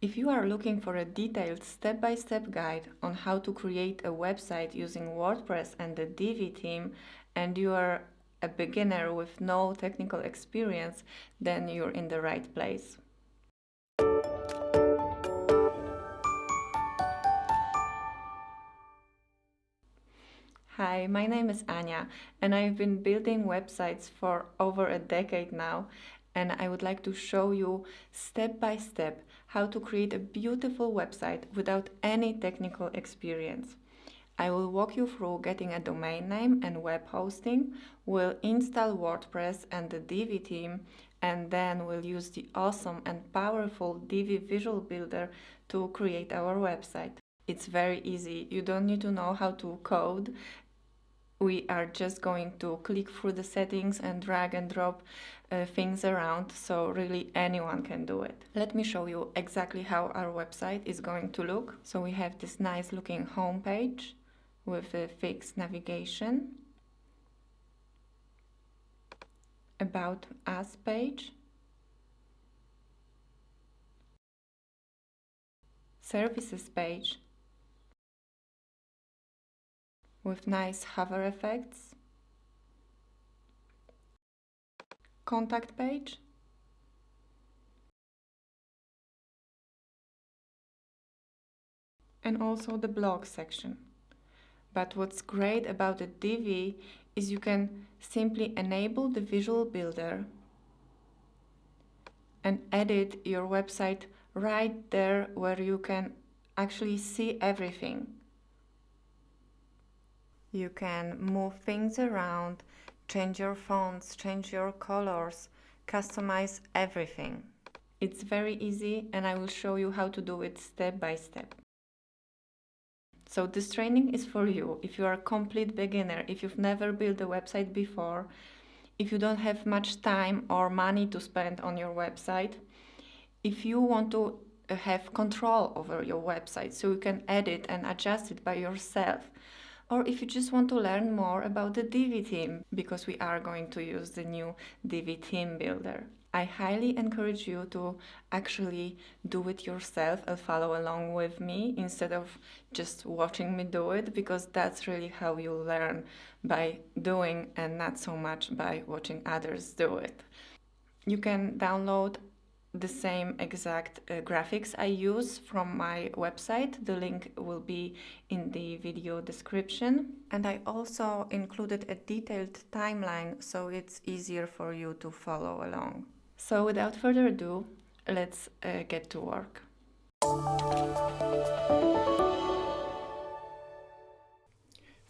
If you are looking for a detailed step-by-step guide on how to create a website using WordPress and the Divi theme, and you are a beginner with no technical experience, then you're in the right place. Hi, my name is Anya, and I've been building websites for over a decade now, and I would like to show you step by step how to create a beautiful website without any technical experience. I will walk you through getting a domain name and web hosting, we'll install WordPress and the Divi theme, and then we'll use the awesome and powerful Divi Visual Builder to create our website. It's very easy. You don't need to know how to code. We are just going to click through the settings and drag and drop things around, so really anyone can do it. Let me show you exactly how our website is going to look. So we have this nice looking home page with a fixed navigation, About Us page, Services page with nice hover effects, Contact page, and also the blog section. But what's great about the Divi is you can simply enable the Visual Builder and edit your website right there where you can actually see everything. You can move things around, change your fonts, change your colors, customize everything. It's very easy, and I will show you how to do it step by step. So this training is for you if you are a complete beginner, if you've never built a website before, if you don't have much time or money to spend on your website, if you want to have control over your website so you can edit and adjust it by yourself, or if you just want to learn more about the Divi theme, because we are going to use the new Divi Theme Builder. I highly encourage you to actually do it yourself and follow along with me instead of just watching me do it, because that's really how you learn, by doing and not so much by watching others do it. You can download the same exact graphics I use from my website. The link will be in the video description. And I also included a detailed timeline so it's easier for you to follow along. So without further ado, let's get to work.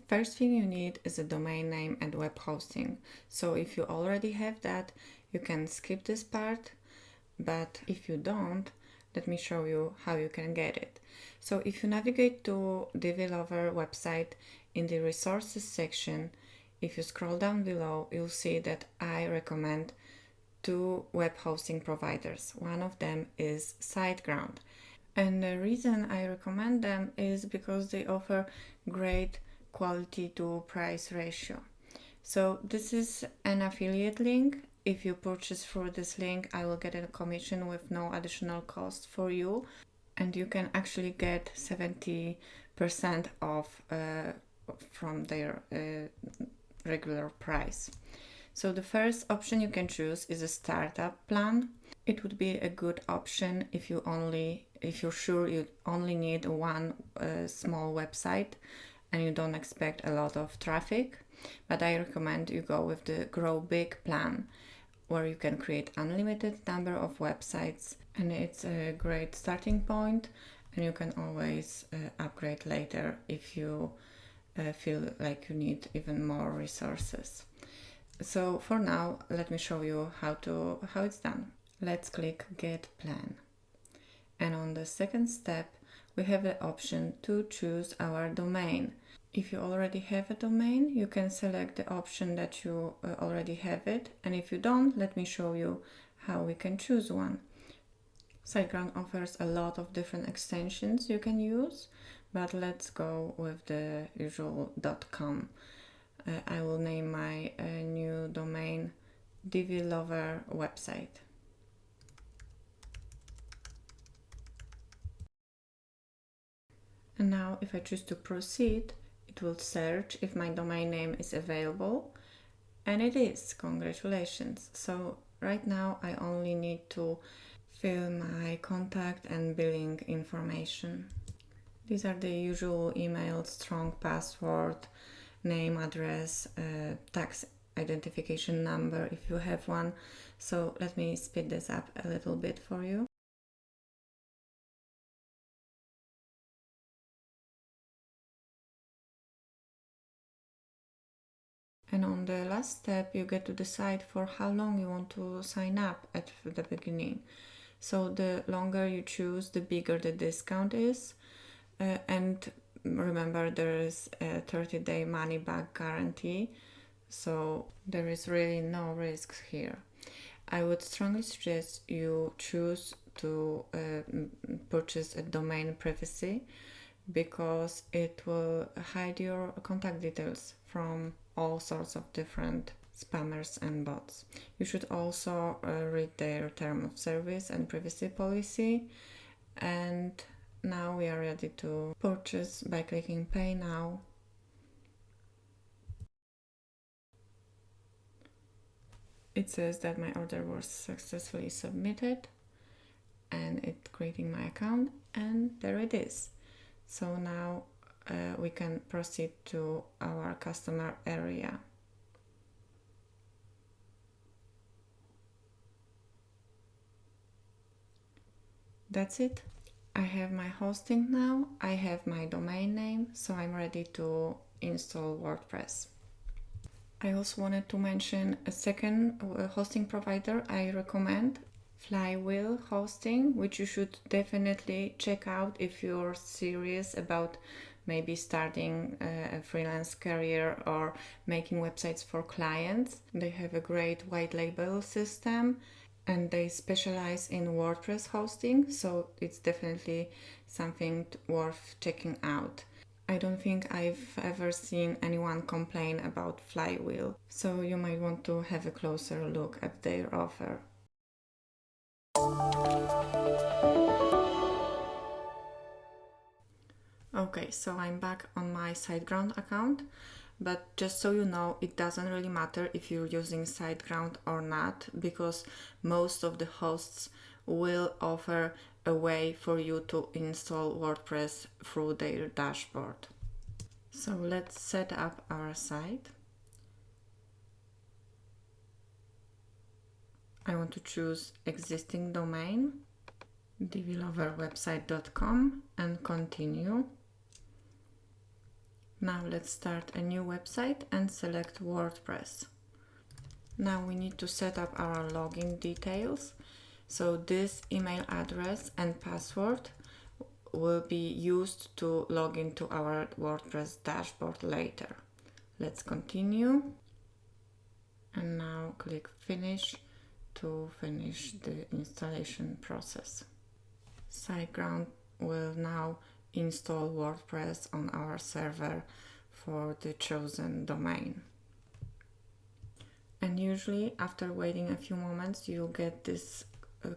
First thing you need is a domain name and web hosting. So if you already have that, you can skip this part. But if you don't, let me show you how you can get it. So if you navigate to Divi Lover website, in the resources section, if you scroll down below, you'll see that I recommend 2 web hosting providers. One of them is SiteGround. And the reason I recommend them is because they offer great quality to price ratio. So this is an affiliate link. If you purchase through this link, I will get a commission with no additional cost for you, and you can actually get 70% off from their regular price. So the first option you can choose is a startup plan. It would be a good option if you're sure you only need one small website and you don't expect a lot of traffic. But I recommend you go with the Grow Big plan, where you can create unlimited number of websites, and it's a great starting point, and you can always upgrade later if you feel like you need even more resources. So for now, let me show you how it's done. Let's click Get Plan. And on the second step, we have the option to choose our domain. If you already have a domain, you can select the option that you already have it. And if you don't, let me show you how we can choose one. SiteGround offers a lot of different extensions you can use, but let's go with the usual .com. I will name my new domain Divi Lover website. now if I choose to proceed, it will search if my domain name is available, and it is. Congratulations. So right now I only need to fill my contact and billing information. These are the usual email, strong password, name, address, tax identification number if you have one. So let me speed this up a little bit for you. And on the last step, you get to decide for how long you want to sign up at the beginning. So the longer you choose, the bigger the discount is. And remember, there is a 30-day money back guarantee. So there is really no risks here. I would strongly suggest you choose to purchase a domain privacy, because it will hide your contact details from all sorts of different spammers and bots. You should also read their term of service and privacy policy. And now we are ready to purchase by clicking Pay Now. It says that my order was successfully submitted, and it's creating my account, and there it is. So now we can proceed to our customer area. That's it. I have my hosting now, I have my domain name, so I'm ready to install WordPress. I also wanted to mention a second hosting provider I recommend, Flywheel Hosting, which you should definitely check out if you're serious about maybe starting a freelance career or making websites for clients. They have a great white label system, and they specialize in WordPress hosting, so it's definitely something worth checking out. I don't think I've ever seen anyone complain about Flywheel, so you might want to have a closer look at their offer. Okay, so I'm back on my SiteGround account, but just so you know, it doesn't really matter if you're using SiteGround or not, because most of the hosts will offer a way for you to install WordPress through their dashboard. So let's set up our site. I want to choose existing domain, diviloverwebsite.com, and continue. Now let's start a new website and select WordPress. Now we need to set up our login details. So this email address and password will be used to log into our WordPress dashboard later. Let's continue. And now click Finish to finish the installation process. SiteGround will now install WordPress on our server for the chosen domain. And usually after waiting a few moments, you'll get this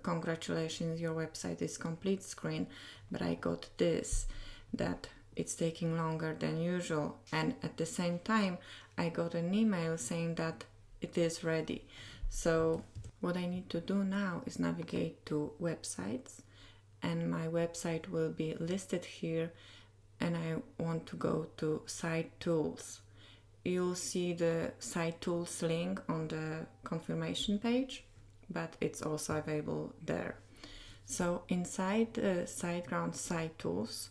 congratulations, your website is complete screen, but I got this, that it's taking longer than usual, and at the same time I got an email saying that it is ready. So what I need to do now is navigate to websites, and my website will be listed here, and I want to go to Site Tools. You'll see the Site Tools link on the confirmation page, but it's also available there. So inside the SiteGround Site Tools,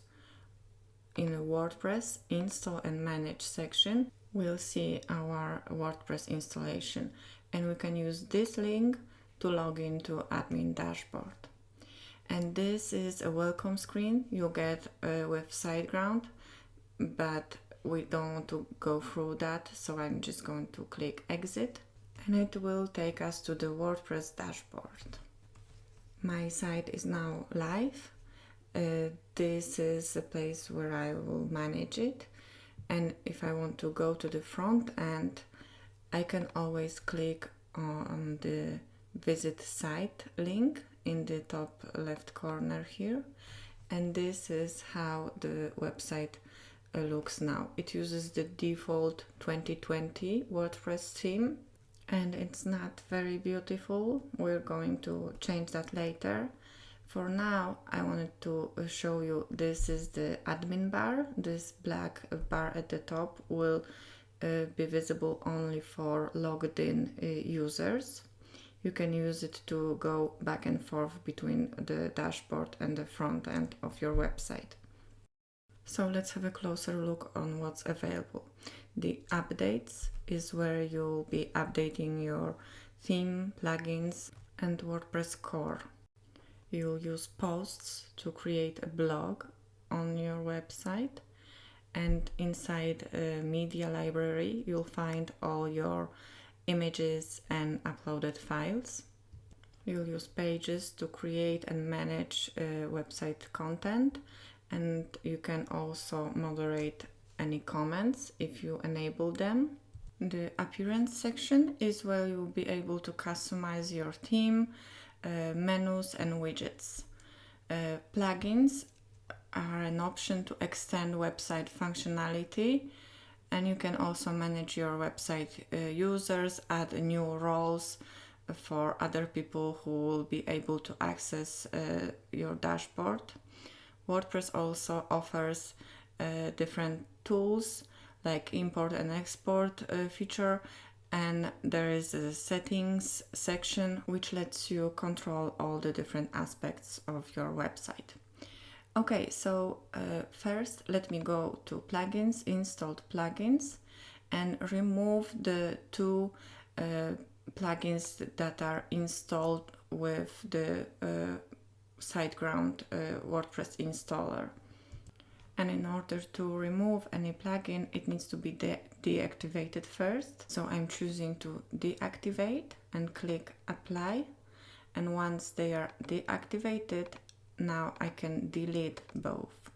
in the WordPress Install and Manage section, we'll see our WordPress installation, and we can use this link to log into admin dashboard. And this is a welcome screen you get with SiteGround, but we don't want to go through that, so I'm just going to click Exit, and it will take us to the WordPress dashboard. My site is now live. This is a place where I will manage it, and if I want to go to the front end, I can always click on the Visit Site link in the top left corner here, And this is how the website looks now. It uses the default 2020 WordPress theme, and it's not very beautiful. We're going to change that later. For now, I wanted to show you this is the admin bar. This black bar at the top will be visible only for logged in users. You can use it to go back and forth between the dashboard and the front end of your website. So let's have a closer look on what's available. The updates is where you'll be updating your theme, plugins, and WordPress core. You'll use posts to create a blog on your website, and inside a media library you'll find all your images and uploaded files. You'll use pages to create and manage website content, and you can also moderate any comments if you enable them. The appearance section is where you'll be able to customize your theme, menus and widgets. Plugins are an option to extend website functionality, and you can also manage your website users, add new roles for other people who will be able to access your dashboard. WordPress also offers different tools like import and export feature, and there is a settings section which lets you control all the different aspects of your website. Okay, so first let me go to plugins, installed plugins, and remove the two plugins that are installed with the SiteGround WordPress installer. And in order to remove any plugin, it needs to be deactivated first. So I'm choosing to deactivate and click apply. And once they are deactivated, now I can delete both.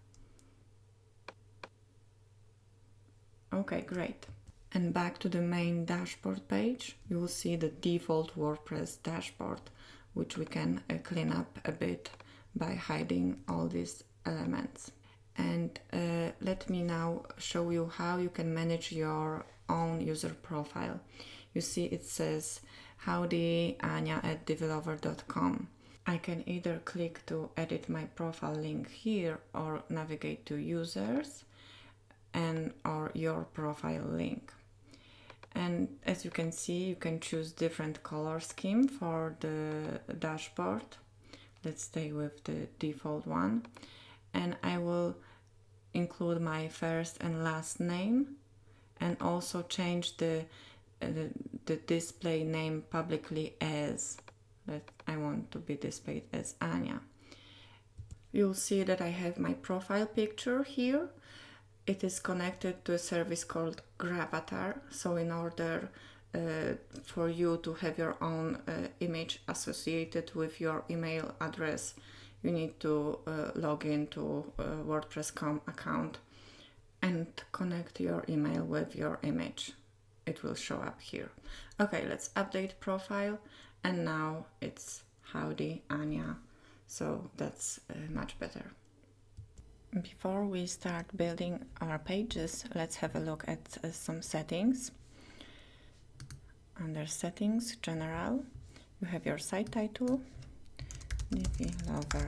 Okay, great. And back to the main dashboard page, you will see the default WordPress dashboard, which we can clean up a bit by hiding all these elements. And let me now show you how you can manage your own user profile. You see it says howdy ania@divilover.com. I can either click to edit my profile link here or navigate to users and or your profile link. And as you can see, you can choose different color scheme for the dashboard. Let's stay with the default one. And I will include my first and last name, and also change the display name publicly as that I want to be displayed as Anya. You'll see that I have my profile picture here. It is connected to a service called Gravatar. So in order for you to have your own image associated with your email address, you need to log into a WordPress.com account and connect your email with your image. It will show up here. Okay, let's update profile, and now it's howdy Anya. So that's much better. Before we start building our pages, let's have a look at some settings. Under settings, general, you have your site title, Divi Lover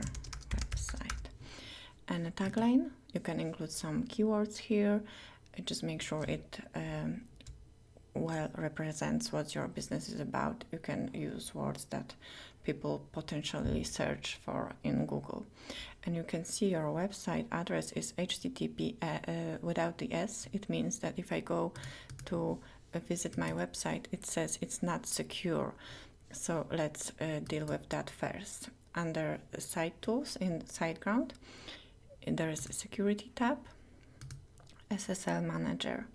website, and a tagline. You can include some keywords here. Just make sure it well represents what your business is about. You can use words that people potentially search for in Google. And you can see your website address is HTTP without the S. It means that if I go to visit my website, it says it's not secure. So let's deal with that first. Under Site Tools in SiteGround, there is a Security tab, SSL Manager,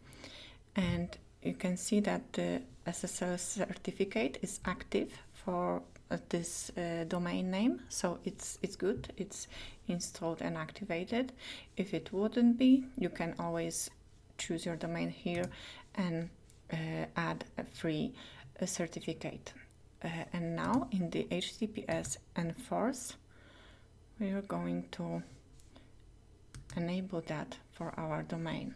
and you can see that the SSL certificate is active for this domain name, so it's good, it's installed and activated. If it wouldn't be, you can always choose your domain here and add a free certificate. And now in the HTTPS enforce, we are going to enable that for our domain.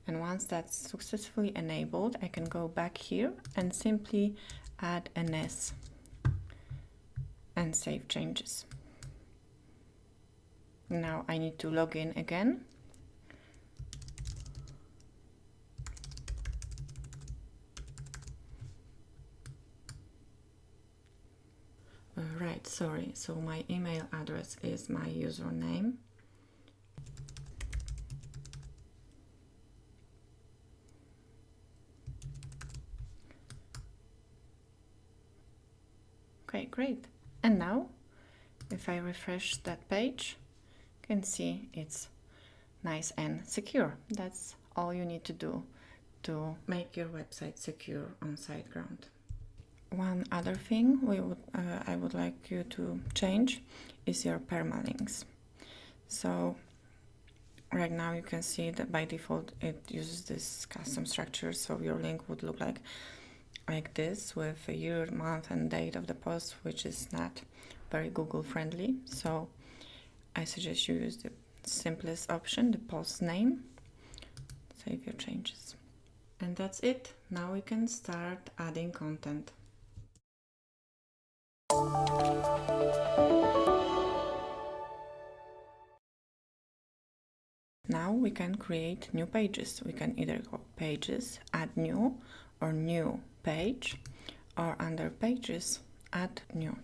And once that's successfully enabled, I can go back here and simply add an S and save changes. Now I need to log in again. Right, sorry, so my email address is my username. Okay, great. And now, if I refresh that page, you can see it's nice and secure. That's all you need to do to make your website secure on SiteGround. One other thing I would like you to change is your permalinks. So right now you can see that by default it uses this custom structure, so your link would look like this with a year, month and date of the post, which is not very Google friendly. So I suggest you use the simplest option, the post name. Save your changes. And that's it. Now we can start adding content. Now we can create new pages. We can either go pages, add new, or new page, or under pages, add new.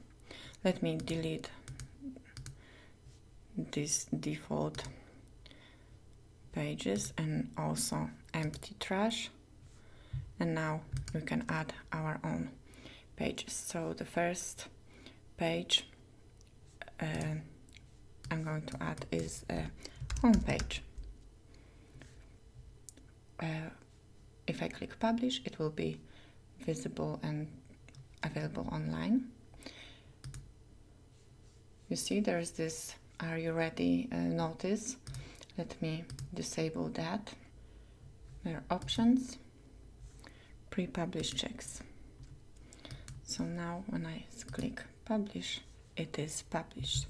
Let me delete these default pages and also empty trash. And now we can add our own pages. So the first page I'm going to add is a home page. If I click publish, it will be visible and available online. You see there's this "Are you ready?" notice. Let me disable that. There are options, pre-publish checks. So now when I click publish, it is published.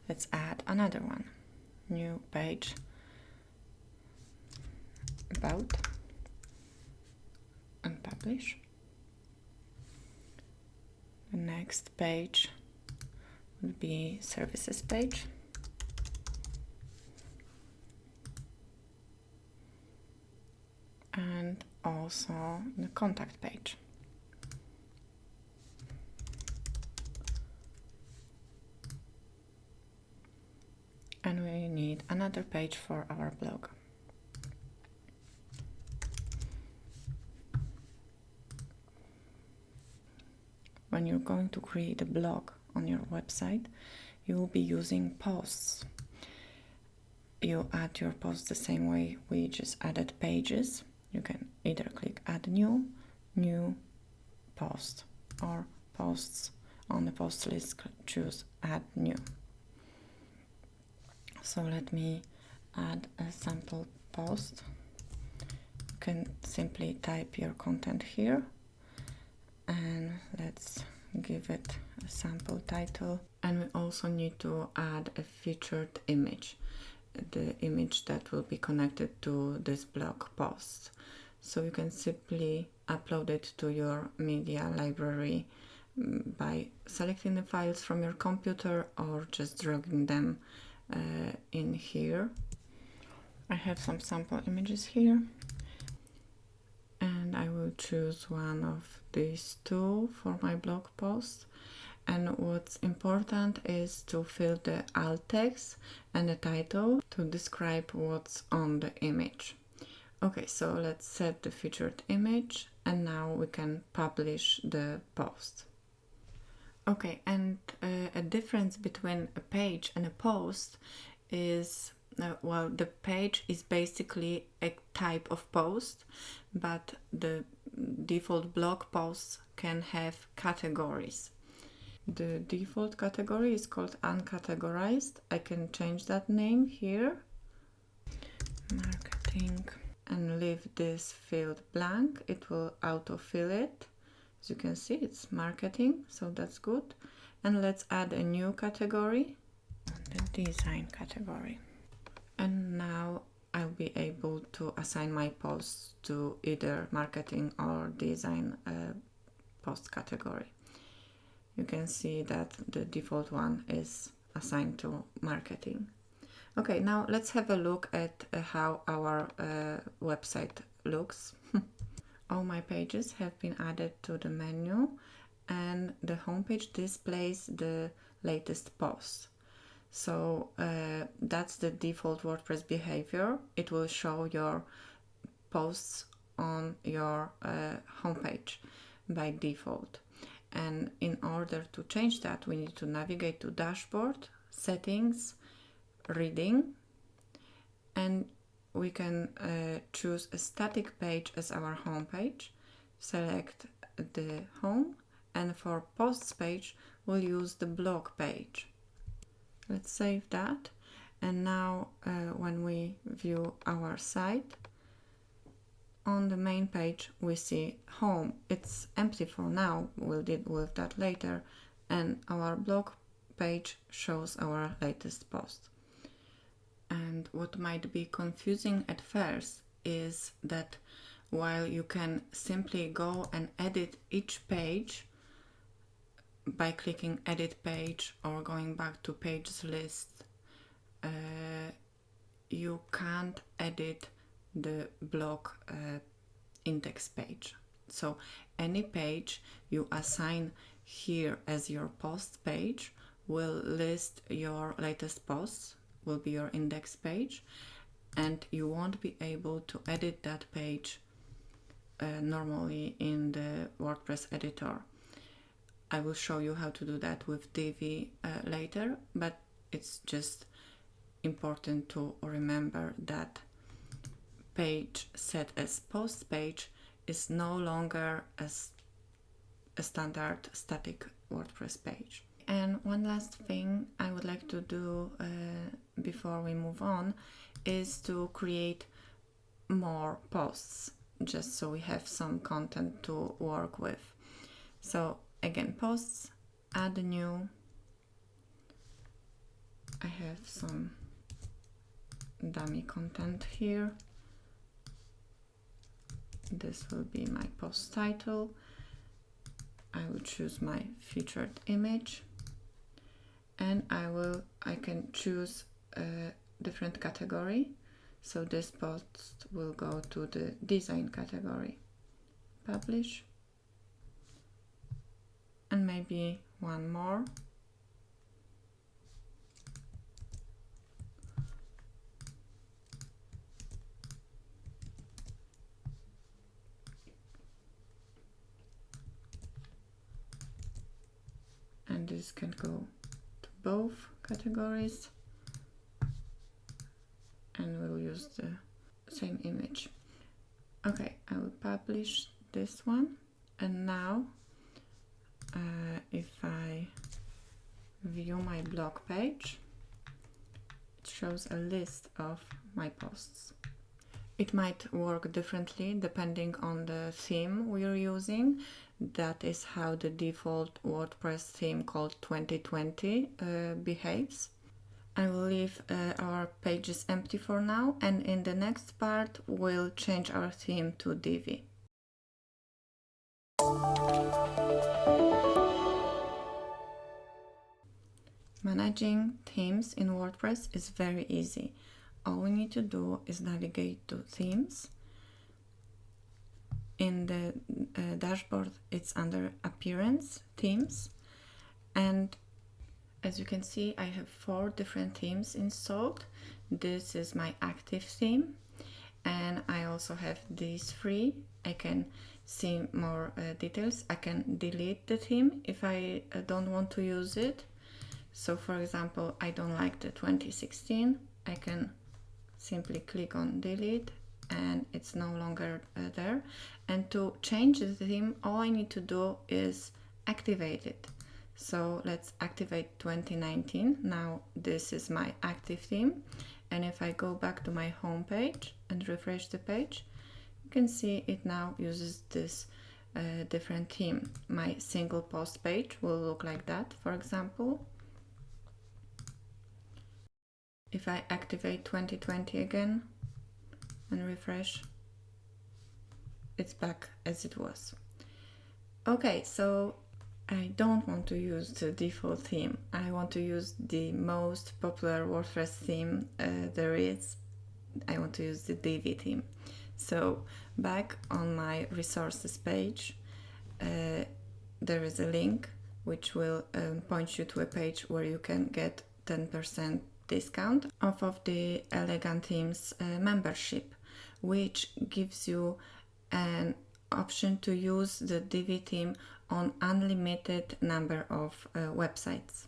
Let's add another one. New page, about, and publish. The next page will be services page. And also the contact page. And we need another page for our blog. When you're going to create a blog on your website, you will be using posts. You add your posts the same way we just added pages. You can either click add new, new post, or posts on the post list, choose add new. So let me add a sample post. You can simply type your content here, and let's give it a sample title. And we also need to add a featured image, the image that will be connected to this blog post. So you can simply upload it to your media library by selecting the files from your computer or just dragging them in here. I have some sample images here, and I will choose one of these two for my blog post. And what's important is to fill the alt text and the title to describe what's on the image. Okay, so let's set the featured image, and now we can publish the post. Okay, and a difference between a page and a post is, well, the page is basically a type of post, but the default blog posts can have categories. The default category is called uncategorized. I can change that name here, marketing, and leave this field blank. It will autofill it. As you can see, it's marketing, so that's good. And let's add a new category, the design category. And now I'll be able to assign my posts to either marketing or design post category. You can see that the default one is assigned to marketing. Okay, now let's have a look at how our website looks. All my pages have been added to the menu, and the homepage displays the latest posts. So that's the default WordPress behavior. It will show your posts on your homepage by default. And in order to change that, we need to navigate to Dashboard, Settings, Reading, and we can choose a static page as our homepage. Select the home, and for posts page, we'll use the blog page. Let's save that. And now when we view our site, on the main page we see home. It's empty for now, we'll deal with that later, and our blog page shows our latest post. And what might be confusing at first is that while you can simply go and edit each page by clicking edit page or going back to pages list, you can't edit the blog index page. So any page you assign here as your post page will list your latest posts, will be your index page, and you won't be able to edit that page normally in the WordPress editor. I will show you how to do that with Divi later, but it's just important to remember that page set as post page is no longer as a standard static WordPress page. And one last thing I would like to do before we move on is to create more posts, just so we have some content to work with. So again, posts, add a new. I have some dummy content here. This will be my post title. I will choose my featured image, and I can choose a different category. So this post will go to the design category. Publish, and maybe one more. And this can go to both categories, and we'll use the same image. Okay, I will publish this one, and now if I view my blog page, it shows a list of my posts. It might work differently depending on the theme we're using. That is how the default WordPress theme called 2020 behaves. I will leave our pages empty for now, and in the next part we'll change our theme to Divi. Managing themes in WordPress is very easy. All we need to do is navigate to themes. In the dashboard, it's under appearance, themes, and as you can see, I have 4 different themes installed. This is my active theme, and I also have these 3. I can see more details. I can delete the theme if I don't want to use it. So for example, I don't like the 2016. I can simply click on delete, and it's no longer there. And to change the theme, all I need to do is activate it. So let's activate 2019. Now this is my active theme, and if I go back to my home page and refresh the page, you can see it now uses this different theme. My single post page will look like that, for example. If I activate 2020 again and refresh, it's back as it was. Okay, so I don't want to use the default theme. I want to use the most popular WordPress theme there is. I want to use the Divi theme. So back on my resources page, there is a link which will point you to a page where you can get 10% discount off of the Elegant Themes membership, which gives you an option to use the Divi theme on unlimited number of websites.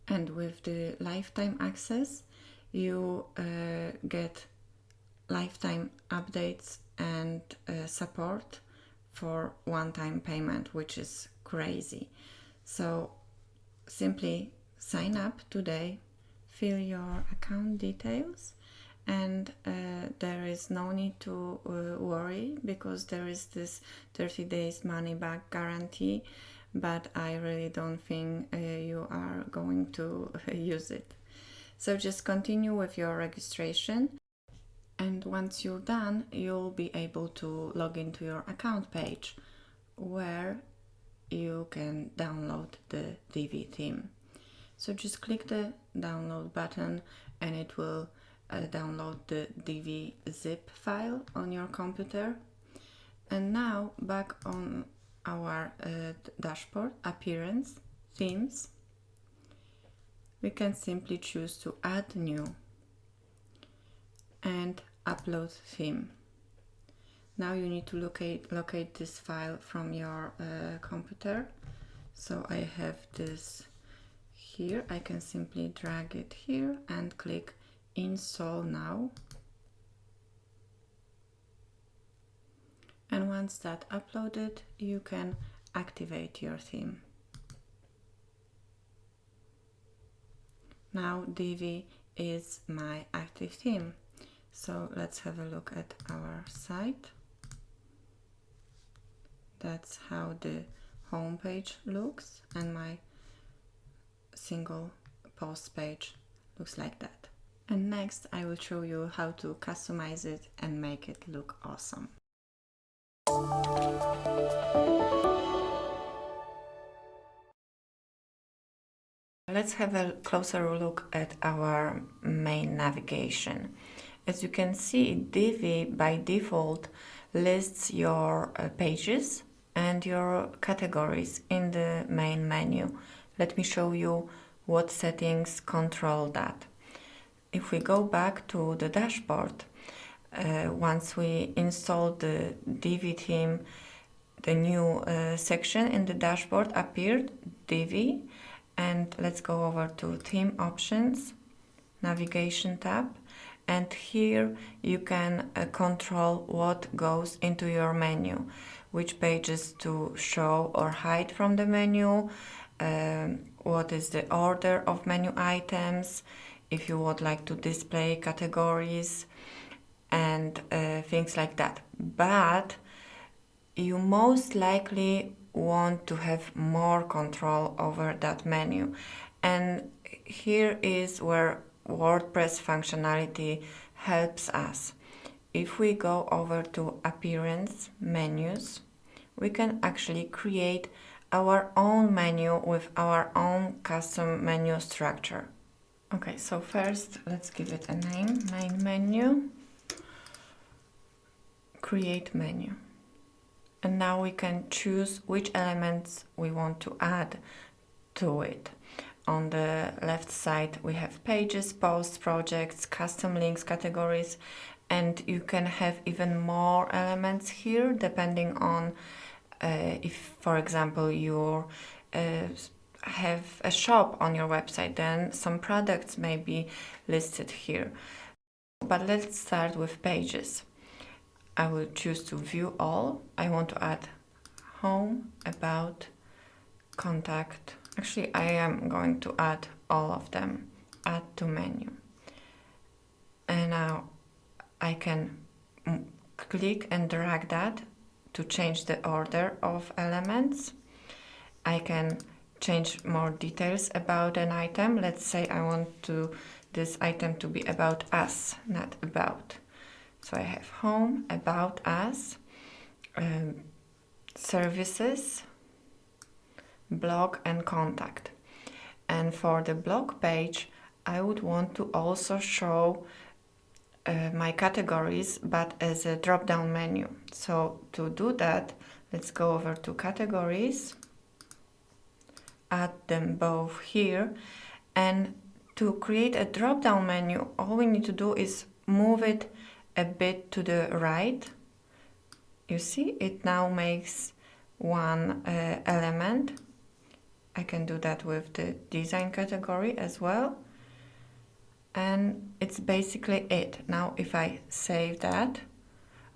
And with the lifetime access, you get lifetime updates and support for one-time payment, which is crazy. So simply sign up today, fill your account details, and there is no need to worry, because there is this 30 days money back guarantee, but I really don't think you are going to use it. So just continue with your registration, and once you're done, you'll be able to log into your account page where you can download the Divi theme. So just click the download button and it will download the Divi zip file on your computer. And now back on our dashboard, appearance, themes, we can simply choose to add new and upload theme. Now you need to locate this file from your computer. So I have this here. I can simply drag it here and click install now. And once that's uploaded, you can activate your theme. Now Divi is my active theme. So let's have a look at our site. That's how the home page looks, and my single post page looks like that. And next I will show you how to customize it and make it look awesome. Let's have a closer look at our main navigation. As you can see, Divi by default lists your pages and your categories in the main menu. Let me show you what settings control that. If we go back to the dashboard, once we install the Divi theme, the new section in the dashboard appeared, Divi, and let's go over to theme options, navigation tab, and here you can control what goes into your menu, which pages to show or hide from the menu, what is the order of menu items, if you would like to display categories, and things like that. But you most likely want to have more control over that menu. And here is where WordPress functionality helps us. If we go over to appearance menus, we can actually create our own menu with our own custom menu structure. Okay, so first let's give it a name, main menu, create menu. And now we can choose which elements we want to add to it. On the left side we have pages, posts, projects, custom links, categories, and you can have even more elements here depending on if, for example, you have a shop on your website, then some products may be listed here. But let's start with pages. I will choose to view all. I want to add home, about, contact. Actually, I am going to add all of them. Add to menu. And now I can click and drag that to change the order of elements. I can change more details about an item. Let's say I want to this item to be about us, not about. So I have home, about us, services, blog and contact. And for the blog page, I would want to also show my categories, but as a drop-down menu. So to do that, let's go over to categories, add them both here, and to create a drop-down menu, all we need to do is move it a bit to the right. You see, it now makes one element. I can do that with the design category as well. And it's basically it. Now if I save that,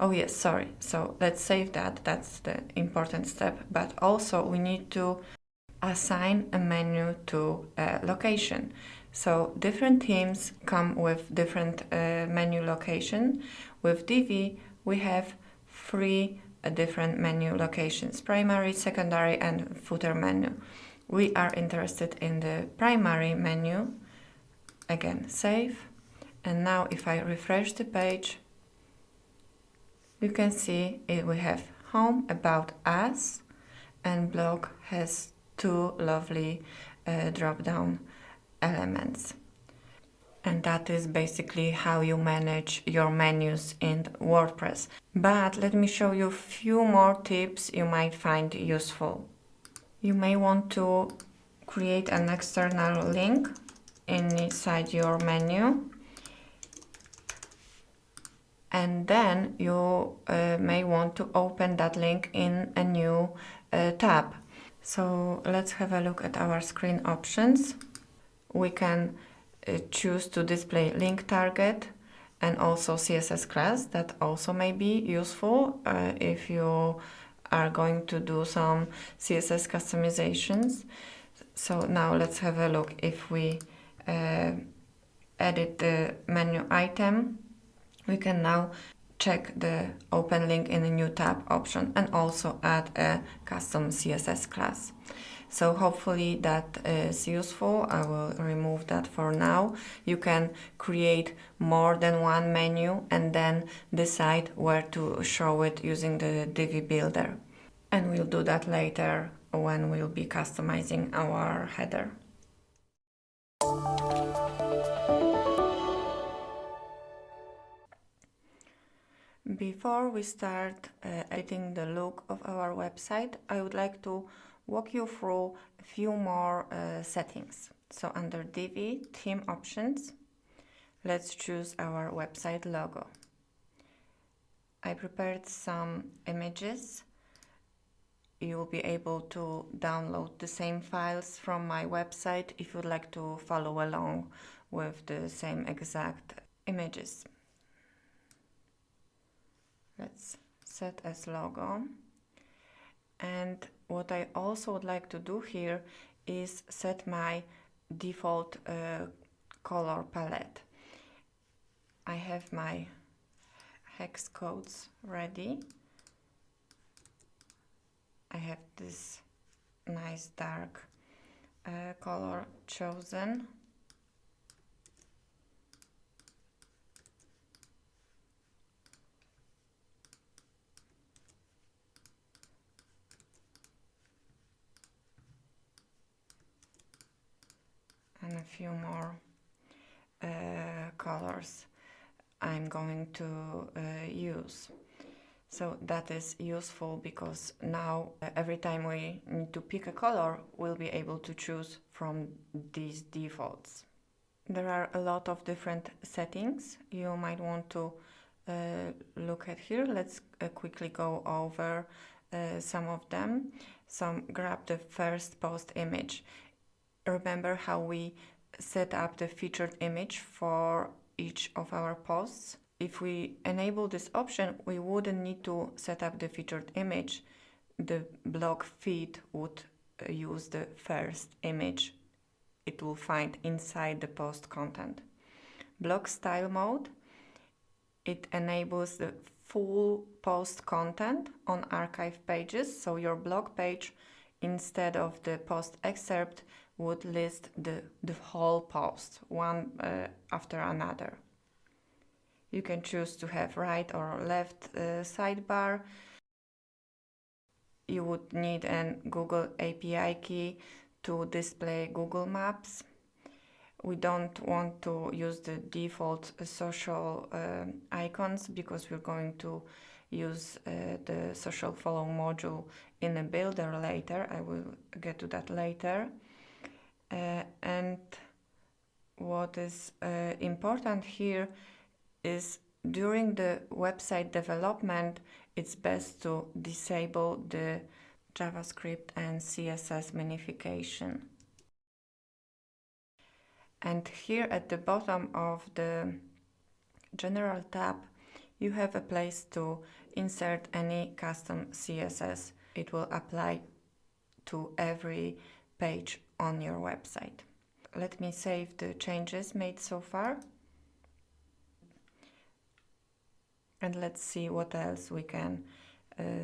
oh yes, sorry, so let's save that, that's the important step, but also we need to assign a menu to a location. So different themes come with different menu location. With Divi we have 3 different menu locations: primary, secondary and footer menu. We are interested in the primary menu. Again, save. And now if I refresh the page, you can see we have home, about us, and blog has 2 lovely drop-down elements. And that is basically how you manage your menus in WordPress. But let me show you a few more tips you might find useful. You may want to create an external link inside your menu, and then you may want to open that link in a new tab. So let's have a look at our screen options. We can choose to display link target and also CSS class. That also may be useful if you are going to do some CSS customizations. So now let's have a look. If we edit the menu item, we can now check the open link in a new tab option and also add a custom CSS class. So hopefully that is useful. I will remove that for now. You can create more than one menu and then decide where to show it using the Divi Builder. And we'll do that later when we'll be customizing our header. Before we start editing the look of our website, I would like to walk you through a few more settings. So under Divi Theme Options, let's choose our website logo. I prepared some images. You will be able to download the same files from my website if you'd like to follow along with the same exact images. Let's set as logo. And what I also would like to do here is set my default color palette. I have my hex codes ready. I have this nice dark color chosen. And a few more colors I'm going to use. So that is useful because now every time we need to pick a color, we'll be able to choose from these defaults. There are a lot of different settings you might want to look at here. Let's quickly go over some of them. Grab the first post image. Remember how we set up the featured image for each of our posts? If we enable this option, we wouldn't need to set up the featured image. The blog feed would use the first image it will find inside the post content. Blog style mode, it enables the full post content on archive pages, so your blog page, instead of the post excerpt, would list the whole post, one after another. You can choose to have right or left sidebar. You would need a Google API key to display Google Maps. We don't want to use the default social icons because we're going to use the social follow module in a builder later. I will get to that later. And what is important here is during the website development, it's best to disable the JavaScript and CSS minification. And here at the bottom of the General tab, you have a place to insert any custom CSS. It will apply to every page on your website. Let me save the changes made so far. And let's see what else we can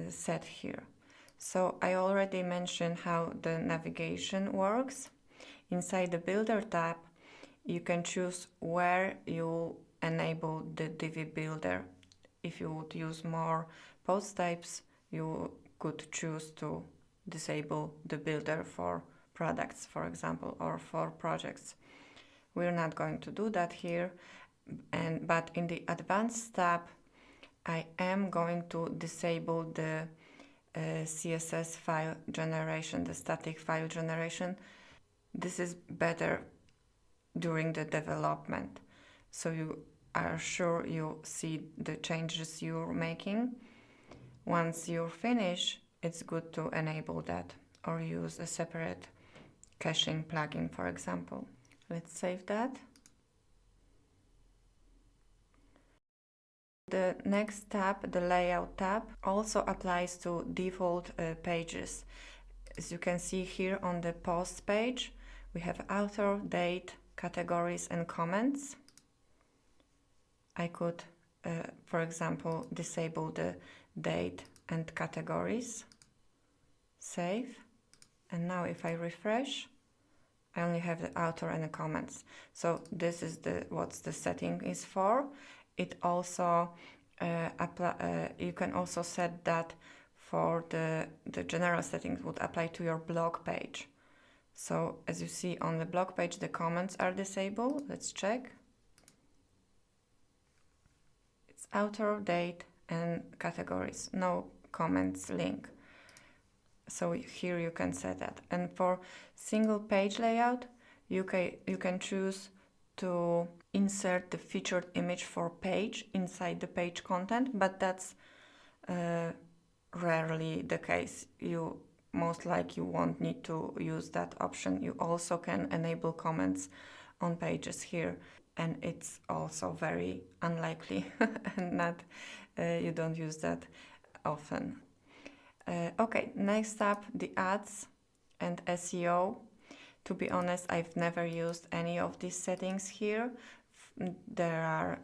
set here. So I already mentioned how the navigation works. Inside the Builder tab, you can choose where you enable the Divi Builder. If you would use more post types, you could choose to disable the builder for products, for example, or for projects. We're not going to do that here, but in the Advanced tab, I am going to disable the CSS file generation, the static file generation. This is better during the development, so you are sure you see the changes you're making. Once you're finished, it's good to enable that or use a separate caching plugin, for example. Let's save that. The next tab, the Layout tab, also applies to default pages. As you can see here on the post page, we have author, date, categories, and comments. I could, for example, disable the date and categories. Save. And now if I refresh, I only have the author and the comments. So this is what the setting is for. It also you can also set that for the general settings would apply to your blog page. So as you see on the blog page, the comments are disabled. Let's check. It's author, date, and categories. No comments link. So here you can set that. And for single page layout, you can choose to insert the featured image for page inside the page content, but that's rarely the case. You most likely won't need to use that option. You also can enable comments on pages here, and it's also very unlikely and not you don't use that often. Okay, next up, the ads and SEO. To be honest, I've never used any of these settings here. There are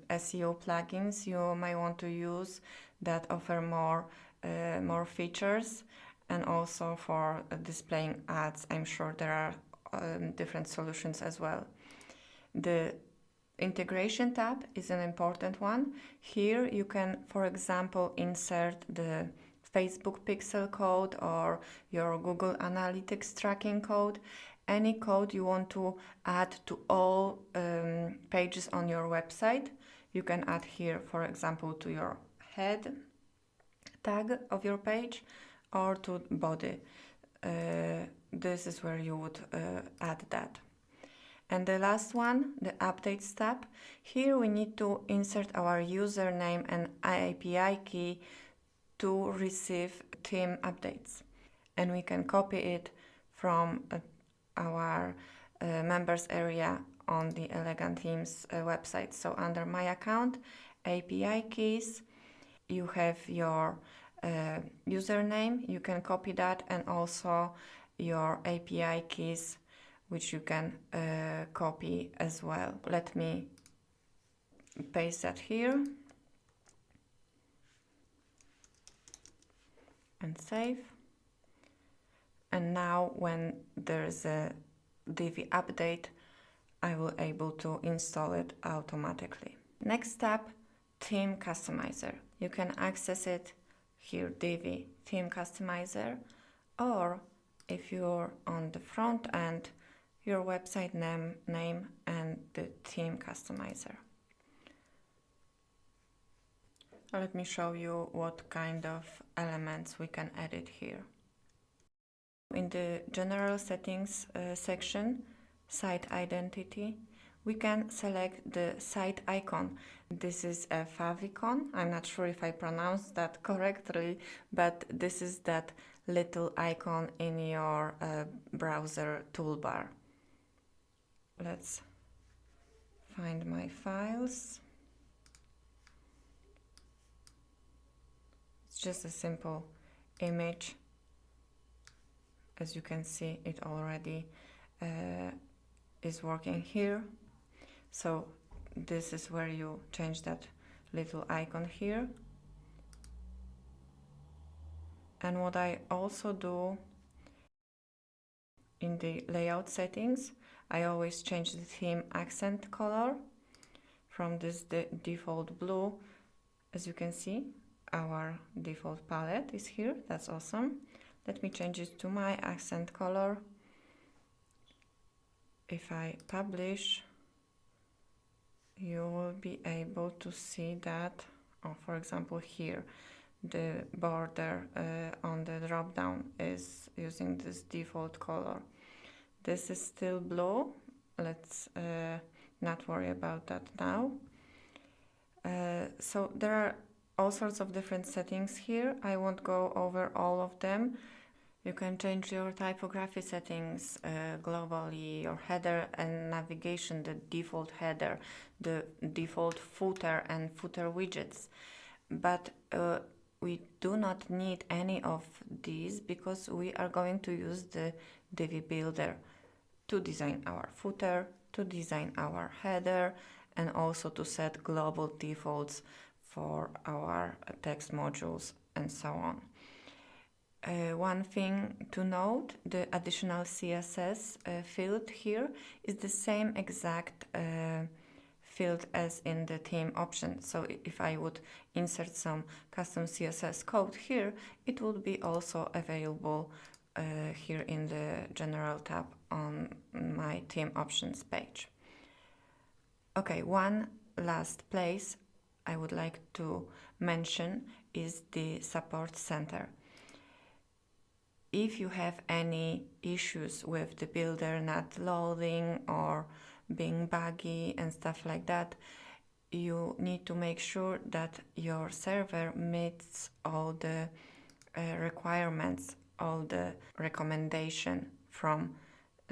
SEO plugins you might want to use that offer more features, and also for displaying ads, I'm sure there are different solutions as well. The integration tab is an important one. Here you can, for example, insert the Facebook pixel code or your Google Analytics tracking code, any code you want to add to all pages on your website. You can add here, for example, to your head tag of your page or to body. This is where you would add that. And the last one, the Updates tab. Here we need to insert our username and API key to receive theme updates. And we can copy it from our members area on the Elegant Themes website. So under My Account, API keys, you have your username, you can copy that, and also your API keys, which you can copy as well. Let me paste that here and save. And now when there's a Divi update, I will be able to install it automatically. Next step, Theme Customizer. You can access it here, Divi Theme Customizer, or if you're on the front end, your website name and the Theme Customizer. Let me show you what kind of elements we can edit here. In the General Settings section, Site Identity, we can select the site icon. This is a favicon. I'm not sure if I pronounced that correctly, but this is that little icon in your browser toolbar. Let's find my files. It's just a simple image. As you can see, it already is working here. So this is where you change that little icon here. And what I also do in the layout settings, I always change the theme accent color from this default blue. As you can see, our default palette is here. That's awesome. Let me change it to my accent color. If I publish, you will be able to see that, for example, here, the border on the dropdown is using this default color. This is still blue. Let's not worry about that now. So there are all sorts of different settings here. I won't go over all of them. You can change your typography settings globally, your header and navigation, the default header, the default footer and footer widgets. But we do not need any of these because we are going to use the Divi Builder to design our footer, to design our header, and also to set global defaults for our text modules and so on. One thing to note, the additional CSS field here is the same exact field as in the theme option. So if I would insert some custom CSS code here, it would be also available here in the General tab on my theme options page. Okay, one last place I would like to mention is the Support Center. If you have any issues with the builder not loading or being buggy and stuff like that, you need to make sure that your server meets all the requirements, all the recommendation from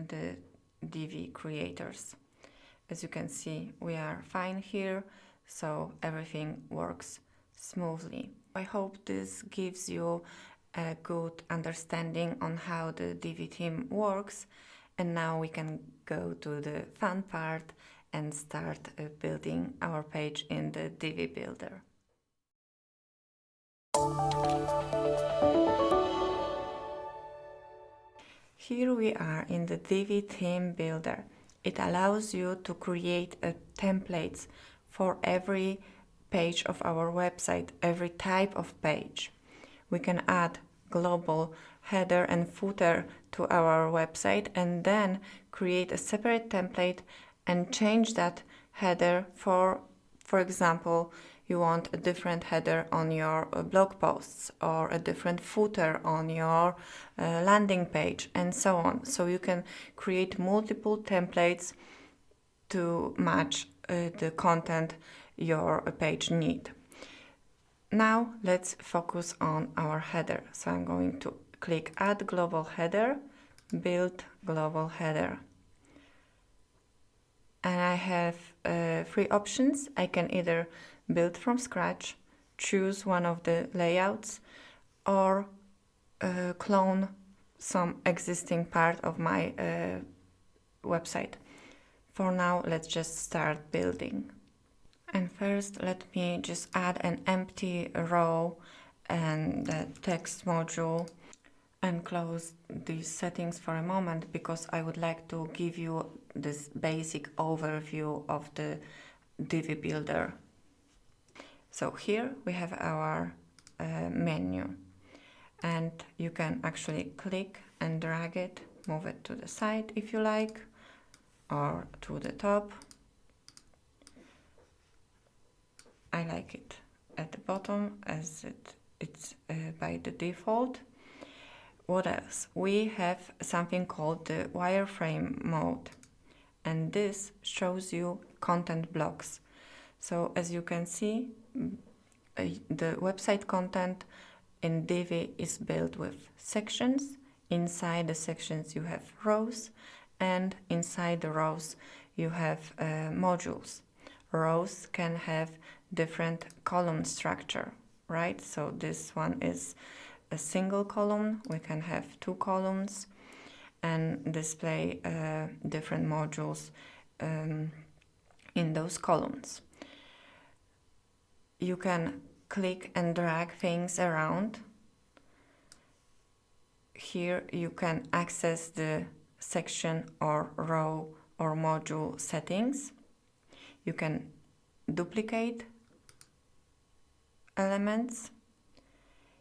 the Divi creators. As you can see, we are fine here, so everything works smoothly. I hope this gives you a good understanding on how the Divi theme works, and now we can go to the fun part and start building our page in the Divi Builder. Here we are in the Divi Theme Builder. It allows you to create templates for every page of our website, every type of page. We can add global header and footer to our website and then create a separate template and change that header for example, you want a different header on your blog posts or a different footer on your landing page and so on. So you can create multiple templates to match the content your page needs. Now let's focus on our header. So I'm going to click Add Global Header, Build Global Header. And I have 3 options. I can either build from scratch, choose one of the layouts, or clone some existing part of my website. For now, let's just start building. And first, let me just add an empty row and the text module. and close these settings for a moment because I would like to give you this basic overview of the Divi Builder. So here we have our menu, and you can actually click and drag it, move it to the side if you like, or to the top. I like it at the bottom as it's by the default. What else? We have something called the wireframe mode, and this shows you content blocks. So as you can see, the website content in Divi is built with sections. Inside the sections you have rows, and inside the rows you have modules. Rows can have different column structure, right? So this one is a single column. We can have 2 columns and display different modules in those columns. You can click and drag things around. Here you can access the section or row or module settings. You can duplicate elements.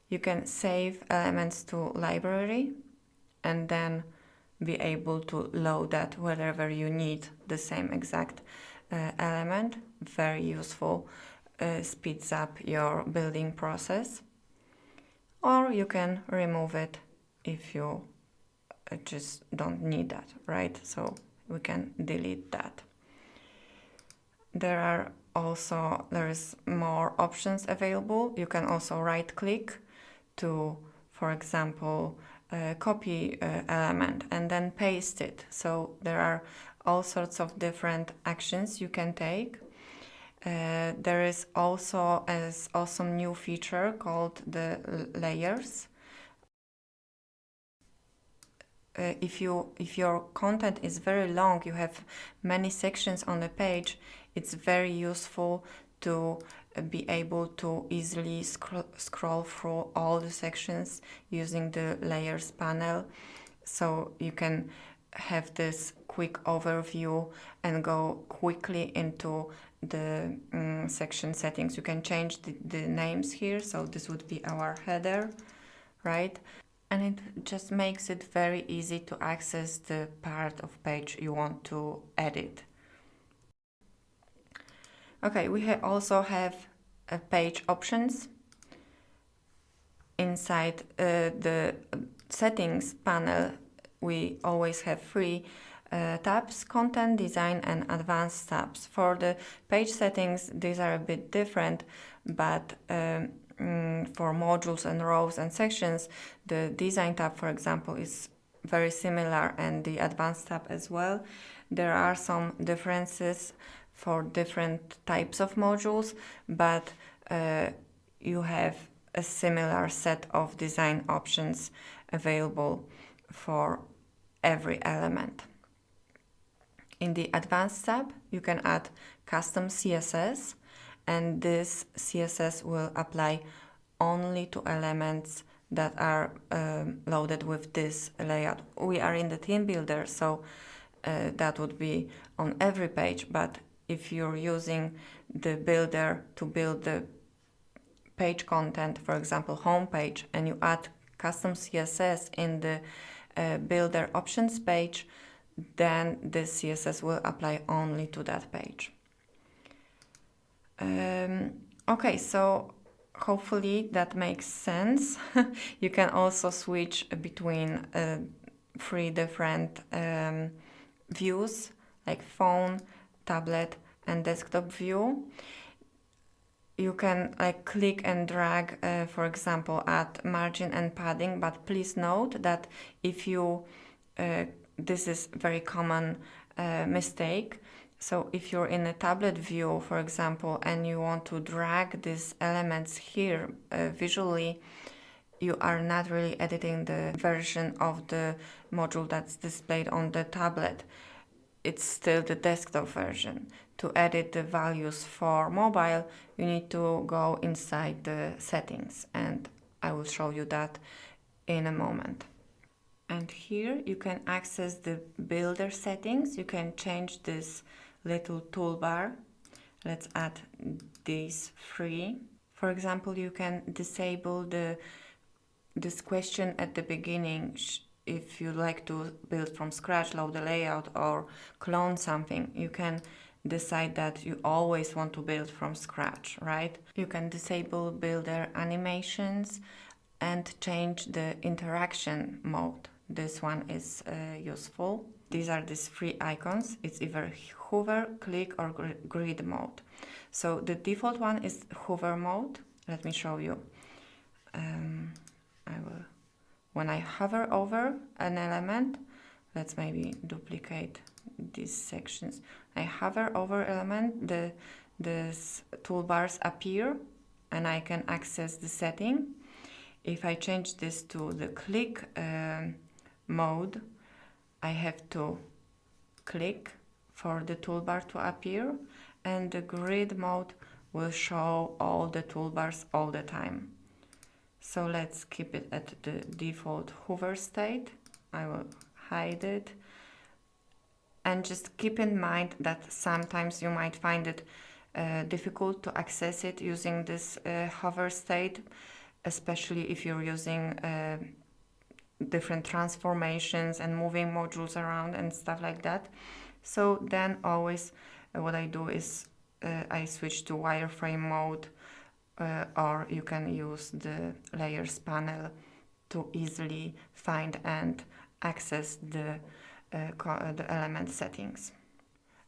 You can save elements to library and then be able to load that wherever you need the same exact element. Very useful, speeds up your building process. Or you can remove it if you just don't need that, right? So we can delete that. There is more options available. You can also right click to, for example, copy element and then paste it. So there are all sorts of different actions you can take. There is also an awesome new feature called the layers. If your content is very long, you have many sections on the page, it's very useful to be able to easily scroll through all the sections using the layers panel. So you can have this quick overview and go quickly into the section settings. You can change the names here. So this would be our header, right? And it just makes it very easy to access the part of page you want to edit. Okay, we also have page options. Inside the settings panel, we always have 3 tabs: content, design, and advanced tabs. For the page settings, these are a bit different, but for modules and rows and sections, the design tab, for example, is very similar, and the advanced tab as well. There are some differences for different types of modules, but you have a similar set of design options available for every element. In the advanced tab, you can add custom CSS, and this CSS will apply only to elements that are loaded with this layout. We are in the theme builder, so that would be on every page, but if you're using the builder to build the page content, for example, home page, and you add custom CSS in the builder options page, then this CSS will apply only to that page. Okay, so hopefully that makes sense. You can also switch between 3 different views, like phone, tablet, and desktop view. You can click and drag, for example, add margin and padding, but please note that if you, this is very common mistake. So if you're in a tablet view, for example, and you want to drag these elements here visually, you are not really editing the version of the module that's displayed on the tablet. It's still the desktop version. To edit the values for mobile, you need to go inside the settings, and I will show you that in a moment. And here you can access the builder settings. You can change this little toolbar. Let's add these three. For example, you can disable this question at the beginning. If you like to build from scratch, load the layout, or clone something, you can decide that you always want to build from scratch, right? You can disable builder animations and change the interaction mode. This one is useful. These are these three icons. It's either hover, click, or grid mode. So the default one is hover mode. Let me show you. When I hover over an element, let's maybe duplicate these sections. I hover over element, the toolbars appear, and I can access the setting. If I change this to the click mode, I have to click for the toolbar to appear, and the grid mode will show all the toolbars all the time. So let's keep it at the default hover state. I will hide it. And just keep in mind that sometimes you might find it difficult to access it using this hover state, especially if you're using different transformations and moving modules around and stuff like that. So then always what I do is I switch to wireframe mode, or you can use the layers panel to easily find and access the element settings.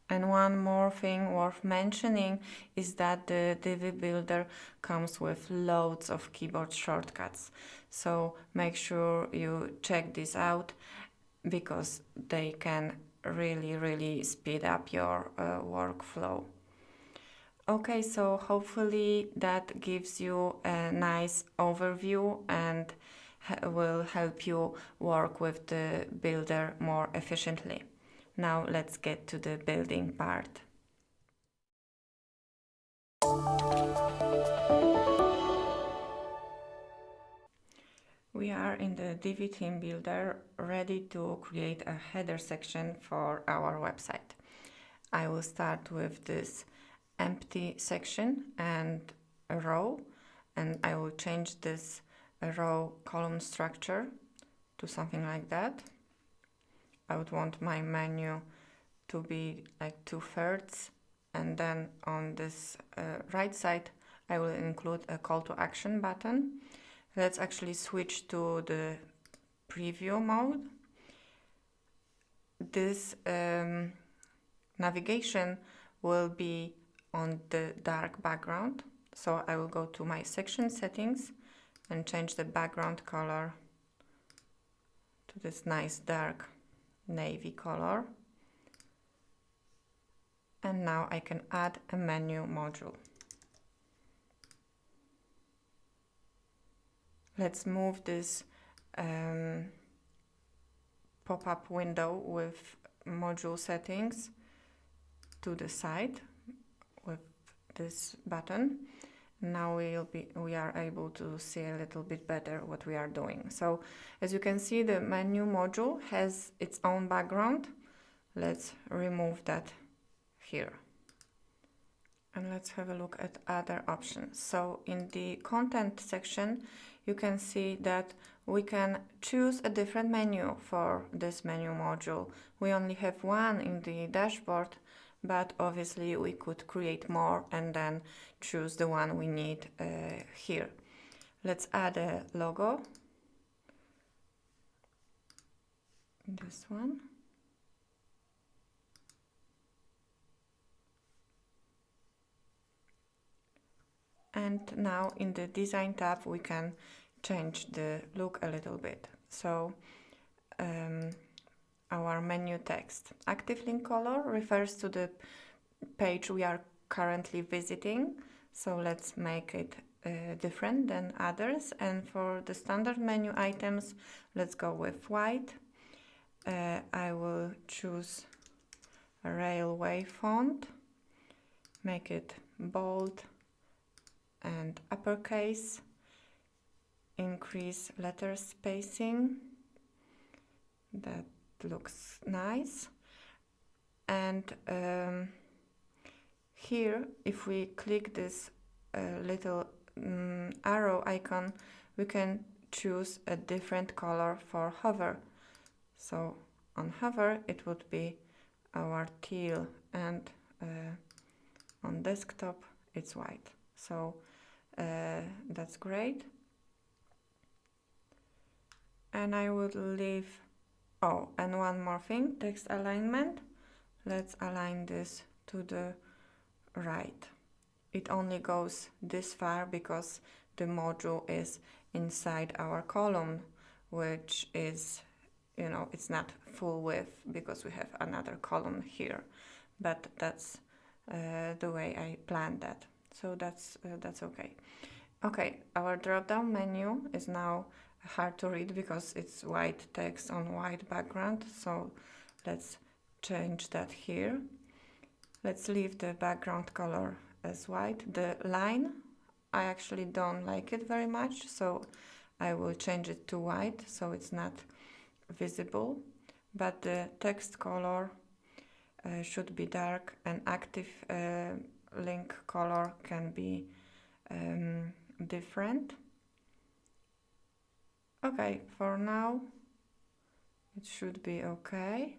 And one more thing worth mentioning is that the Divi Builder comes with loads of keyboard shortcuts. So make sure you check this out because they can really speed up your workflow. Okay, so hopefully that gives you a nice overview and will help you work with the builder more efficiently. Now let's get to the building part. We are in the Divi Theme Builder, ready to create a header section for our website. I will start with this empty section and a row, and I will change this row column structure to something like that. I would want my menu to be like 2/3, and then on this right side I will include a call to action button. Let's actually switch to the preview mode. This navigation will be on the dark background, so I will go to my section settings and change the background color to this nice dark navy color. And now I can add a menu module. Let's move this pop-up window with module settings to the side with this button. Now we are able to see a little bit better what we are doing. So as you can see, the menu module has its own background. Let's remove that here. And let's have a look at other options. So in the content section, you can see that we can choose a different menu for this menu module. We only have one in the dashboard, but obviously we could create more and then choose the one we need here. Let's add a logo. This one. And now in the design tab we can change the look a little bit. So our menu text. Active link color refers to the page we are currently visiting. So let's make it different than others. And for the standard menu items, let's go with white. I will choose a railway font, make it bold and uppercase, increase letter spacing, That looks nice. And here, if we click this little arrow icon, we can choose a different color for hover. So on hover it would be our teal, and on desktop it's white. So that's great. And I would leave, oh, and one more thing, text alignment. Let's align this to the right. It only goes this far because the module is inside our column, which is, you know, it's not full width because we have another column here, but that's the way I planned that. So that's okay. Okay, our drop-down menu is now hard to read because it's white text on white background. So let's change that here. Let's leave the background color as white. The line, I actually don't like it very much, so I will change it to white so it's not visible. But the text color should be dark, and active link color can be different. Okay, for now it should be okay.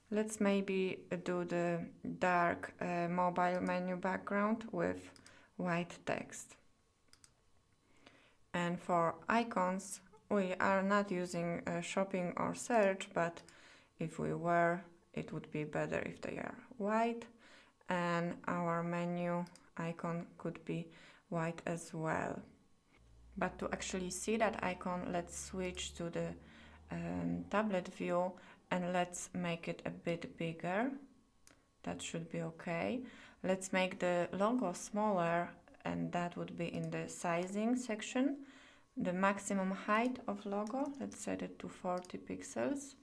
Let's maybe do the dark mobile menu background with white text. And for icons, we are not using shopping or search, but if we were, it would be better if they are white, and our menu icon could be white as well. But to actually see that icon, let's switch to the tablet view and let's make it a bit bigger. That should be okay. Let's make the logo smaller, and that would be in the sizing section. The maximum height of logo, let's set it to 40 pixels.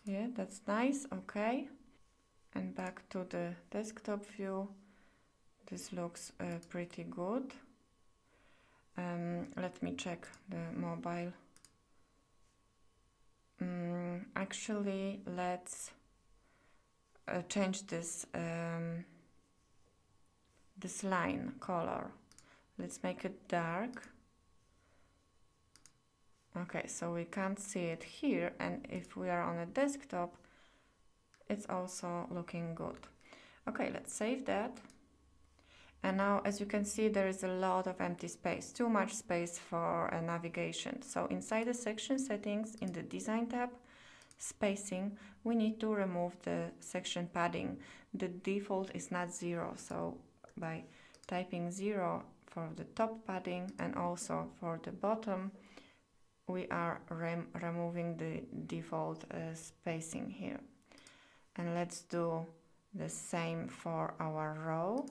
Yeah, that's nice, okay. And back to the desktop view. This looks pretty good. Let me check the mobile. Actually, let's change this this line color. Let's make it dark. Okay, so we can't see it here, and if we are on a desktop, it's also looking good. Okay, let's save that. And now, as you can see, there is a lot of empty space, too much space for navigation. So inside the section settings, in the design tab, spacing, we need to remove the section padding. The default is not 0, so by typing 0 for the top padding and also for the bottom, we are removing the default spacing here. And let's do the same for our row.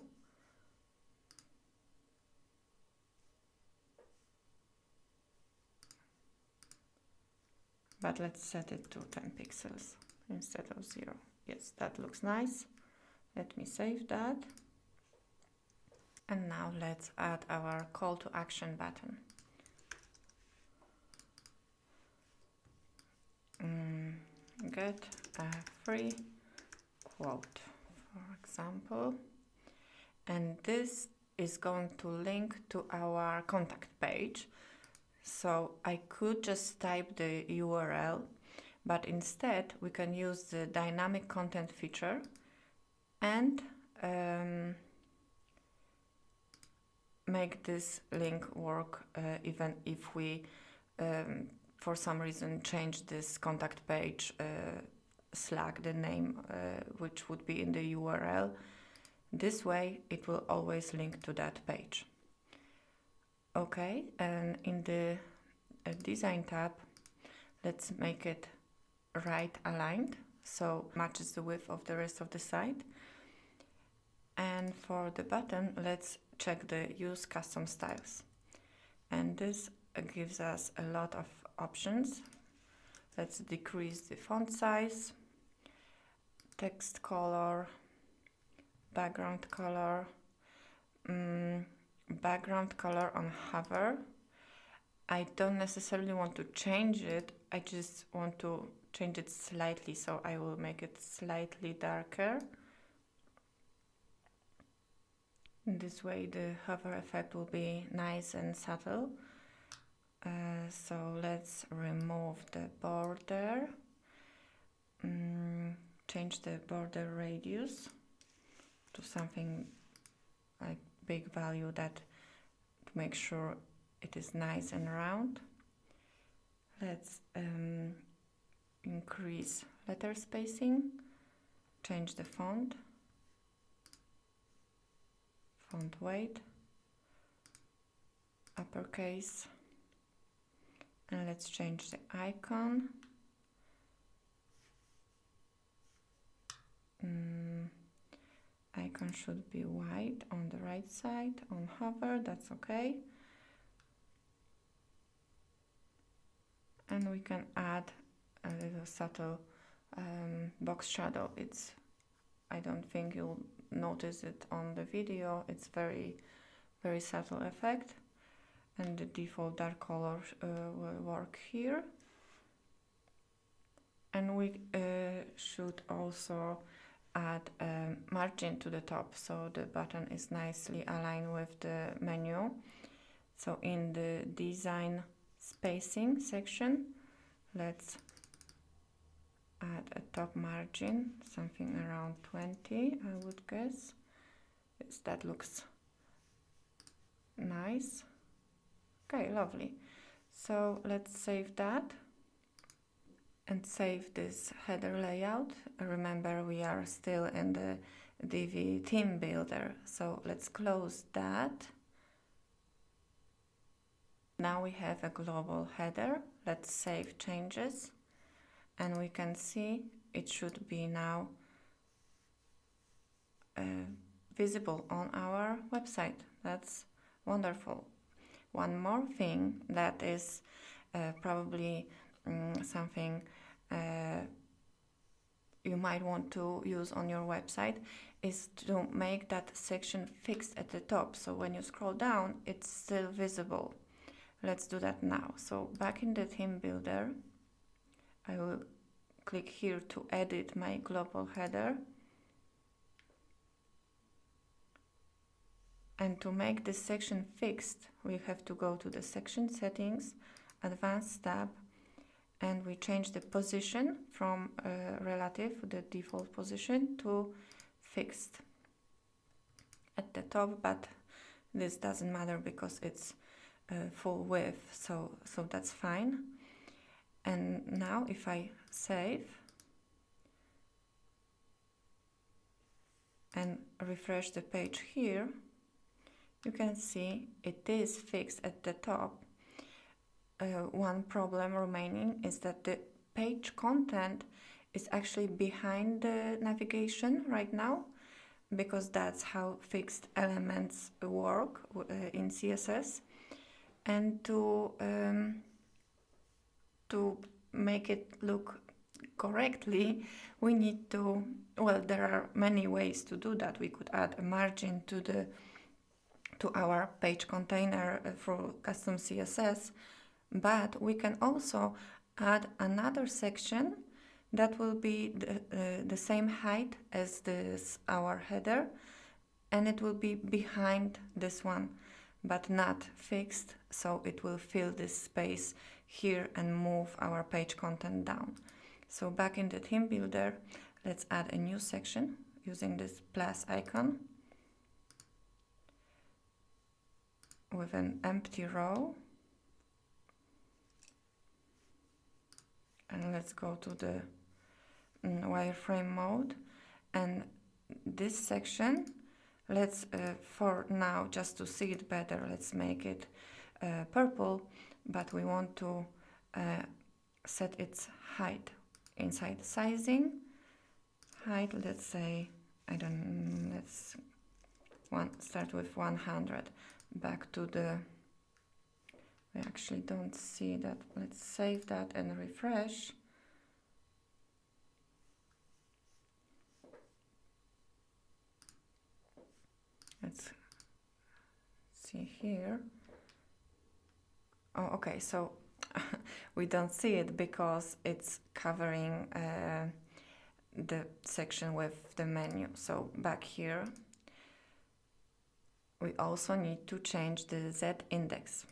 But let's set it to 10 pixels instead of 0. Yes, that looks nice. Let me save that. And now let's add our call to action button. Get a free quote, for example. And this is going to link to our contact page. So I could just type the URL, but instead we can use the dynamic content feature and make this link work even if we for some reason change this contact page Slack, the name which would be in the URL. This way it will always link to that page. Okay, and in the design tab, let's make it right aligned so matches the width of the rest of the site. And for the button, let's check the use custom styles. And this gives us a lot of options. Let's decrease the font size, text color, background color, background color on hover, I don't necessarily want to change it, I just want to change it slightly, so I will make it slightly darker. This way the hover effect will be nice and subtle. So let's remove the border, change the border radius to something like big value, that to make sure it is nice and round. Let's increase letter spacing, change the font weight, uppercase, and let's change the icon. Icon should be white on the right side, on hover, that's okay. And we can add a little subtle box shadow. I don't think you'll notice it on the video. It's very subtle effect, and the default dark color will work here. And we should also add a margin to the top, so the button is nicely aligned with the menu. So in the design spacing section, let's add a top margin, something around 20, I would guess. Yes, that looks nice. Okay, lovely. So let's save that and save this header layout. Remember, we are still in the Divi Theme Builder, so let's close that. Now we have a global header. Let's save changes, and we can see it should be now visible on our website. That's wonderful. One more thing that is probably something you might want to use on your website is to make that section fixed at the top, so when you scroll down it's still visible. Let's do that now. So back in the theme builder, I will click here to edit my global header, and to make this section fixed we have to go to the section settings, advanced tab, and we change the position from relative, the default position, to fixed at the top, but this doesn't matter because it's full width, so that's fine. And now if I save and refresh the page here, you can see it is fixed at the top. One problem remaining is that the page content is actually behind the navigation right now, because that's how fixed elements work in CSS. And to make it look correctly, we need to, well, there are many ways to do that. We could add a margin to our page container for custom CSS, but we can also add another section that will be the same height as our header, and it will be behind this one, but not fixed, so it will fill this space here and move our page content down. So back in the theme builder, let's add a new section using this plus icon with an empty row, and let's go to the wireframe mode, and this section, let's for now, just to see it better, let's make it purple, but we want to set its height inside sizing. Height, let's say, let's start with 100. Back to the, we actually don't see that. Let's save that and refresh. Let's see here. Oh, okay, so we don't see it because it's covering the section with the menu. So back here, we also need to change the Z index.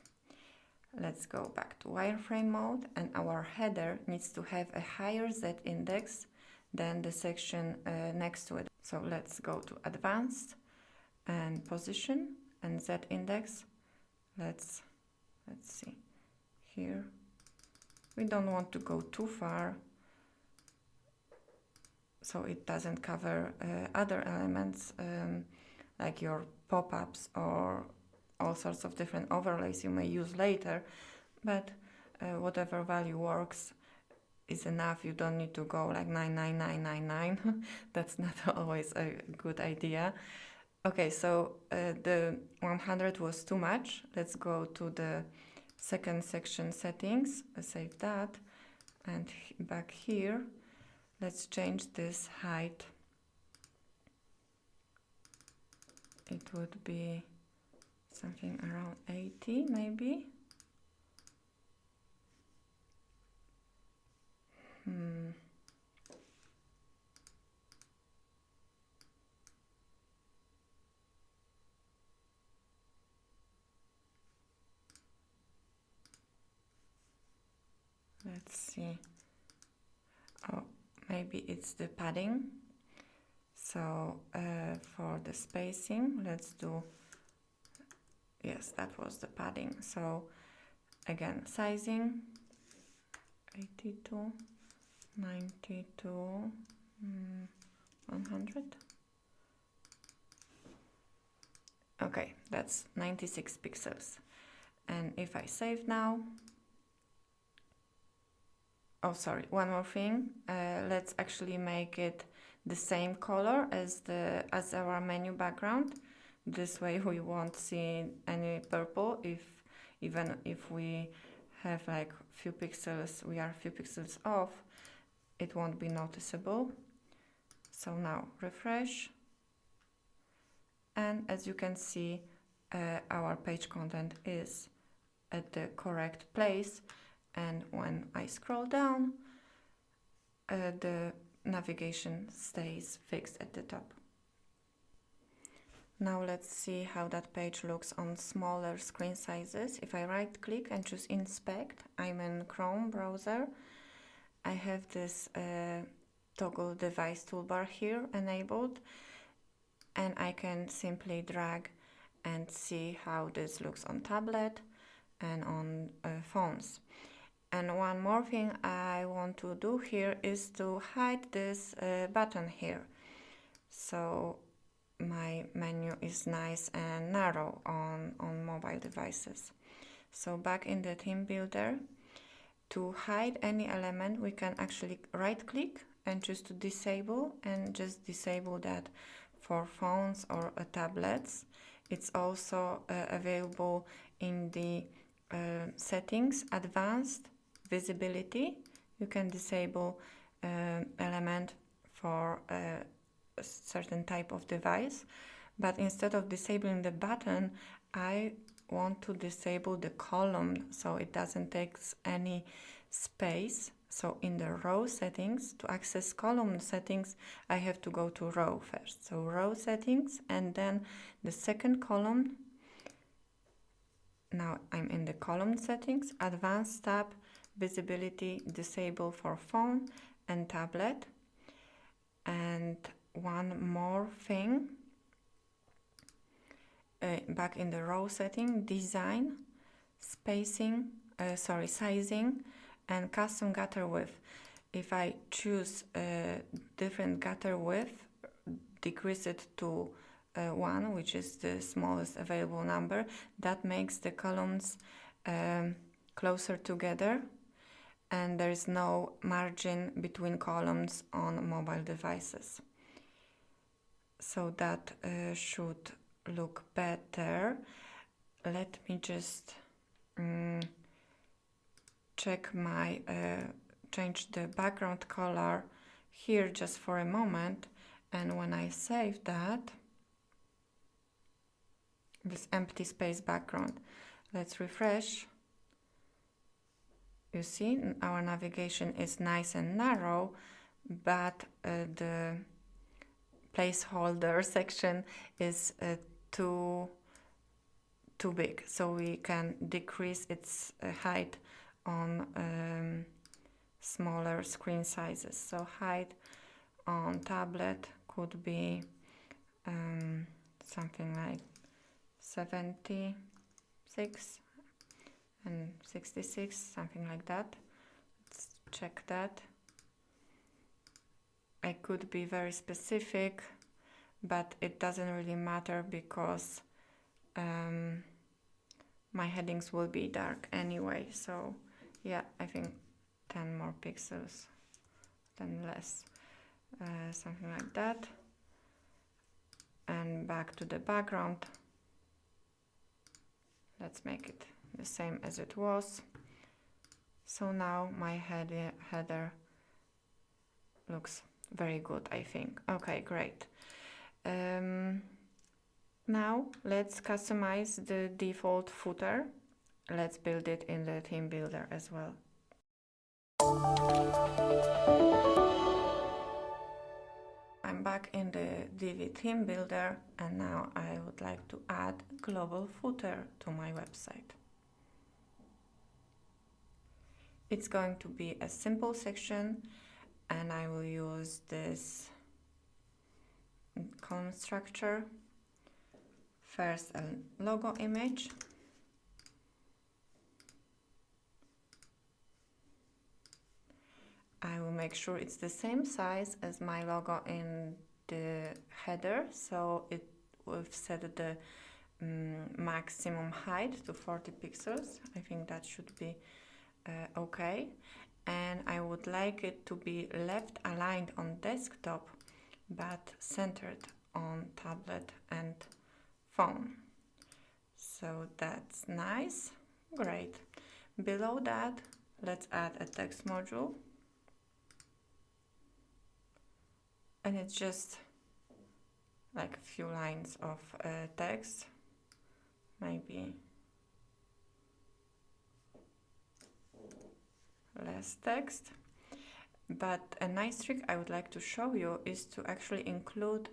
Let's go back to wireframe mode, and our header needs to have a higher Z index than the section next to it. So let's go to advanced and position and Z index. Let's see here. We don't want to go too far, so it doesn't cover other elements like your pop-ups or all sorts of different overlays you may use later, but whatever value works is enough. You don't need to go like 99999. That's not always a good idea. Okay, so the 100 was too much. Let's go to the second section settings, save that, and back here, let's change this height. It would be something around 80 maybe. Let's see. Oh, maybe it's the padding. So for the spacing, let's do, yes, that was the padding. So again, sizing, 82, 92, 100. Okay, that's 96 pixels. And if I save now, oh, sorry, one more thing. Let's actually make it the same color as our menu background. This way we won't see any purple even if we have like few pixels, we are a few pixels off, it won't be noticeable. So now refresh. And as you can see, our page content is at the correct place. And when I scroll down, the navigation stays fixed at the top. Now let's see how that page looks on smaller screen sizes. If I right click and choose inspect, I'm in Chrome browser. I have this toggle device toolbar here enabled, and I can simply drag and see how this looks on tablet and on phones. And one more thing I want to do here is to hide this button here. So my menu is nice and narrow on mobile devices. So back in the theme builder, to hide any element, we can actually right click and choose to disable, and just disable that for phones or tablets. It's also available in the settings, advanced visibility. You can disable element for a certain type of device, but instead of disabling the button, I want to disable the column so it doesn't take any space. So in the row settings, to access column settings, I have to go to row first. So row settings, and then the second column. Now I'm in the column settings, advanced tab, visibility, disable for phone and tablet. And one more thing, back in the row setting, design, spacing, sizing, and custom gutter width. If I choose a different gutter width, decrease it to 1, which is the smallest available number, that makes the columns closer together, and there is no margin between columns on mobile devices. So that should look better. Let me just check my change the background color here just for a moment, and when I save that, this empty space background, let's refresh. you see our navigation is nice and narrow, but the placeholder section is too big, so we can decrease its height on smaller screen sizes. So height on tablet could be something like 76 and 66, something like that. Let's check that. I could be very specific, but it doesn't really matter because my headings will be dark anyway. So yeah, I think 10 more pixels, then less, something like that. And back to the background. Let's make it the same as it was. So now my header looks very good, I think. Okay, great. Now let's customize the default footer. Let's build it in the theme builder as well. I'm back in the Divi Theme Builder, and now I would like to add global footer to my website. It's going to be a simple section, and I will use this column structure. First, a logo image. I will make sure it's the same size as my logo in the header, so we've set the maximum height to 40 pixels. I think that should be okay. And I would like it to be left aligned on desktop, but centered on tablet and phone. So that's nice. Great. Below that, let's add a text module. And it's just like a few lines of text, maybe less text. But a nice trick I would like to show you is to actually include,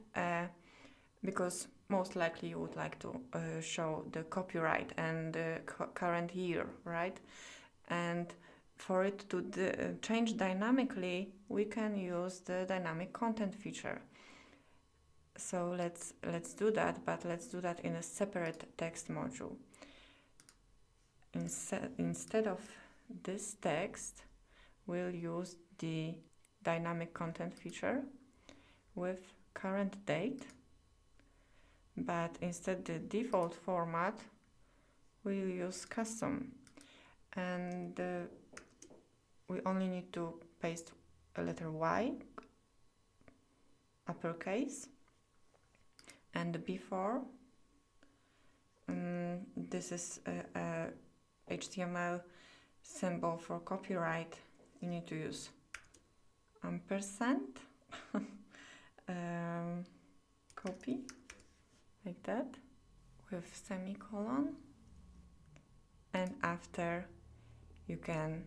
because most likely you would like to show the copyright and the current year, right? And for it to change dynamically, we can use the dynamic content feature. So let's do that, but let's do that in a separate text module. Instead of this text, we'll use the dynamic content feature with current date, but instead the default format we'll use custom, and we only need to paste a letter Y, uppercase, and before. This is a HTML symbol for copyright. You need to use ampersand, copy, like that, with semicolon, and after you can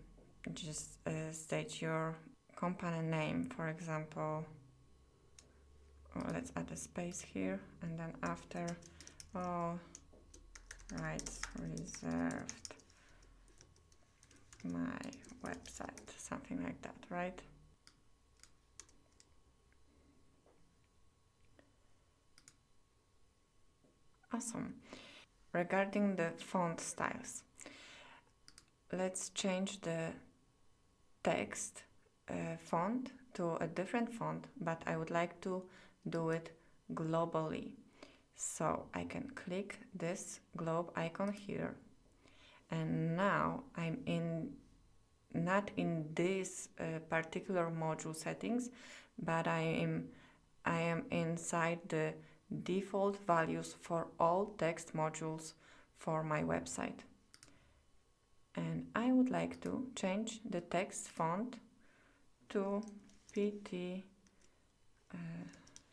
just state your company name, for example. Let's add a space here, and then after, all rights reserved, my website, something like that, right? Awesome. Regarding the font styles, let's change the text font to a different font, but I would like to do it globally. So I can click this globe icon here, and now I'm not in this particular module settings, but I am inside the default values for all text modules for my website. And I would like to change the text font to PT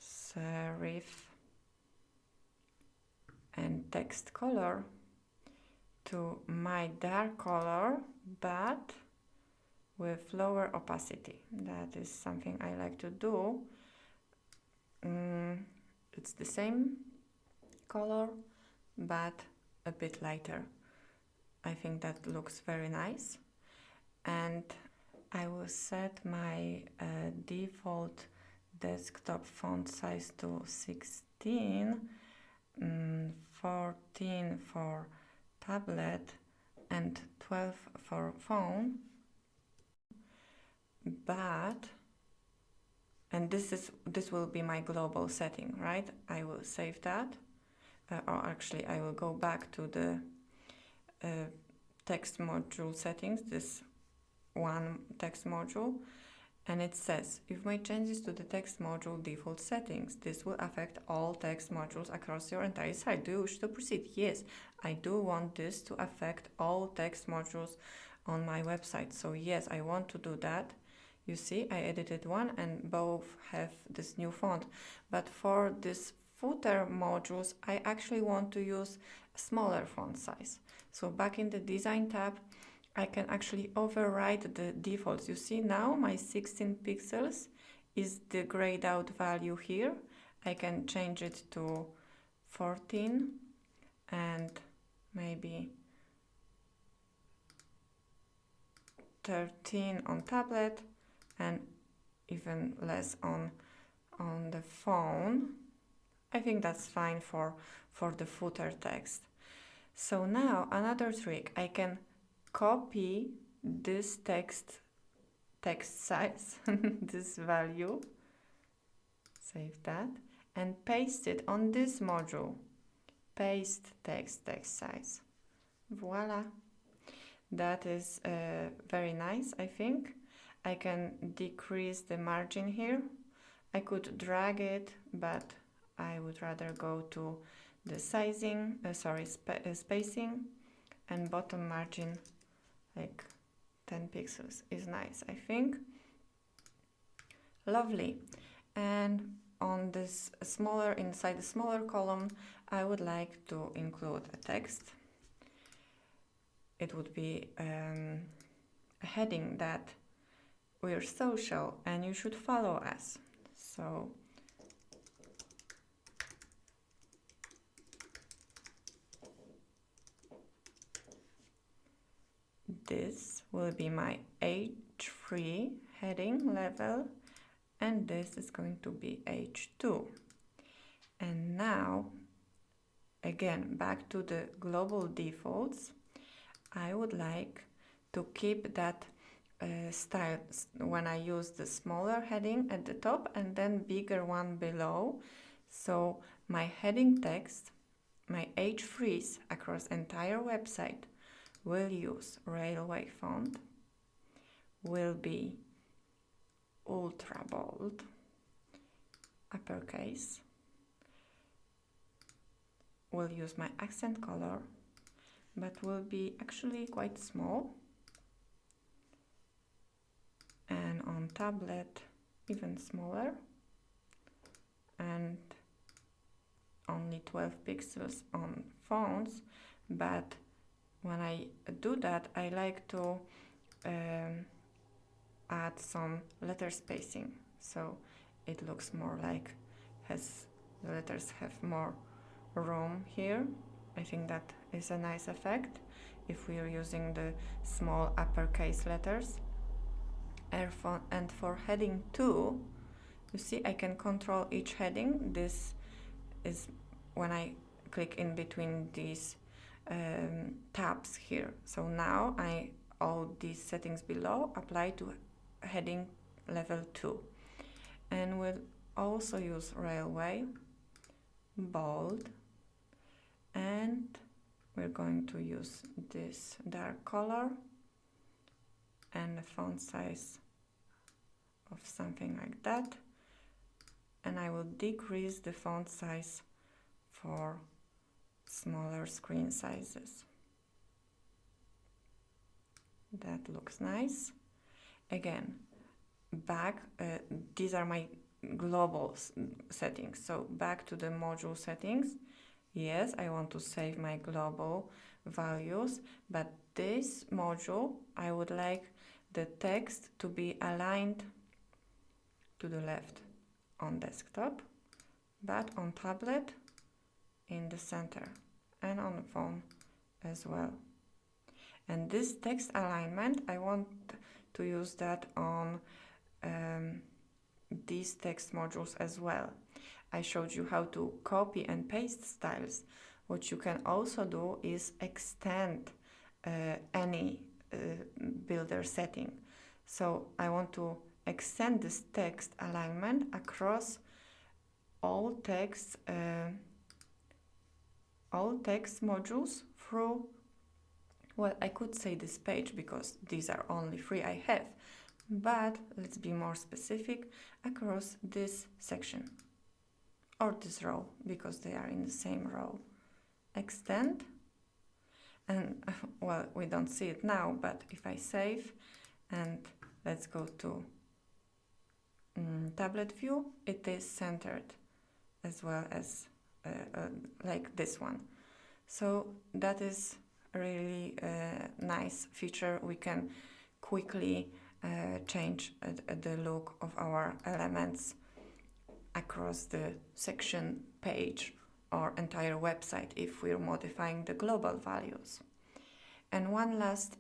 serif, and text color to my dark color, but with lower opacity. That is something I like to do. It's the same color, but a bit lighter. I think that looks very nice. And I will set my default desktop font size to 16, 14 for tablet, and 12 for phone. And this will be my global setting, right? I will save that, or actually I will go back to the text module settings, this one text module, and it says, you've made changes to the text module default settings. This will affect all text modules across your entire site. Do you wish to proceed? Yes, I do want this to affect all text modules on my website. So yes, I want to do that. You see, I edited one and both have this new font. But for this footer modules, I actually want to use a smaller font size. So back in the design tab, I can actually override the defaults. You see now my 16 pixels is the grayed out value here. I can change it to 14 and maybe 13 on tablet and even less on the phone. I think that's fine for the footer text. So now another trick, I can copy this text size, this value, save that, and paste it on this module. Paste text size. Voila. That is very nice, I think. I can decrease the margin here. I could drag it, but I would rather go to the sizing, spacing, and bottom margin, like 10 pixels is nice, I think. Lovely. And on this inside the smaller column, I would like to include a text. It would be a heading that we're social and you should follow us. So this will be my H3 heading level, and this is going to be H2. And now, again, back to the global defaults, I would like to keep that style when I use the smaller heading at the top and then bigger one below. So my heading text, my H3s across entire website will use railway font, will be ultra bold, uppercase, will use my accent color, but will be actually quite small, and on tablet even smaller, and only 12 pixels on phones. But when I do that, I like to add some letter spacing, so it looks more like the letters have more room here. I think that is a nice effect if we are using the small uppercase letters. And for heading 2, you see I can control each heading. This is when I click in between these tabs here. So now all these settings below apply to heading level 2. And we'll also use railway, bold, and we're going to use this dark color and a font size of something like that. And I will decrease the font size for smaller screen sizes. That looks nice. Again, these are my global settings. So back to the module settings. Yes, I want to save my global values, but this module, I would like the text to be aligned to the left on desktop, but on tablet in the center and on the phone as well. And this text alignment, I want to use that on these text modules as well. I showed you how to copy and paste styles. What you can also do is extend any builder setting. So I want to extend this text alignment across all text modules through, well, I could say this page because these are only 3 I have, but let's be more specific, across this section or this row because they are in the same row. Extend, and well, we don't see it now, but if I save and let's go to tablet view, it is centered as well as like this one. So that is a really nice feature. We can quickly change the look of our elements across the section, page, or entire website if we're modifying the global values. And one last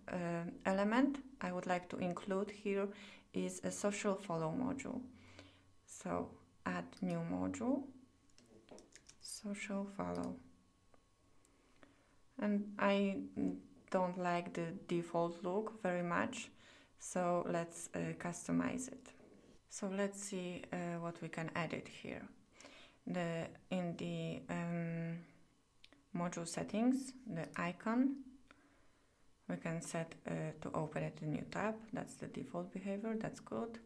element I would like to include here is a social follow module. So add new module, social follow. And I don't like the default look very much, so let's customize it. So let's see what we can edit here. In the module settings, the icon, we can set to open it a new tab. That's the default behavior, that's good.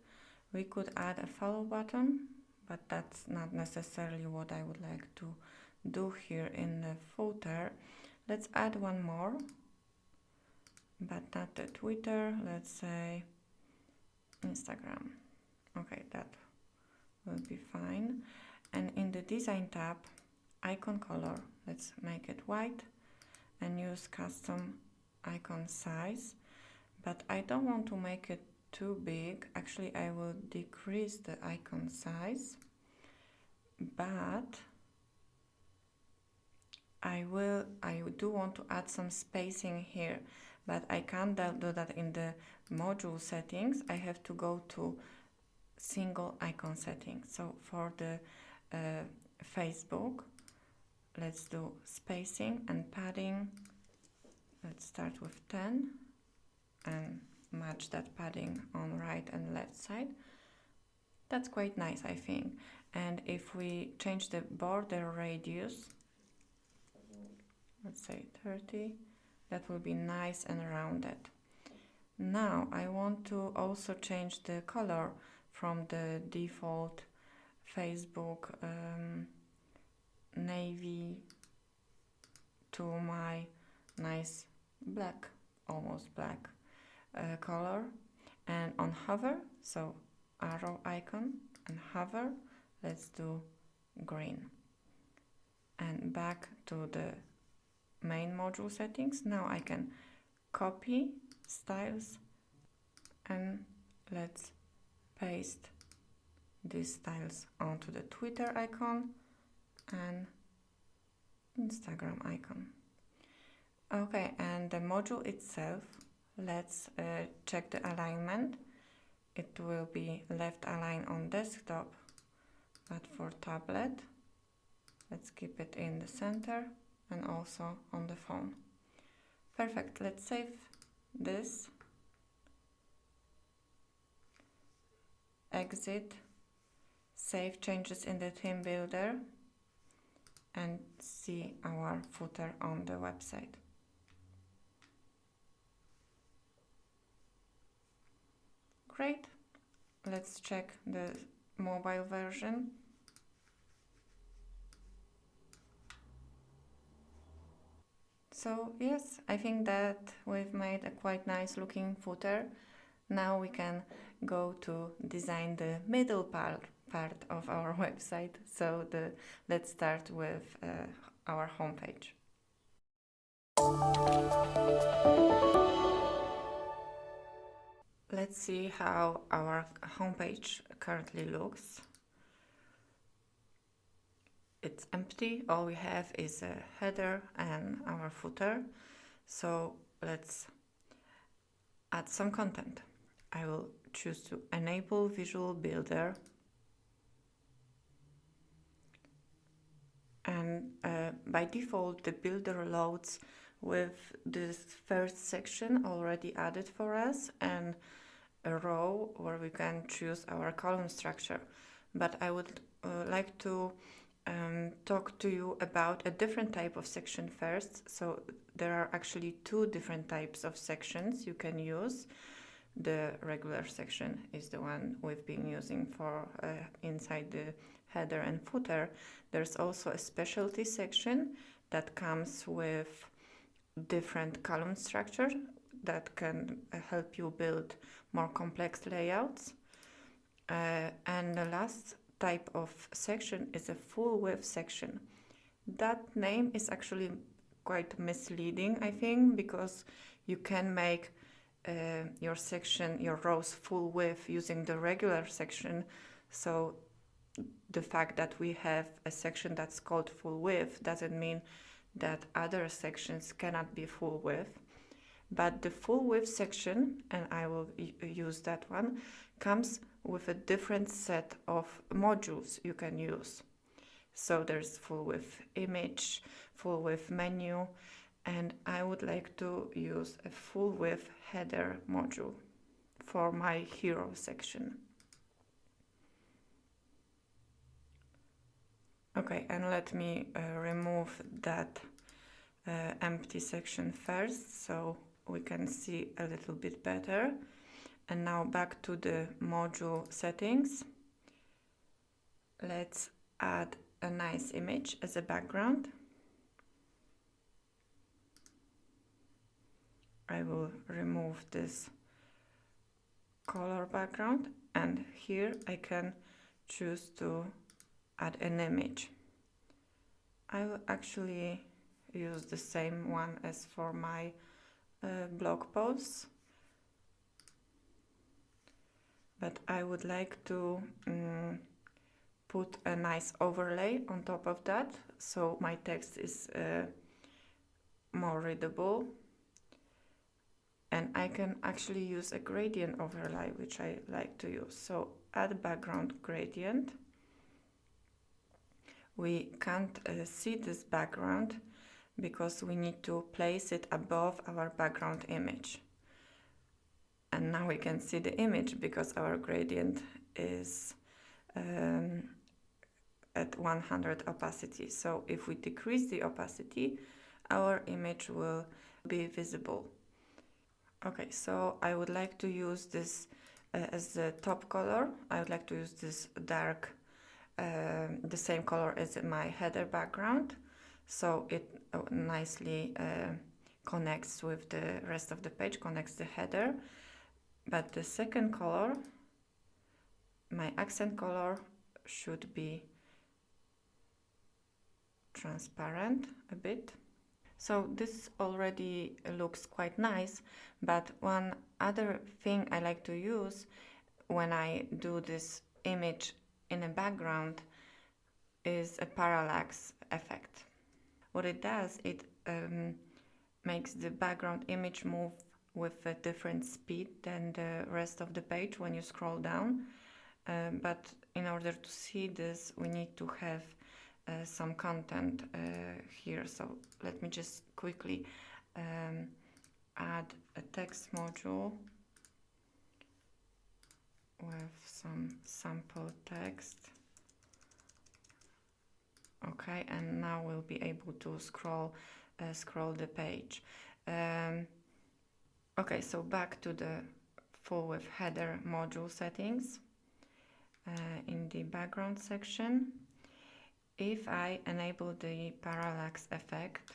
We could add a follow button, but that's not necessarily what I would like to do here in the footer. Let's add one more, but not the Twitter, let's say Instagram. Okay, that will be fine. And in the design tab, icon color, let's make it white and use custom icon size, but I don't want to make it too big. Actually, I will decrease the icon size, but I do want to add some spacing here, but I can't do that in the module settings. I have to go to single icon settings. So for the Facebook, let's do spacing and padding. Let's start with 10 and match that padding on right and left side. That's quite nice, I think. And if we change the border radius, let's say 30, that will be nice and rounded. Now I want to also change the color from the default Facebook navy to my nice black, almost black color. And on hover, so arrow icon and hover, let's do green. And back to the main module settings. Now I can copy styles and let's paste these styles onto the Twitter icon and Instagram icon. Okay, and the module itself, let's check the alignment. It will be left align on desktop, but for tablet, let's keep it in the center and also on the phone. Perfect, let's save this, exit, save changes in the theme builder, and see our footer on the website. Great, let's check the mobile version. So yes, I think that we've made a quite nice looking footer. Now we can go to design the middle part of our website. So let's start with our homepage. let's see how our homepage currently looks. It's empty. All we have is a header and our footer. So let's add some content. I will choose to enable Visual Builder. And by default, the builder loads with this first section already added for us and a row where we can choose our column structure. But I would like to talk to you about a different type of section first. So there are actually two different types of sections you can use. The regular section is the one we've been using for inside the header and footer. There's also a specialty section that comes with different column structure that can help you build more complex layouts. And the last type of section is a full width section. That name is actually quite misleading, I think, because you can make your section, your rows full width using the regular section. So the fact that we have a section that's called full width doesn't mean that other sections cannot be full width. But the full width section, and I will use that one, comes with a different set of modules you can use. So there's full width image, full width menu, and I would like to use a full width header module for my hero section. Okay, and let me remove that empty section first so we can see a little bit better. And now back to the module settings. Let's add a nice image as a background. I will remove this color background, and here I can choose to add an image. I will actually use the same one as for my blog posts, but I would like to put a nice overlay on top of that so my text is more readable. And I can actually use a gradient overlay, which I like to use. So add background gradient. We can't see this background because we need to place it above our background image. And now we can see the image because our gradient is at 100 opacity. So if we decrease the opacity, our image will be visible. Okay, so I would like to use this as the top color. I would like to use this dark, the same color as my header background, so it nicely connects with the rest of the page, connects the header. But the second color, my accent color, should be transparent a bit. So this already looks quite nice, but one other thing I like to use when I do this image in a background is a parallax effect. What it does, it makes the background image move with a different speed than the rest of the page when you scroll down. But in order to see this, we need to have some content here. So let me just quickly add a text module with some sample text. Okay, and now we'll be able to scroll the page. Okay, so back to the Fullwidth Header module settings. In the background section, if I enable the parallax effect,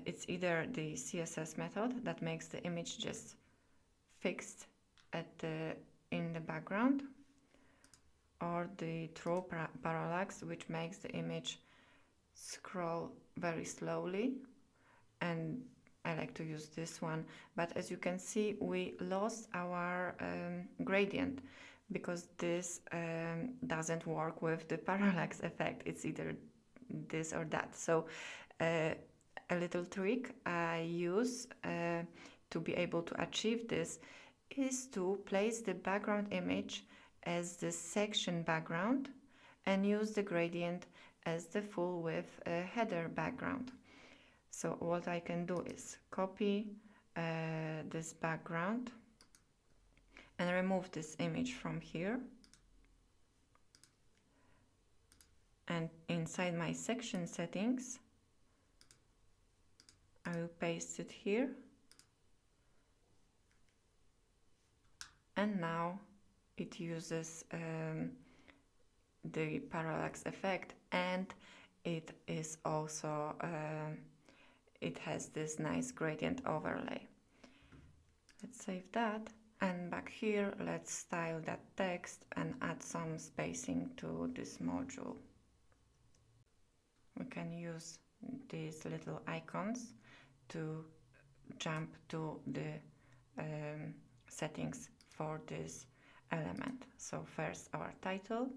it's either the CSS method that makes the image just fixed in the background, or the throw parallax, which makes the image scroll very slowly, and I like to use this one, but as you can see, we lost our gradient because this doesn't work with the parallax effect. It's either this or that. So a little trick I use to be able to achieve this is to place the background image as the section background and use the gradient as the Fullwidth header background. So what I can do is copy this background and remove this image from here. And inside my section settings, I will paste it here. And now it uses the parallax effect, and it is also it has this nice gradient overlay. Let's save that, and back here let's style that text and add some spacing to this module. We can use these little icons to jump to the settings for this element. So first our title.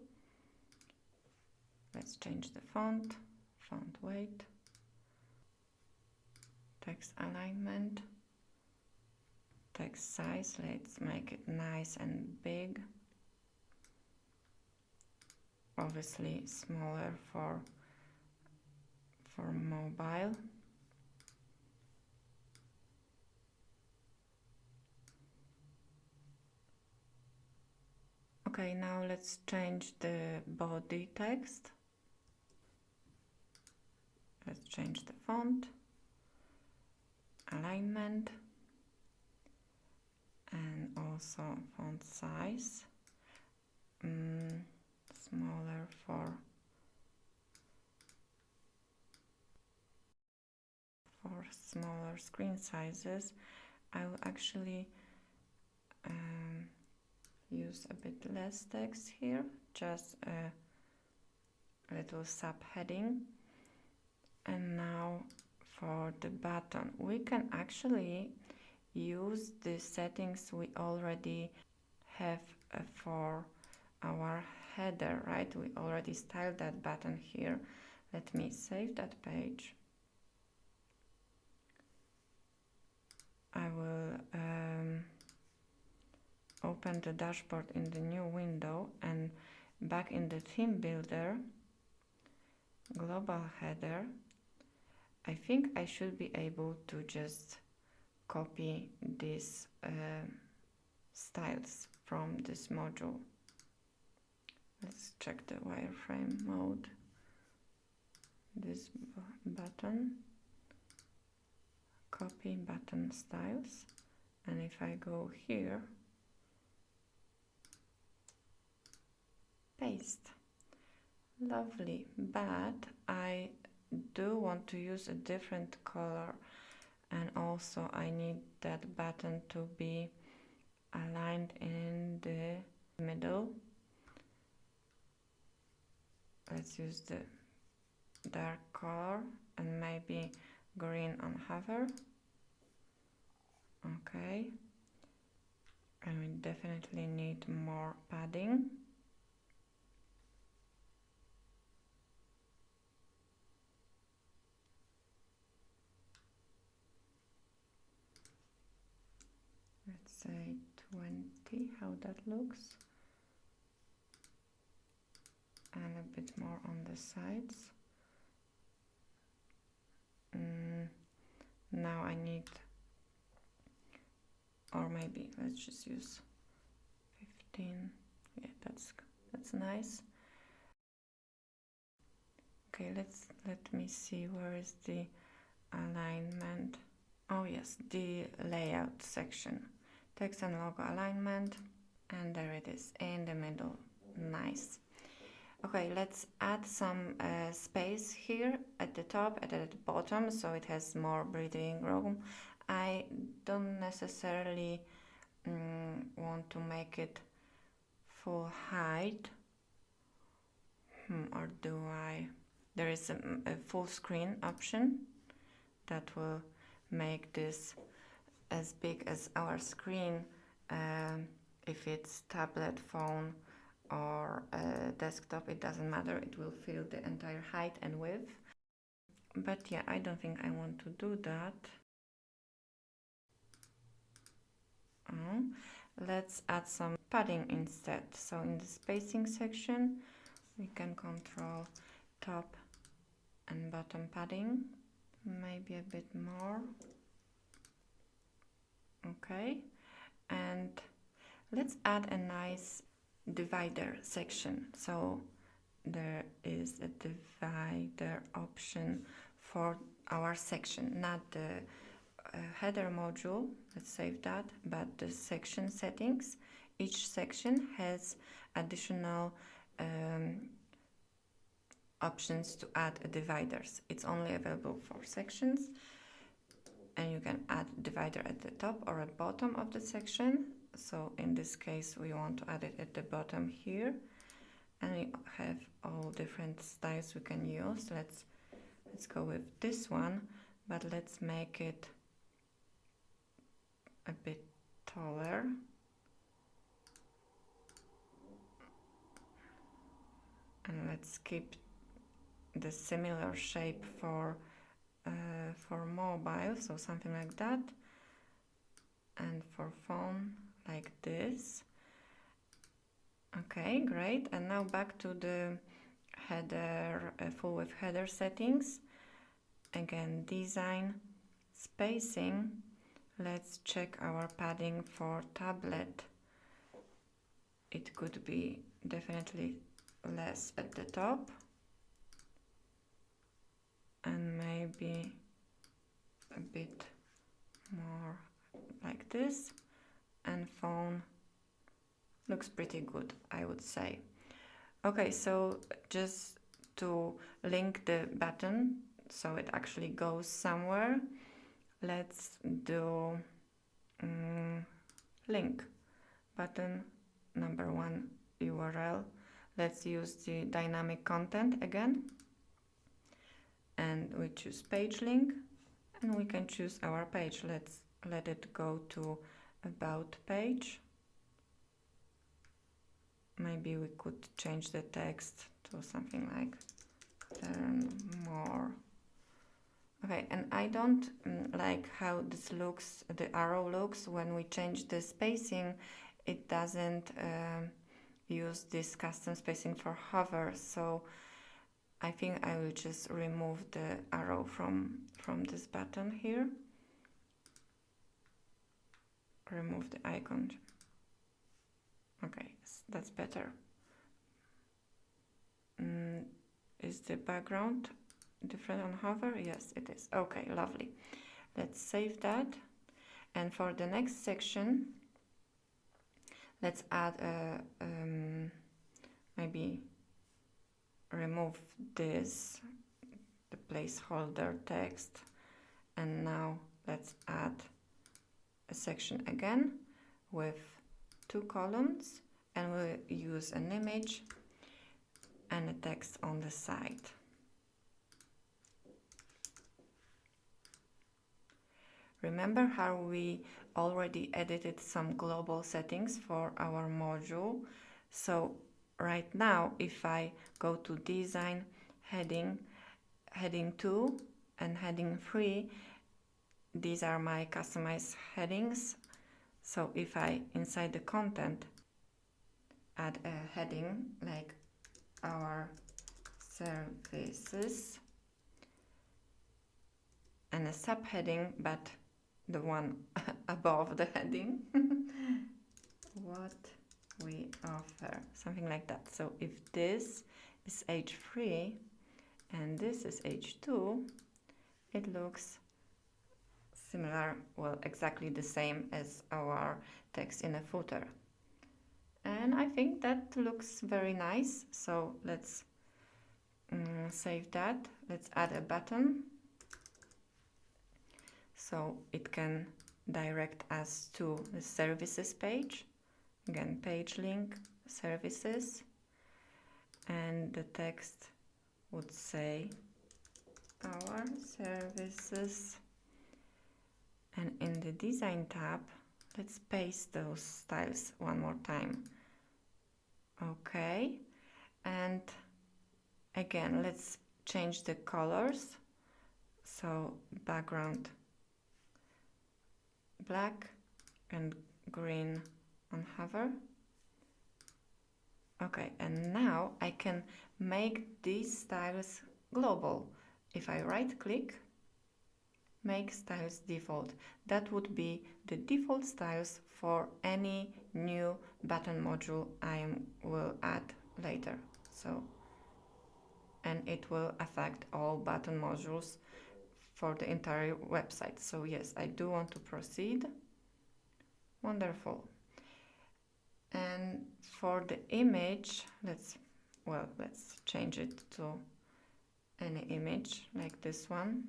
Let's change the font weight, text alignment, text size. Let's make it nice and big. Obviously smaller for mobile. Okay, now let's change the body text. Let's change the font, alignment, and also font size. Smaller for smaller screen sizes. I will actually use a bit less text here, just a little subheading. And now for the button, we can actually use the settings we already have for our header, right? We already styled that button here. Let me save that page. I will open the dashboard in the new window, and back in the theme builder, global header, I think I should be able to just copy these styles from this module. Let's check the wireframe mode. This button, copy button styles, and if I go here, paste. Lovely, but I do want to use a different color, and also I need that button to be aligned in the middle. Let's use the dark color and maybe green on hover. Okay, and we definitely need more padding. Let's say 20, how that looks. And a bit more on the sides. Now I need, or maybe let's just use 15. Yeah, that's nice. Okay, let me see, where is the alignment? Oh yes, the layout section. Text and logo alignment, and there it is in the middle. Nice. Okay, let's add some space here at the top and at the bottom, so it has more breathing room. I don't necessarily want to make it full height, or do I? There is a full screen option that will make this as big as our screen. If it's tablet, phone, or desktop, it doesn't matter. It will fill the entire height and width. But yeah, I don't think I want to do that. Let's add some padding instead. So in the spacing section, we can control top and bottom padding, maybe a bit more. Okay, and let's add a nice divider section. So there is a divider option for our section, not the header module. Let's save that, but the section settings. Each section has additional options to add dividers. It's only available for sections, and you can add divider at the top or at bottom of the section. So in this case, we want to add it at the bottom here, and we have all different styles we can use. Let's go with this one, but let's make it a bit taller. And let's keep the similar shape for mobile, so something like that, and for phone like this. Okay, great. And now back to the header, Fullwidth header settings. Again, design, spacing. Let's check our padding for tablet. It could be definitely less at the top, and maybe a bit more like this. And phone looks pretty good, I would say. Okay, so just to link the button so it actually goes somewhere, let's do link button number 1 URL. Let's use the dynamic content again, and we choose page link, and we can choose our page. Let's let it go to about page. Maybe we could change the text to something like learn more. Okay, and I don't like how this looks, the arrow looks when we change the spacing. It doesn't use this custom spacing for hover, so I think I will just remove the arrow from this button here. Remove the icon. Okay, that's better. Is the background different on hover? Yes, it is. Okay, lovely. Let's save that. And for the next section, let's add maybe remove this, the placeholder text, and now let's add a section again with 2 columns, and we'll use an image and a text on the side. Remember how we already edited some global settings for our module? So right now, if I go to design, heading 2 and heading 3, these are my customized headings. So if I, inside the content, add a heading like our services and a subheading, but the one above the heading, what we offer, something like that. So if this is H3 and this is H2, it looks similar, well, exactly the same as our text in a footer. And I think that looks very nice. So let's save that. Let's add a button so it can direct us to the services page. Again, page link, services, and the text would say our services And in the design tab, let's paste those styles one more time. Okay, and again, let's change the colors. So background black and green on hover. Okay, and now I can make these styles global. If I right click, make styles default. That would be the default styles for any new button module I will add later. So, and it will affect all button modules for the entire website. So yes, I do want to proceed. Wonderful. And for the image, let's change it to any image like this one.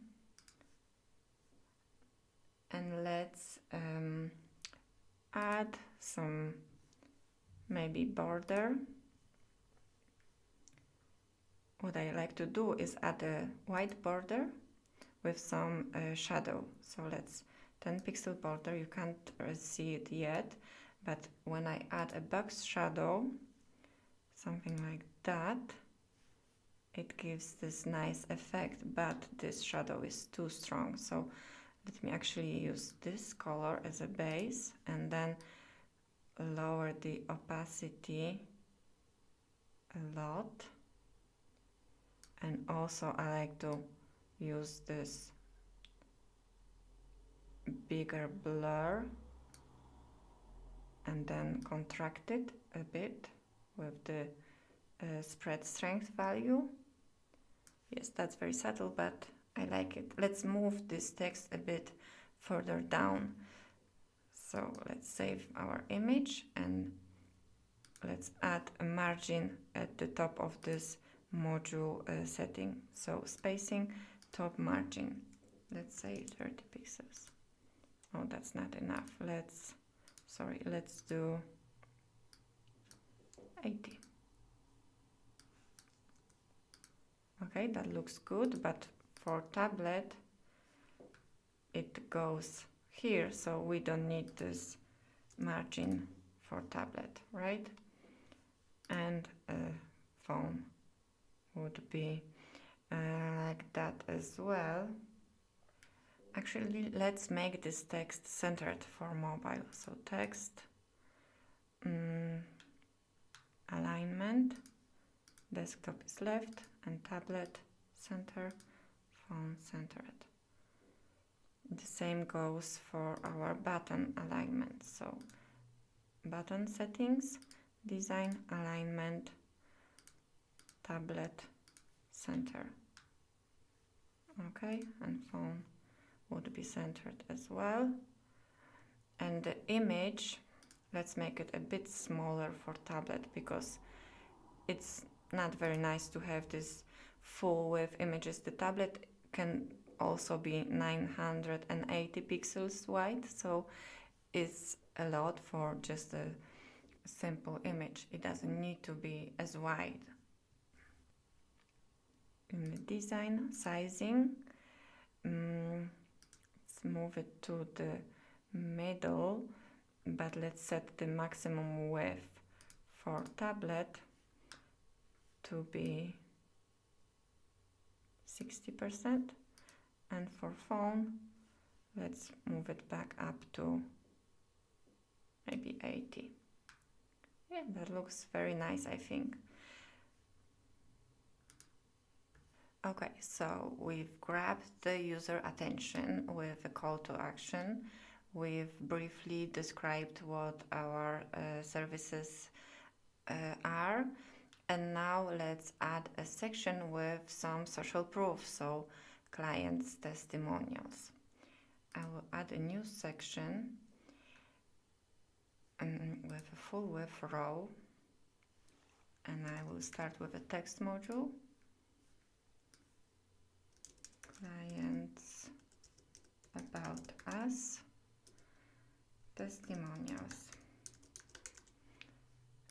And let's add some maybe border. What I like to do is add a white border with some shadow. So let's 10 pixel border. You can't see it yet, but when I add a box shadow, something like that, it gives this nice effect, but this shadow is too strong. So let me actually use this color as a base and then lower the opacity a lot. And also I like to use this bigger blur and then contract it a bit with the spread strength value. Yes, that's very subtle, but I like it. Let's move this text a bit further down. So let's save our image and let's add a margin at the top of this module setting. So spacing, top margin. Let's say 30 pixels. Oh, that's not enough. Let's do 80. Okay, that looks good, but for tablet it goes here, so we don't need this margin for tablet, right? And phone would be like that as well. Actually, let's make this text centered for mobile. So text, alignment, desktop is left, and tablet center, phone centered. The same goes for our button alignment. So button settings, design, alignment, tablet, center. Okay, and phone would be centered as well. And the image, let's make it a bit smaller for tablet because it's not very nice to have this full width images. The tablet can also be 980 pixels wide, so it's a lot for just a simple image. It doesn't need to be as wide. In the design, sizing, let's move it to the middle, but let's set the maximum width for tablet to be 60%, and for phone let's move it back up to maybe 80. Yeah, that looks very nice, I think. Okay, so we've grabbed the user attention with a call to action. We've briefly described what our services are. And now let's add a section with some social proof, so clients' testimonials. I will add a new section with a full width row, and I will start with a text module. Clients about us, testimonials.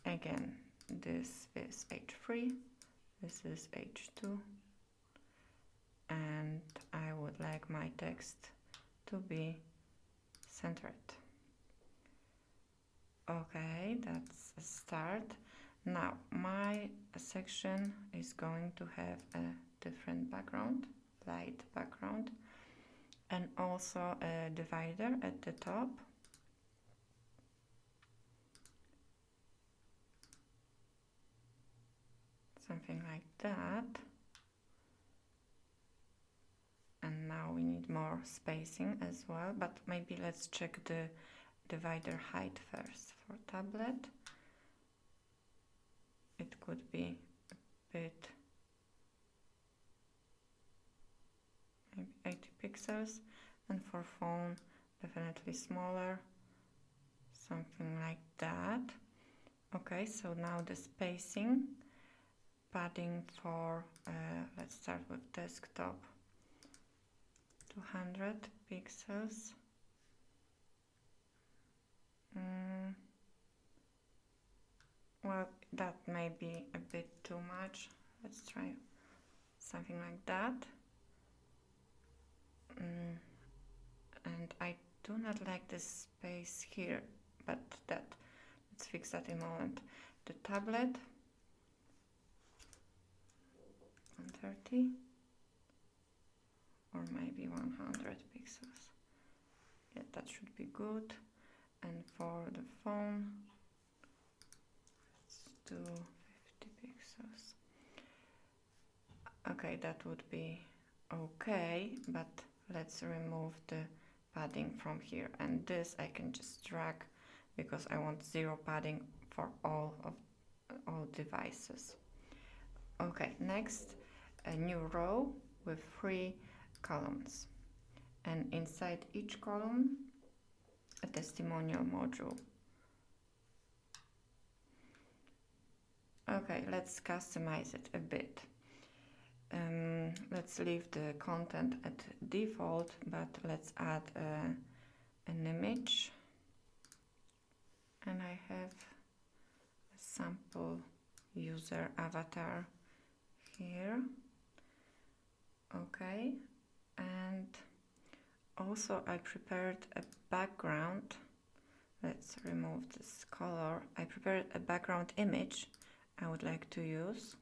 Again, this is H3, this is H2, and I would like my text to be center it. Okay, that's a start. Now my section is going to have a different background, light background, and also a divider at the top. Something like that. And now we need more spacing as well, but maybe let's check the divider height first. For tablet, it could be a bit, maybe 80 pixels, and for phone definitely smaller, something like that. Okay, so now the spacing, padding for, let's start with desktop, 200 pixels. Well, that may be a bit too much. Let's try something like that. And I do not like this space here, but let's fix that in a moment. The tablet, 130 or maybe 100 pixels. Yeah, that should be good. And for the phone, let's do 50 pixels. Okay, that would be okay, but let's remove the padding from here, and this I can just drag because I want 0 padding for all devices. Okay, next, a new row with 3 columns, and inside each column a testimonial module. Okay, let's customize it a bit. Let's leave the content at default, but let's add an image, and I have a sample user avatar here. Okay, and also I prepared a background. Let's remove this color. I prepared a background image I would like to use.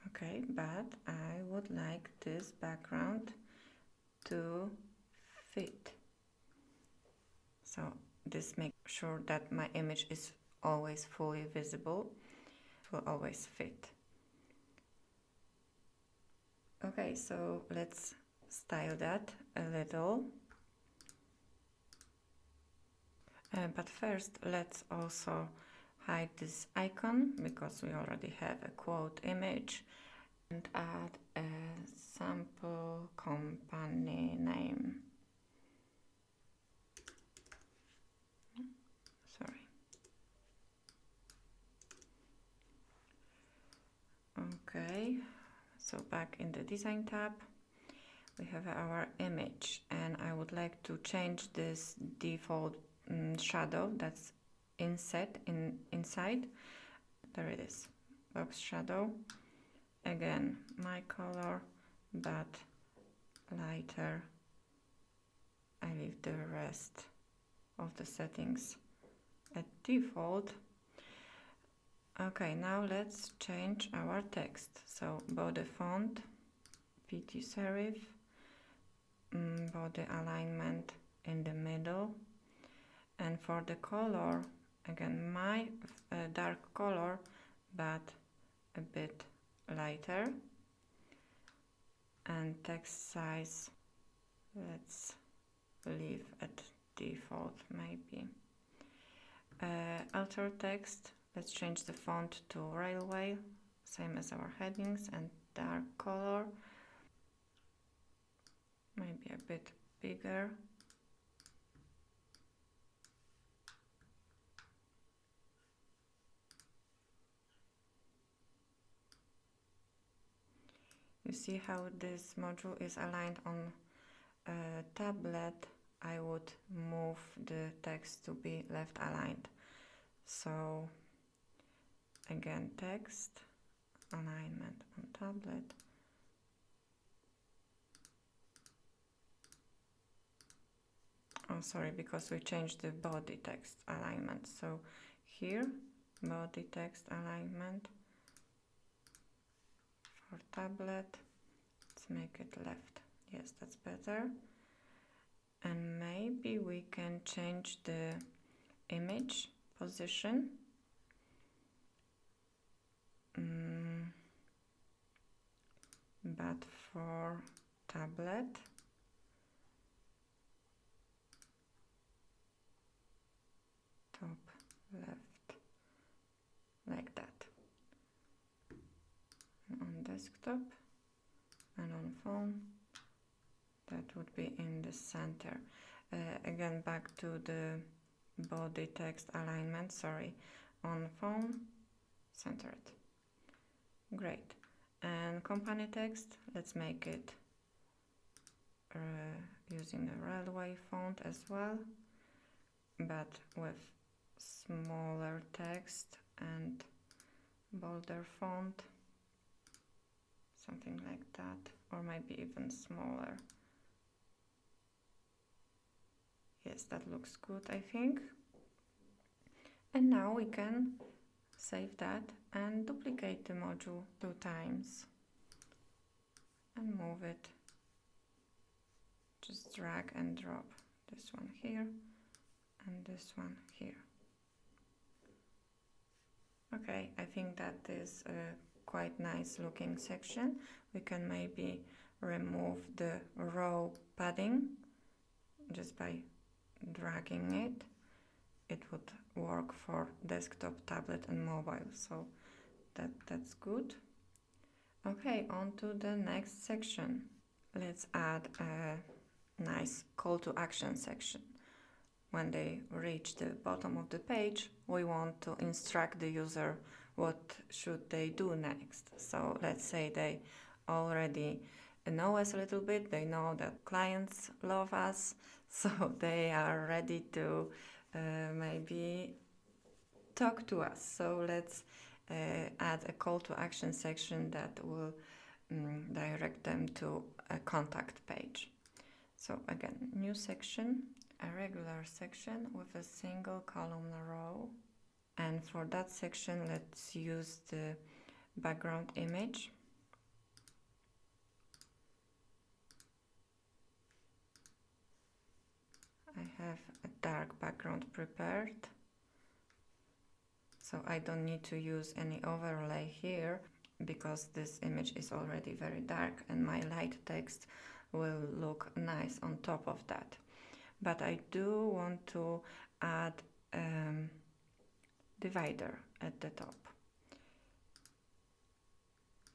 Okay, but I would like this background to fit. So this makes sure that my image is always fully visible, will always fit. Okay, so let's style that a little. But first, let's also hide this icon because we already have a quote image, and add a sample company name. Sorry. Okay, so back in the design tab, we have our image, and I would like to change this default shadow that's inside. There it is, box shadow. Again, my color, but lighter. I leave the rest of the settings at default. Okay, now let's change our text. So body font, PT serif, body alignment in the middle, and for the color, again my dark color, but a bit lighter, and text size, let's leave at default maybe. Alter text, let's change the font to railway, same as our headings, and dark color, maybe a bit bigger. You see how this module is aligned on a tablet. I would move the text to be left aligned. So again, text, alignment on tablet. Oh, sorry, because we changed the body text alignment. So here, body text alignment for tablet. Let's make it left. Yes, that's better. And maybe we can change the image position. But for tablet, top left, like that. And on desktop and on phone, that would be in the center. Again, back to the body text alignment, sorry, on phone, centered. Great. And company text, let's make it using a railway font as well, but with smaller text and bolder font, something like that, or maybe even smaller. Yes, that looks good, I think. And now we can save that and duplicate the module 2 times and move it. Just drag and drop this one here and this one here. Okay, I think that is a quite nice looking section. We can maybe remove the row padding just by dragging it. It would work for desktop, tablet and mobile, so that's good. Okay, on to the next section. Let's add a nice call to action section. When they reach the bottom of the page, we want to instruct the user what should they do next. So let's say they already know us a little bit, they know that clients love us, so they are ready to maybe talk to us. So let's add a call to action section that will direct them to a contact page. So again, new section, a regular section with a single column row. And for that section, let's use the background image. I have a dark background prepared, so I don't need to use any overlay here because this image is already very dark and my light text will look nice on top of that. But I do want to add divider at the top,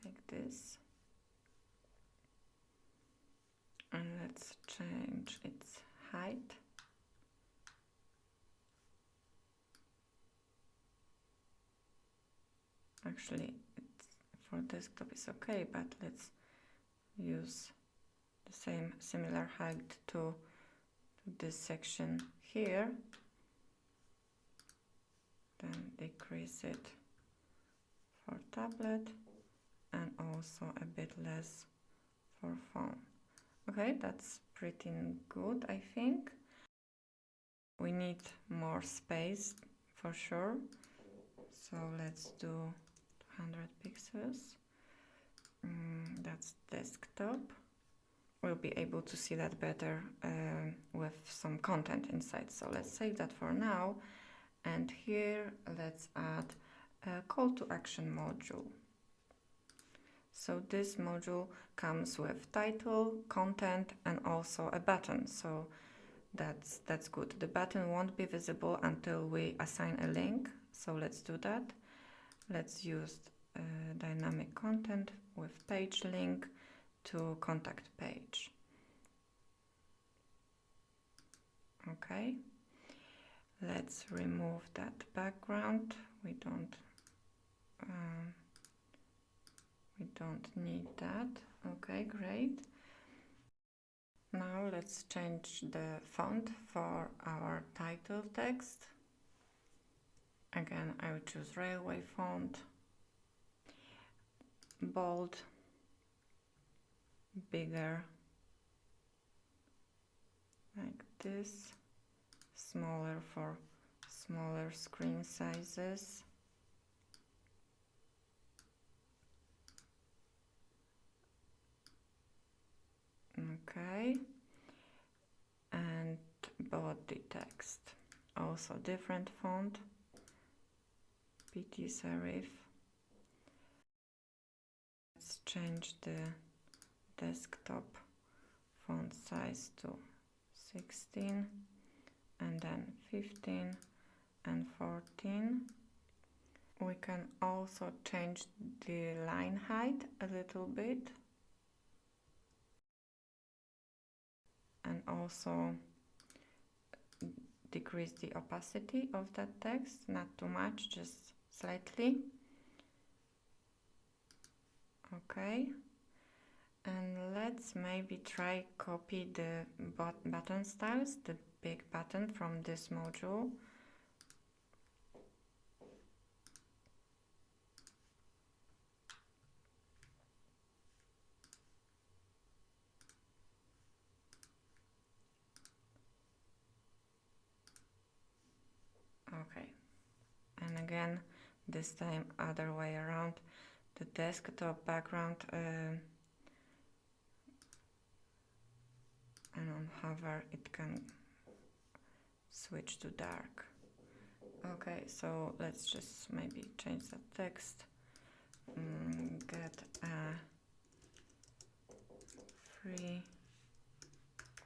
like this. And let's change its height. Actually, for desktop it's okay, but let's use the similar height to this section here. Then decrease it for tablet and also a bit less for phone. Okay, that's pretty good, I think. We need more space for sure. So let's do 200 pixels. That's desktop. We'll be able to see that better with some content inside. So let's save that for now. And here, let's add a call to action module. So this module comes with title, content, and also a button. So that's good. The button won't be visible until we assign a link. So let's do that. Let's use dynamic content with page link to contact page. Okay. Let's remove that background. We don't need that. Okay, great. Now let's change the font for our title text. Again, I would choose railway font, bold, bigger, like this, smaller for smaller screen sizes. Okay, and body text, also different font, PT serif. Let's change the desktop font size to 16 and then 15 and 14. We can also change the line height a little bit and also decrease the opacity of that text, not too much, just slightly. Okay, and let's maybe try copy the button styles, the big button from this module. Okay, and again, this time other way around, the desktop background and on hover it can switch to dark. Okay, so let's just maybe change the text. Get a free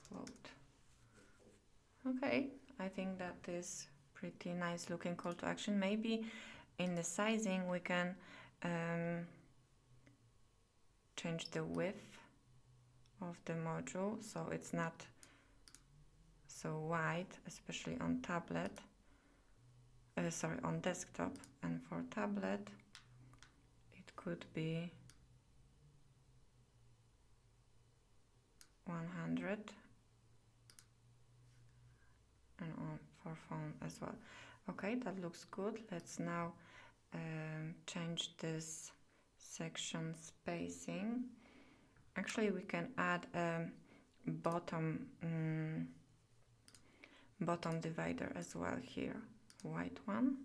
quote. Okay, I think that is pretty nice looking call to action. Maybe in the sizing we can change the width of the module so it's not so wide, especially on tablet, on desktop, and for tablet it could be 100 and on for phone as well. Okay, that looks good. Let's now change this section spacing. Actually, we can add a bottom divider as well here, white one,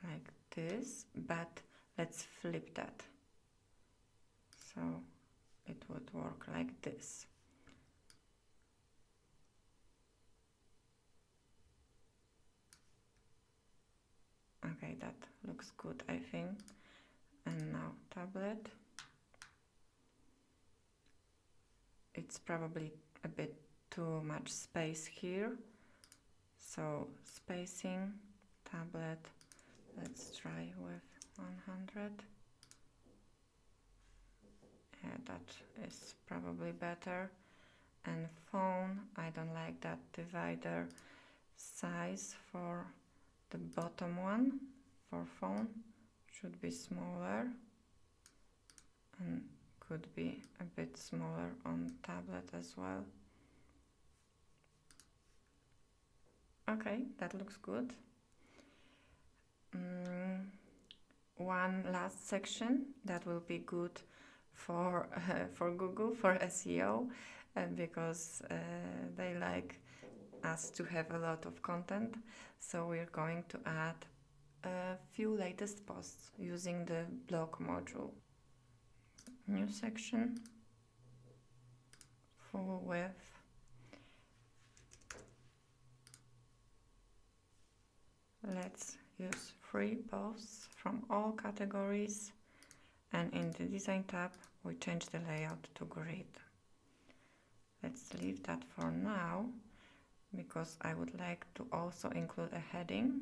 like this, but let's flip that so it would work like this. Okay, that looks good, I think. And now tablet. It's probably a bit too much space here. So spacing, tablet, let's try with 100. Yeah, that is probably better. And phone, I don't like that divider size for the bottom one. For phone, should be smaller and could be a bit smaller on tablet as well. Okay, that looks good. One last section that will be good for Google, for SEO, because they like us to have a lot of content. So we're going to add a few latest posts using the blog module. New section, full width. Let's use free posts from all categories, and in the design tab we change the layout to grid. Let's leave that for now because I would like to also include a heading.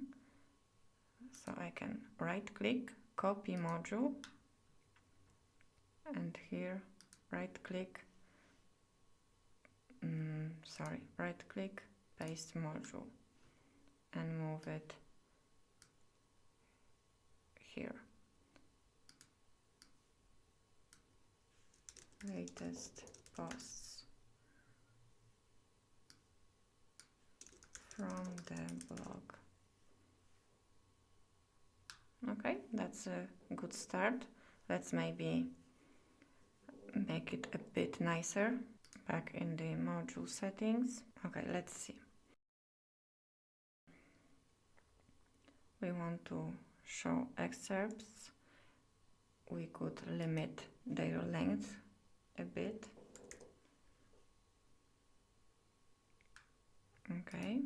So I can right click, copy module, and here right click, right click, paste module, and move it here. Latest posts. from the blog. Okay, that's a good start. Let's maybe make it a bit nicer. Back in the module settings. Okay, let's see. We want to show excerpts. We could limit their length a bit. Okay.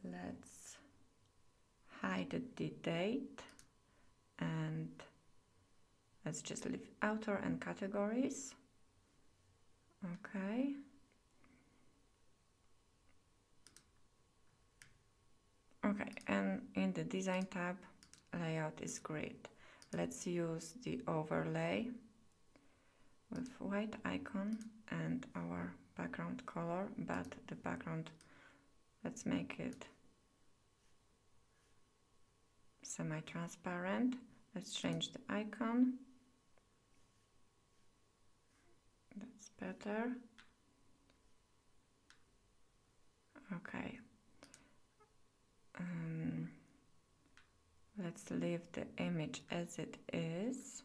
Let's hide the date and let's just leave author and categories. Okay. Okay, and in the design tab, layout is great. Let's use the overlay with white icon and our background color, but the background, let's make it semi-transparent. Let's change the icon. That's better. Okay. Let's leave the image as it is.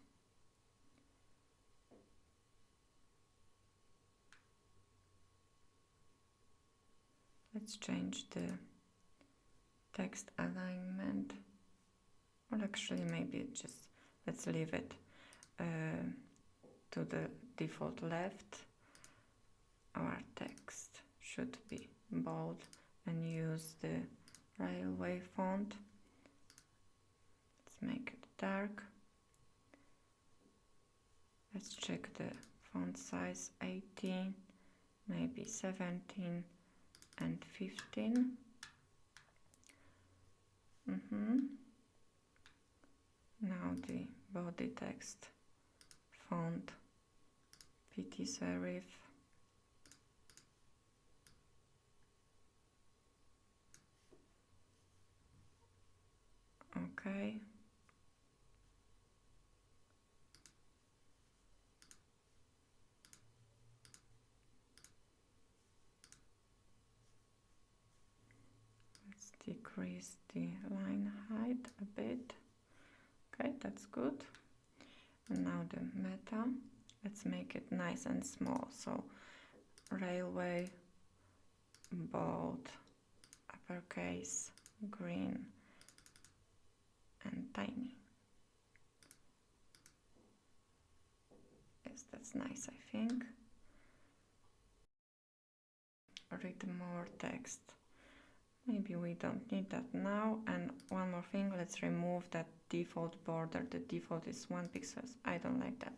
Let's change the text alignment, or actually maybe just let's leave it to the default left. Our text should be bold and use the railway font. Let's make it dark. Let's check the font size, 18, maybe 17 and 15. Now the body text font, PT serif. Okay. Let's decrease the line height a bit. Okay, that's good. And now the meta, let's make it nice and small. So railway, bold, uppercase, green, and tiny. Yes, that's nice, I think. Read more text. Maybe we don't need that now. And one more thing, let's remove that default border. The default is 1 pixel. I don't like that.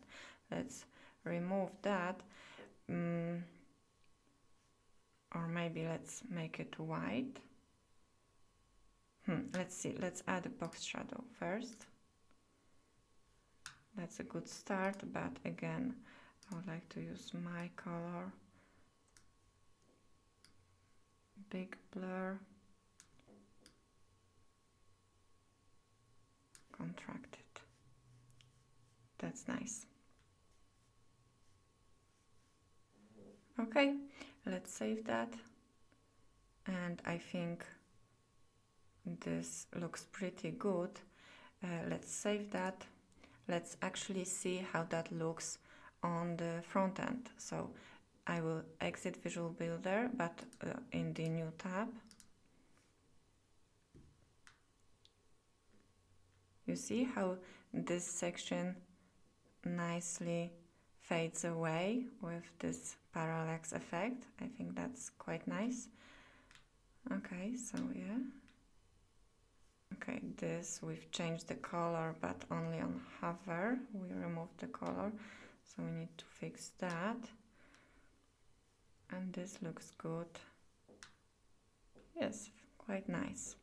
Let's remove that. Or maybe let's make it white. Let's see. Let's add a box shadow first. That's a good start, but again, I would like to use my color. Big blur. Contracted. That's nice. Okay, let's save that. And I think this looks pretty good. Let's save that. Let's actually see how that looks on the front end. So I will exit Visual Builder, but in the new tab. You see how this section nicely fades away with this parallax effect. I think that's quite nice. Okay, so yeah. Okay, this we've changed the color, but only on hover. We removed the color, so we need to fix that. And this looks good. Yes, quite nice.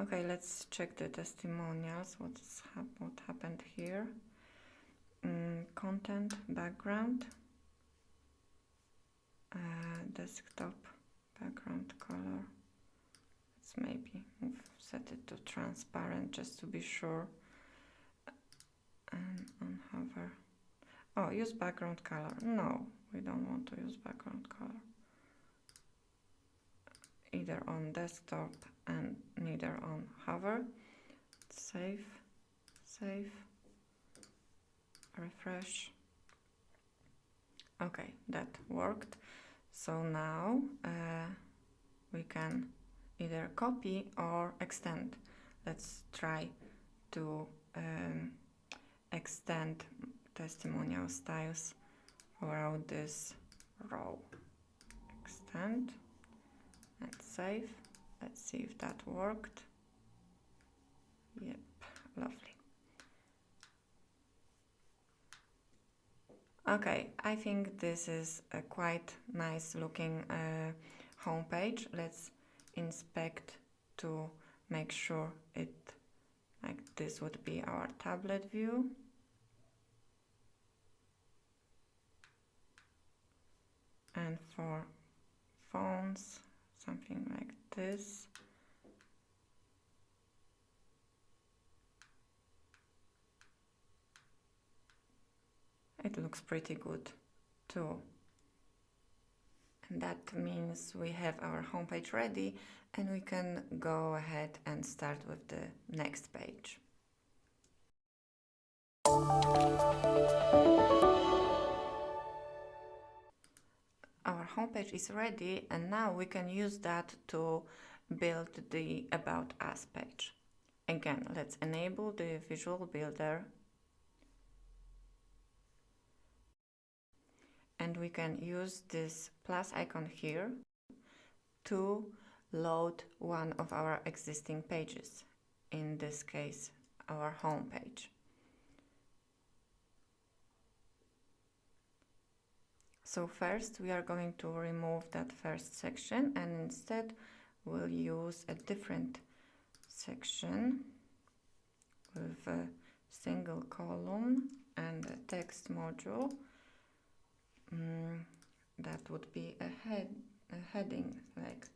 Okay, let's check the testimonials. What happened here? Content, background, desktop, background color. Let's maybe set it to transparent just to be sure. And on hover. Oh, use background color. No, we don't want to use background color. either on desktop and neither on hover. Save, save, refresh. Okay, that worked. So now we can either copy or extend. Let's try to extend testimonial styles around this row. Extend and save. Let's see if that worked. Yep, lovely. Okay, I think this is a quite nice looking homepage. Let's inspect to make sure it, like this would be our tablet view. And for phones, something like this. It looks pretty good too. And that means we have our homepage ready and we can go ahead and start with the next page. Our homepage is ready and now we can use that to build the About Us page. Again, let's enable the Visual Builder. And we can use this plus icon here to load one of our existing pages, in this case our home page. So first we are going to remove that first section and instead we'll use a different section with a single column and a text module. That would be a heading like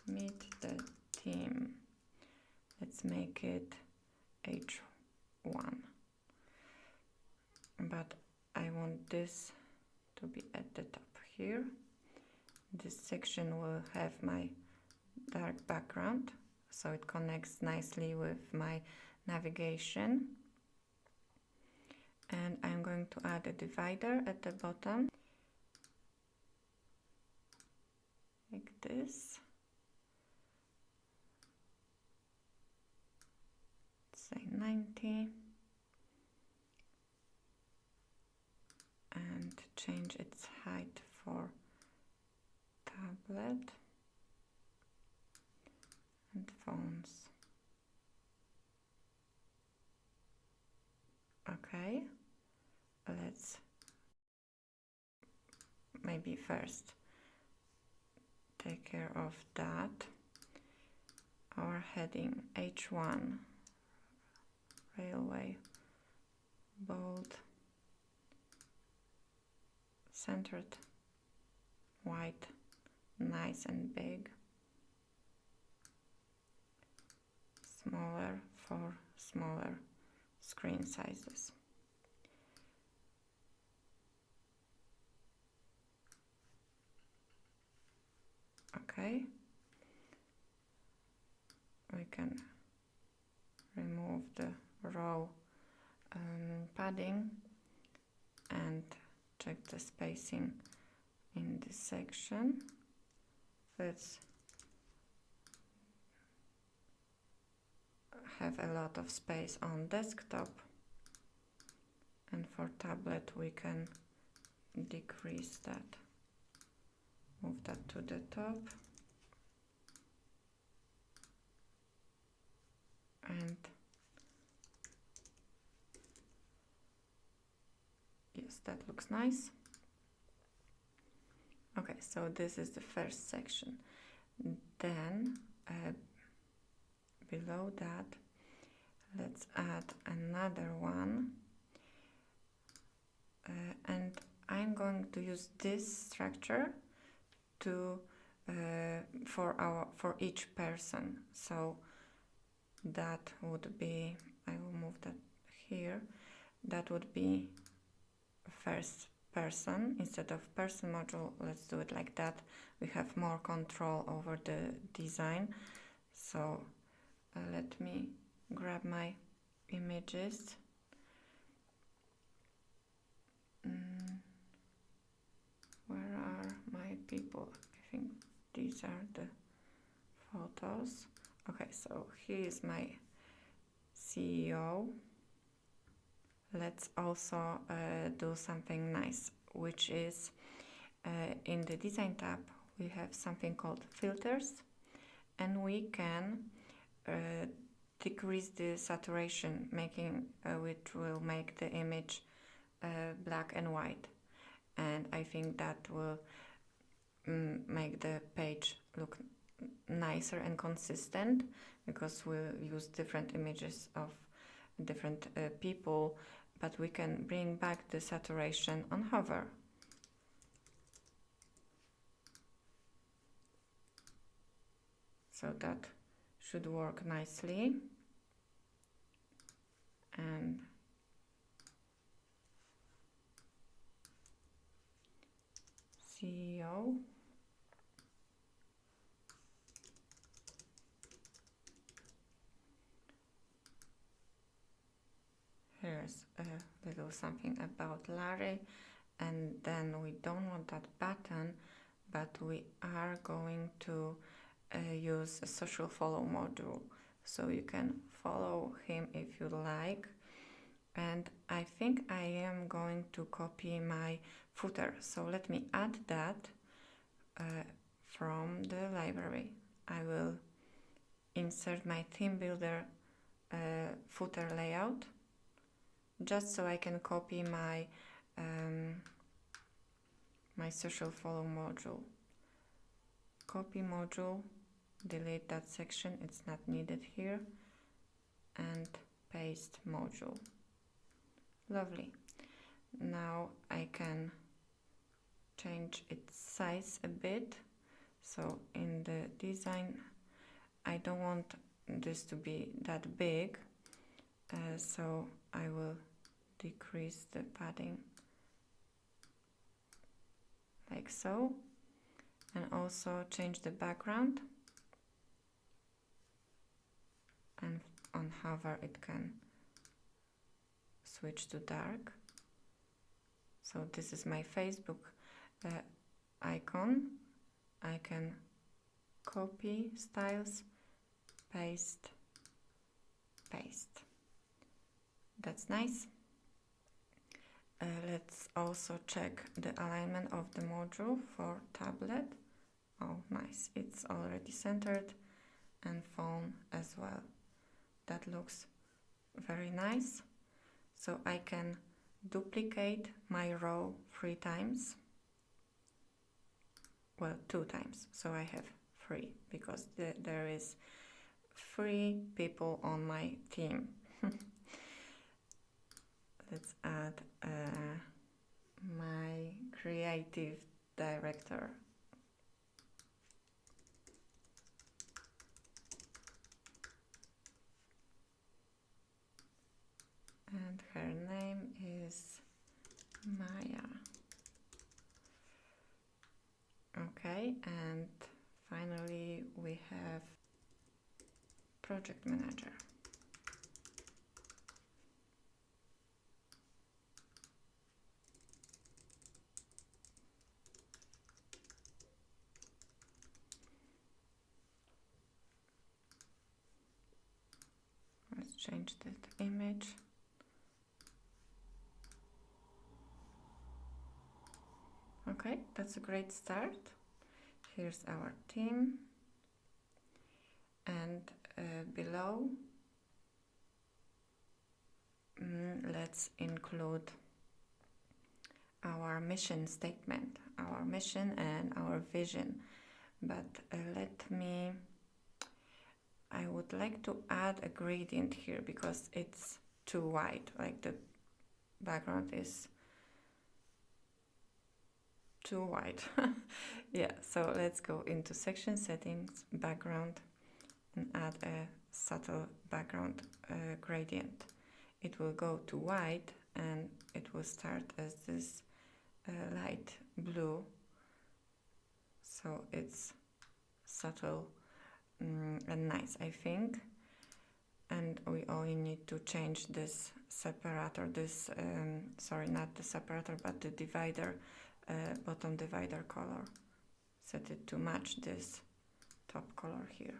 meet the team. Let's make it H1. But I want this to be at the top here. This section will have my dark background, so it connects nicely with my navigation. And I'm going to add a divider at the bottom, like this. Say 90. And change its height for tablet and phones. Okay, let's maybe first take care of that. Our heading H1, railway, bold, centered, white, nice and big, smaller for smaller screen sizes. Okay, we can remove the row padding and check the spacing in this section. Let's have a lot of space on desktop, and for tablet we can decrease that, move that to the top, and yes, that looks nice. Okay, so this is the first section. Then below that, let's add another one, and I'm going to use this structure to for each person. So that would be, I will move that here, that would be first person. Instead of person module, let's do it like that. We have more control over the design. So let me grab my images. Where are my people? I think these are the photos. Okay, so here is my CEO. Let's also do something nice, which is in the design tab we have something called filters, and we can decrease the saturation, making which will make the image black and white, and I think that will make the page look nicer and consistent, because we'll use different images of different people, but we can bring back the saturation on hover. So that should work nicely. And CEO. Here's a little something about Larry, and then we don't want that button, but we are going to use a social follow module, so you can follow him if you like. And I think I am going to copy my footer, so let me add that from the library. I will insert my theme builder footer layout, just so I can copy my my social follow module. Copy module, delete that section, it's not needed here, and paste module. Lovely. Now I can change its size a bit. So in the design, I don't want this to be that big, so I will decrease the padding like so, and also change the background, and on hover it can switch to dark. So this is my Facebook icon. I can copy styles, paste, paste. That's nice. Let's also check the alignment of the module for tablet. Oh, nice. It's already centered, and phone as well. That looks very nice. So I can duplicate my row 3 times. Well, 2 times. So I have 3, because there is 3 people on my team. Let's add my creative director. And her name is Maya. Okay, and finally we have project manager. Let's change that image. Okay, that's a great start. Here's our team, and below let's include our mission statement, our mission and our vision. But I would like to add a gradient here, because it's too wide, like the background is too wide. Yeah, so let's go into section settings, background, and add a subtle background gradient. It will go to white, and it will start as this light blue, so it's subtle and nice, I think. And we only need to change this separator, this sorry, not the separator, but the divider, bottom divider color. Set it to match this top color here.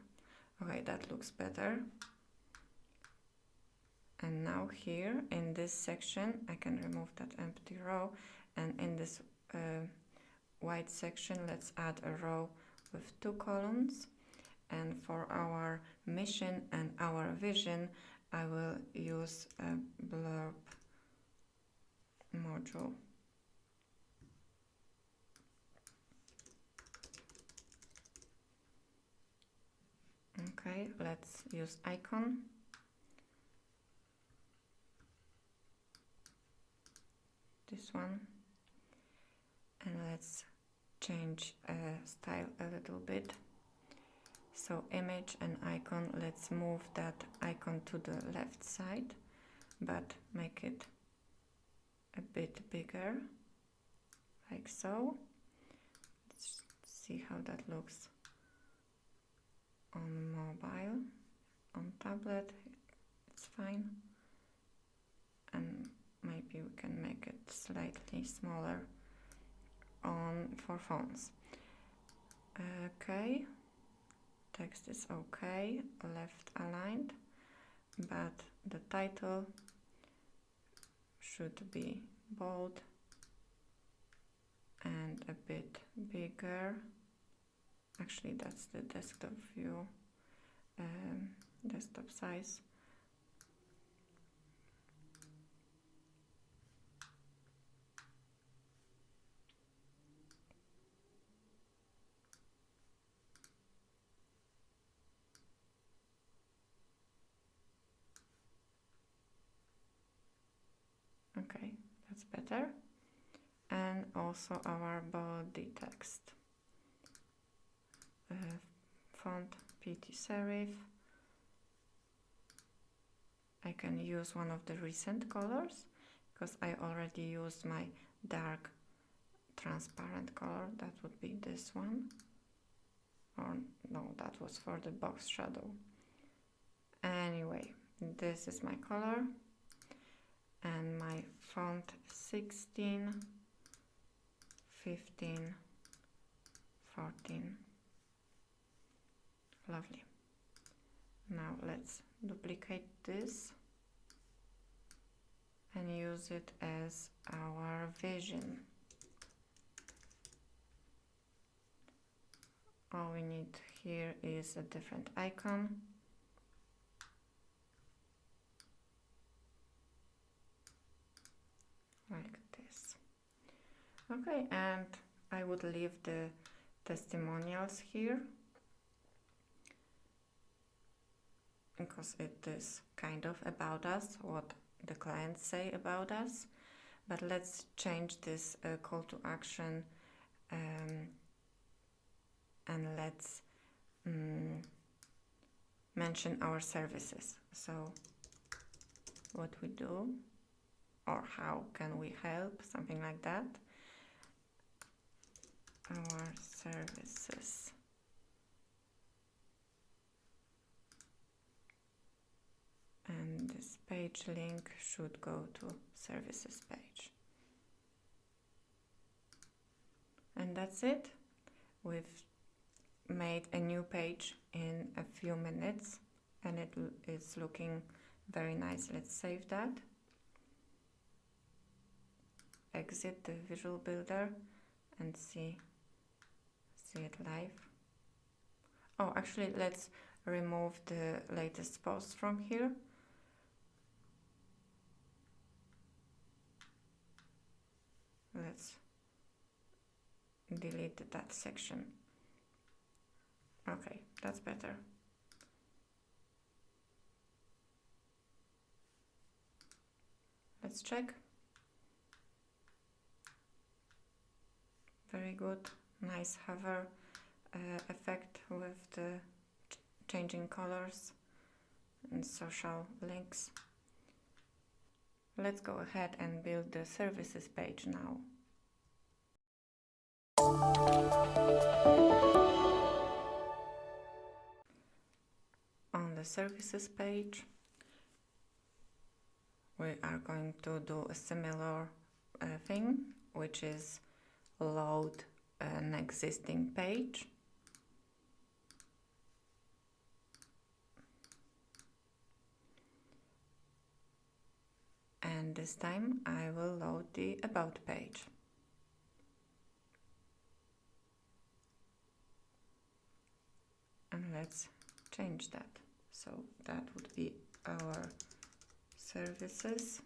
Okay, that looks better. And now here in this section I can remove that empty row, and in this white section let's add a row with 2 columns. And for our mission and our vision, I will use a Blurb module. Okay, let's use icon. This one. And let's change style a little bit. So image and icon, let's move that icon to the left side, but make it a bit bigger, like so. Let's see how that looks on mobile. On tablet, it's fine. And maybe we can make it slightly smaller for phones. Okay. Text is okay, left aligned, but the title should be bold and a bit bigger. Actually, that's the desktop view, desktop size. Okay, that's better. And also our body text. Font PT serif. I can use one of the recent colors because I already used my dark transparent color. That would be this one. Or no, that was for the box shadow. Anyway, this is my color. And my font 16, 15, 14. Lovely. Now let's duplicate this and use it as our vision. All we need here is a different icon. Like this. Okay, and I would leave the testimonials here because it is kind of about us, what the clients say about us. But let's change this call to action and let's mention our services. So what we do, or how can we help, something like that. Our services. And this page link should go to services page. And that's it. We've made a new page in a few minutes and it is looking very nice. Let's save that. Exit the Visual Builder and see it live. Oh, actually, let's remove the latest post from here. Let's delete that section. Okay, that's better. Let's check. Very good, nice hover effect with the changing colors and social links. Let's go ahead and build the services page now. services page, we are going to do a similar thing, which is load an existing page. And this time I will load the About page. And let's change that. So that would be our services.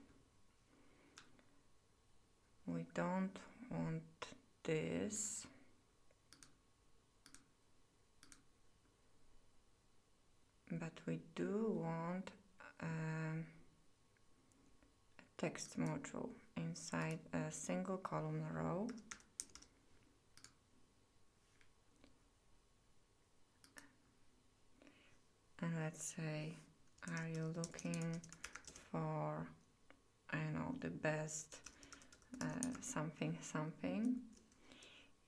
We don't want this. But we do want a text module inside a single column row. And let's say, are you looking for, I know, the best something something?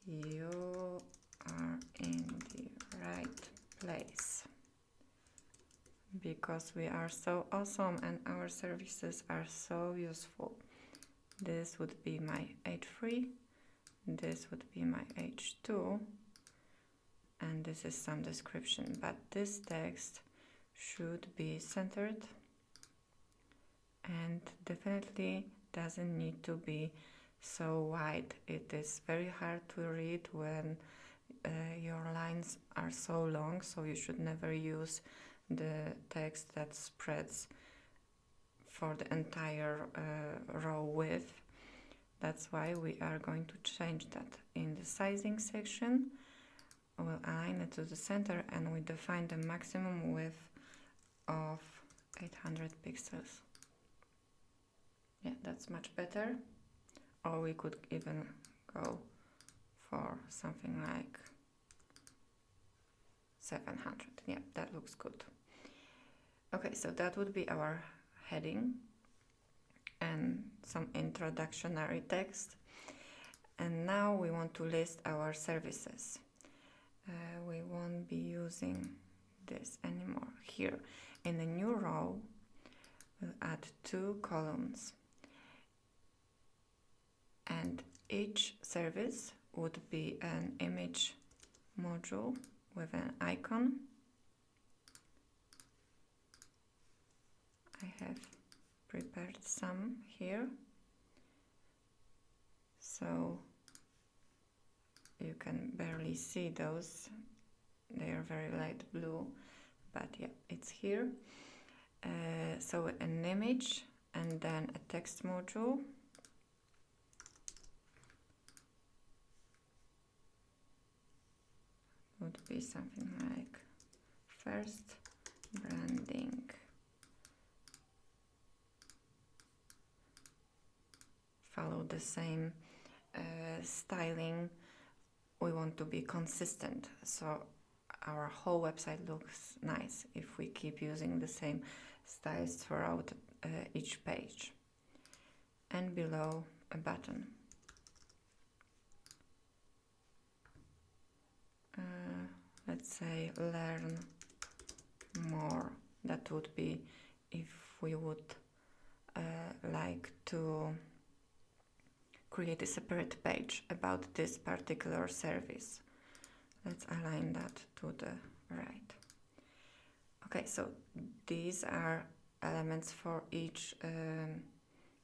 You are in the right place. Because we are so awesome and our services are so useful. This would be my H3, this would be my H2, and this is some description, but this text should be centered and definitely doesn't need to be so wide. It is very hard to read when your lines are so long, so you should never use the text that spreads for the entire row width. That's why we are going to change that. In the sizing section, we'll align it to the center and we define the maximum width of 800 pixels. Yeah, that's much better. Or we could even go for something like 700. Yeah, that looks good. Okay, so that would be our heading and some introductory text. And now we want to list our services. We won't be using this anymore. Here in the new row, we'll add 2 columns. And each service would be an image module with an icon. I have prepared some here, so you can barely see those. They are very light blue, but yeah, it's here. So an image and then a text module. Would be something like first branding. Follow the same styling. We want to be consistent, so our whole website looks nice if we keep using the same styles throughout each page. And below, a button. Let's say learn more. That would be if we would like to create a separate page about this particular service. Let's align that to the right. Okay, so these are elements for each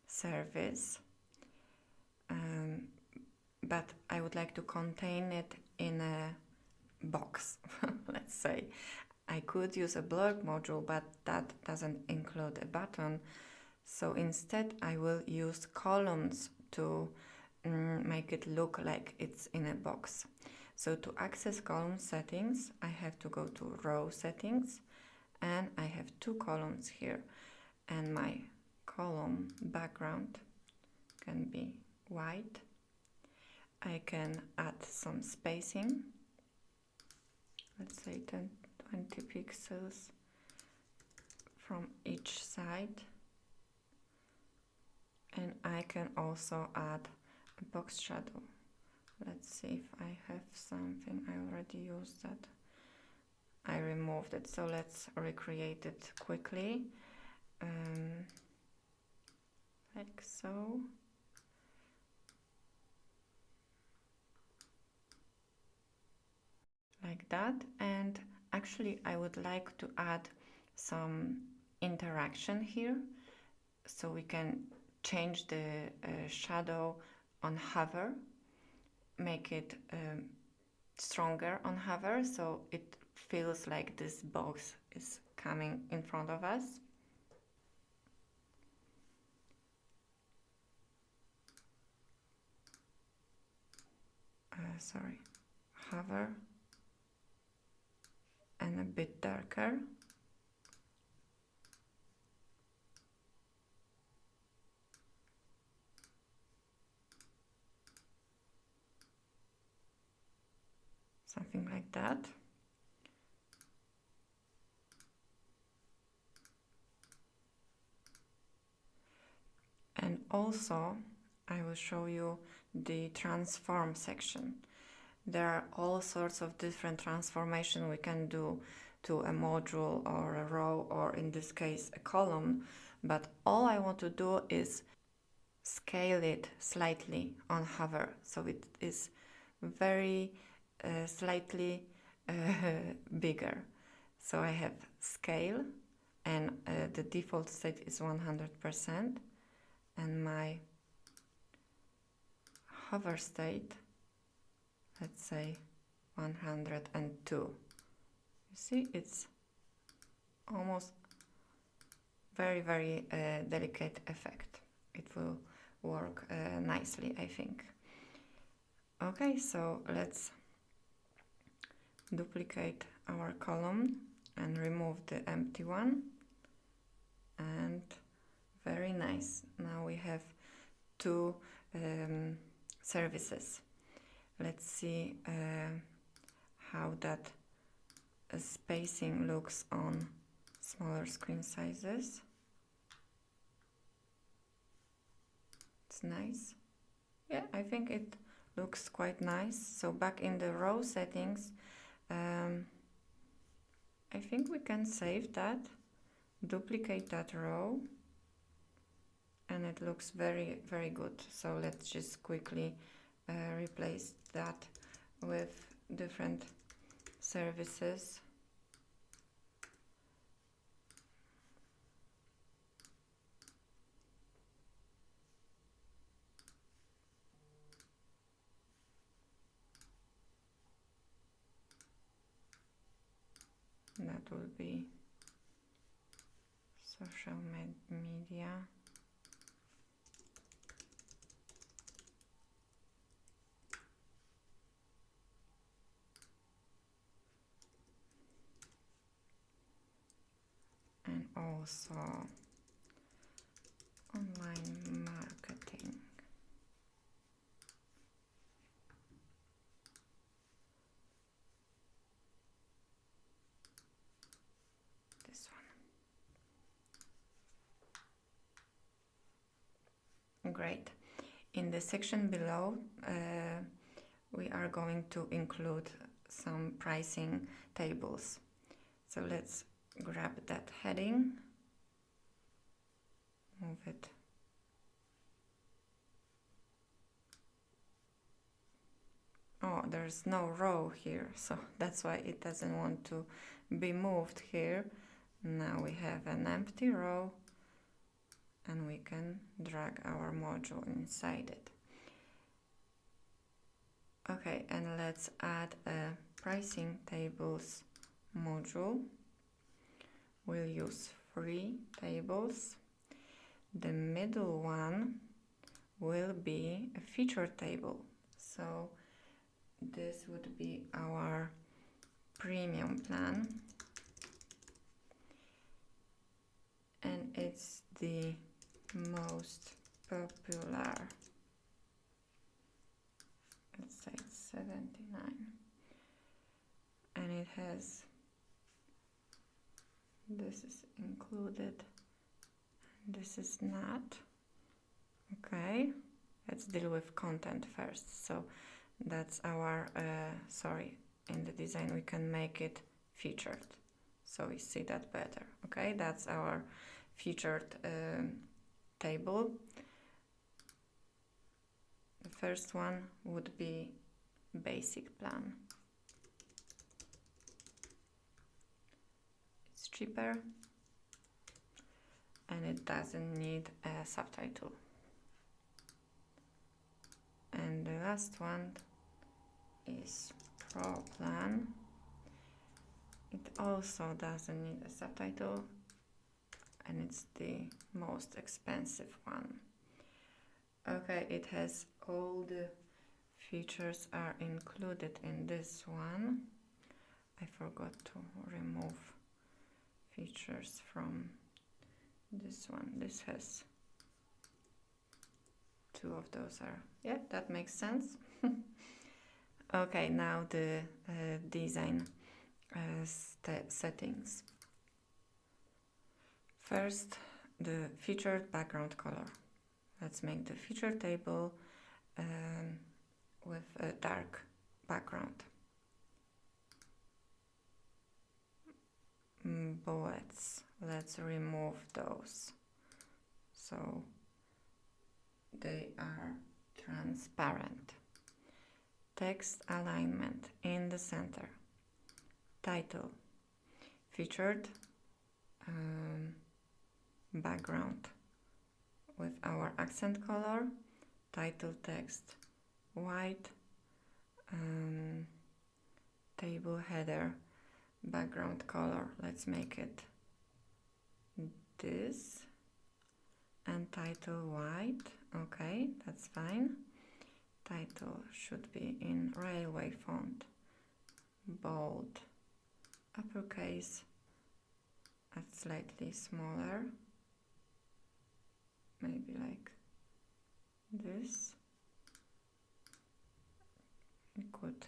service, but I would like to contain it in a box. Let's say I could use a blurb module, but that doesn't include a button, so instead I will use columns to make it look like it's in a box. So to access column settings, I have to go to row settings, and I have 2 columns here, and my column background can be white. I can add some spacing, let's say 10-20 pixels from each side, and I can also add a box shadow. Let's see if I have something. I already used that. I remove removed it. So let's recreate it quickly. Like so. Like that. And actually I would like to add some interaction here, so we can change the shadow on hover, make it stronger on hover, so it feels like this box is coming in front of us. Sorry, hover and a bit darker. Something like that. And also I will show you the transform section. There are all sorts of different transformation we can do to a module or a row, or in this case a column, but all I want to do is scale it slightly on hover, so it is very slightly bigger. So I have scale, and the default state is 100%, and my hover state, let's say 102. You see, it's almost very delicate effect. It will work nicely, I think. Okay, so let's duplicate our column and remove the empty one. And very nice. Now we have two services. Let's see how that spacing looks on smaller screen sizes. It's nice. Yeah, I think it looks quite nice. So back in the row settings, I think we can save that, duplicate that row, and it looks very good. So let's just quickly replace that with different services. That will be social media. And also online marketing. This one. Great. In the section below, we are going to include some pricing tables. So let's grab that heading, move it. Oh, there's no row here, so that's why it doesn't want to be moved here. Now we have an empty row, and we can drag our module inside it. Okay, and let's add a pricing tables module. We'll use 3 tables. The middle one will be a feature table. So this would be our premium plan. And it's the most popular. Let's say 79. And it has, this is included, this is not. Okay, let's deal with content first. So that's our, sorry, in the design we can make it featured. so we see that better. Okay, that's our featured table. The first one would be basic plan. It's cheaper and it doesn't need a subtitle. And the last one is Pro Plan. It also doesn't need a subtitle and it's the most expensive one. Okay, it has all the features are included in this one. I forgot to remove features from this one. This has two of those are, yeah, that makes sense. Okay, now the design settings. First, the featured background color. Let's make the feature table with a dark background. Bullets, let's remove those so they are transparent. Text alignment in the center. Title, featured background with our accent color, title text white, table header background color, let's make it this, and title white. Okay, that's fine. Title should be in railway font, bold, uppercase, and slightly smaller, maybe like this. You could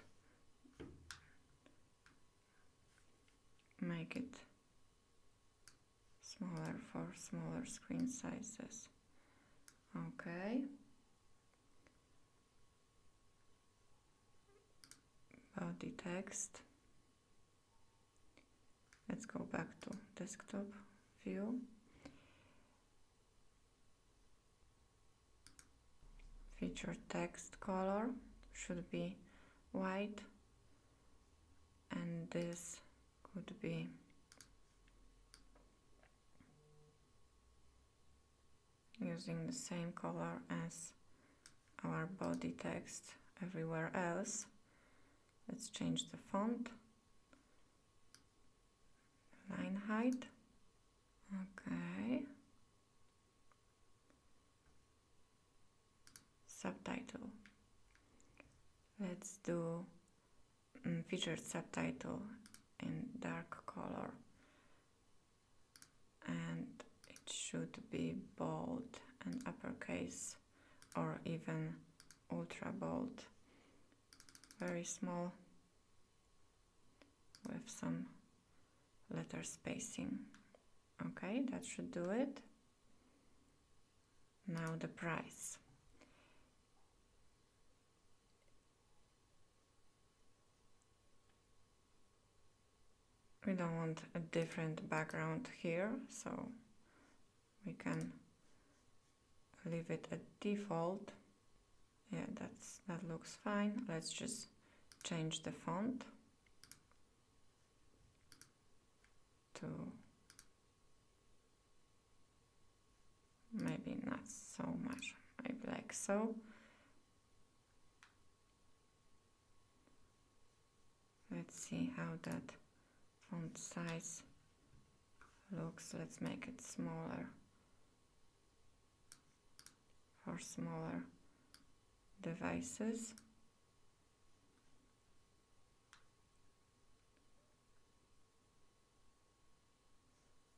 make it smaller for smaller screen sizes. Okay. Body text. Let's go back to desktop view. Featured text color should be white, and this could be using the same color as our body text everywhere else. Let's change the font, line height. Okay. Subtitle. Let's do featured subtitle in dark color, and it should be bold and uppercase, or even ultra bold, very small with some letter spacing. Okay, that should do it. Now the price. We don't want a different background here, so we can leave it at default. Yeah, that looks fine. Let's just change the font to maybe not so much, maybe like so. Let's see how that font size looks. Let's make it smaller for smaller devices.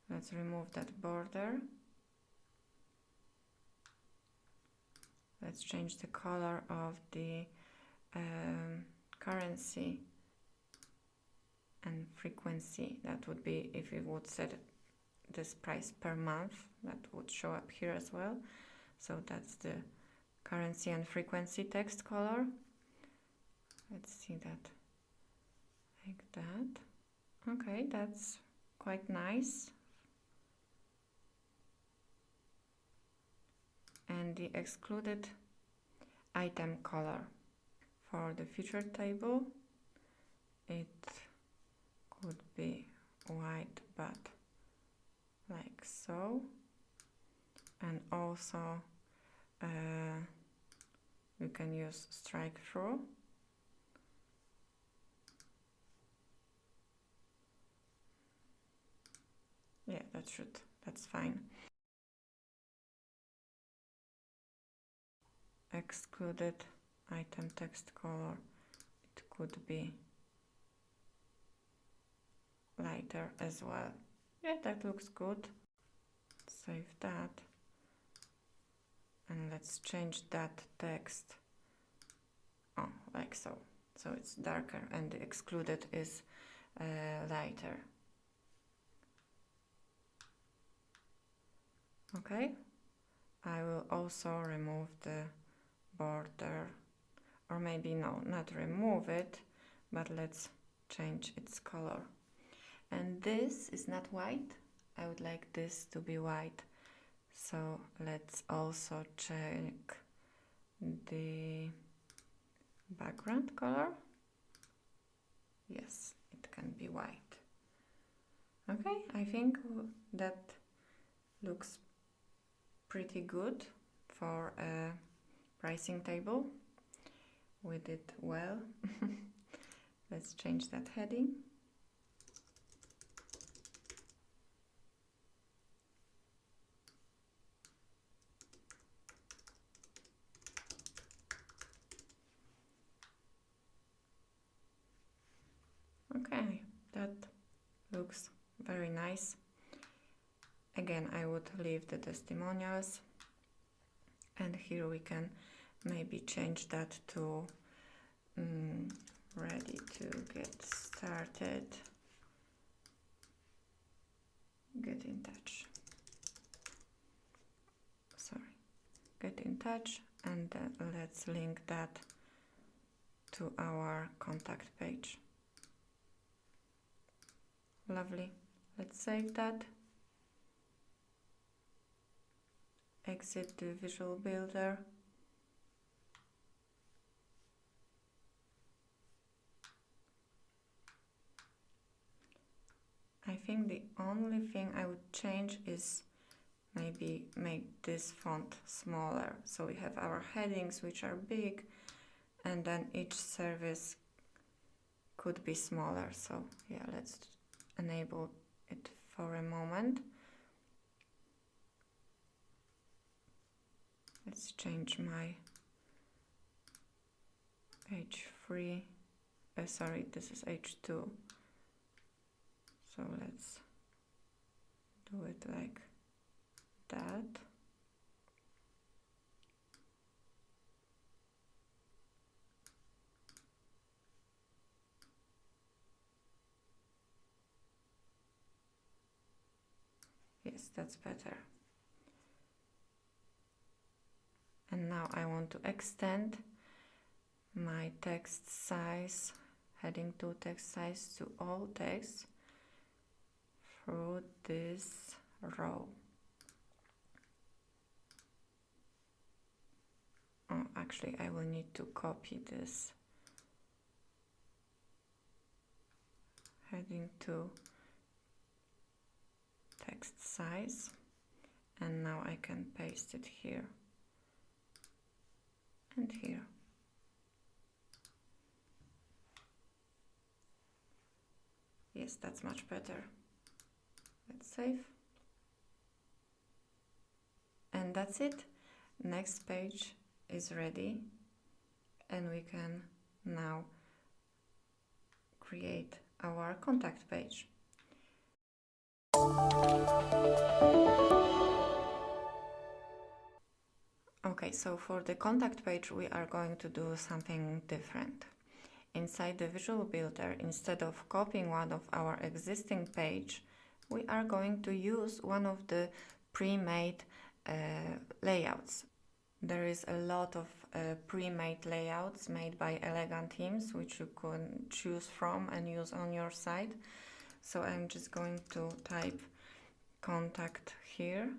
Let's remove that border. Let's change the color of the currency and frequency. That would be if we would set this price per month, that would show up here as well. So that's the currency and frequency text color. Let's see that like that. Okay, that's quite nice. And the excluded item color. For the featured table, it could be white, but like so. And also we can use strike through. Yeah, that's fine. Excluded item text color, it could be lighter as well. Yeah, that looks good. Save that. And let's change that text. Oh, like so. So it's darker and the excluded is lighter. Okay. I will also remove the border, or maybe no, not remove it, but let's change its color. And this is not white. I would like this to be white. So let's also check the background color. Yes, it can be white. Okay, I think that looks pretty good for a pricing table. We did well. Let's change that heading. Okay, that looks very nice. Again, I would leave the testimonials, and here we can maybe change that to ready to get started. Get in touch. Sorry, get in touch, and let's link that to our contact page. Lovely. Let's save that. Exit the Visual Builder. I think the only thing I would change is maybe make this font smaller. So we have our headings, which are big, and then each service could be smaller. So yeah, let's enable it for a moment. Let's change my H3, sorry, this is H2. So let's do it like that. Yes, that's better. And now I want to extend my text size, heading to text size, to all text through this row. Oh, actually, I will need to copy this heading to text size, and now I can paste it here and here. Yes, that's much better. Let's save. And that's it. Next page is ready, and we can now create our contact page. Okay, so for the contact page, we are going to do something different. Inside the Visual Builder, instead of copying one of our existing page, we are going to use one of the pre-made layouts. There is a lot of pre-made layouts made by elegant themes, which you can choose from and use on your site. So I'm just going to type contact here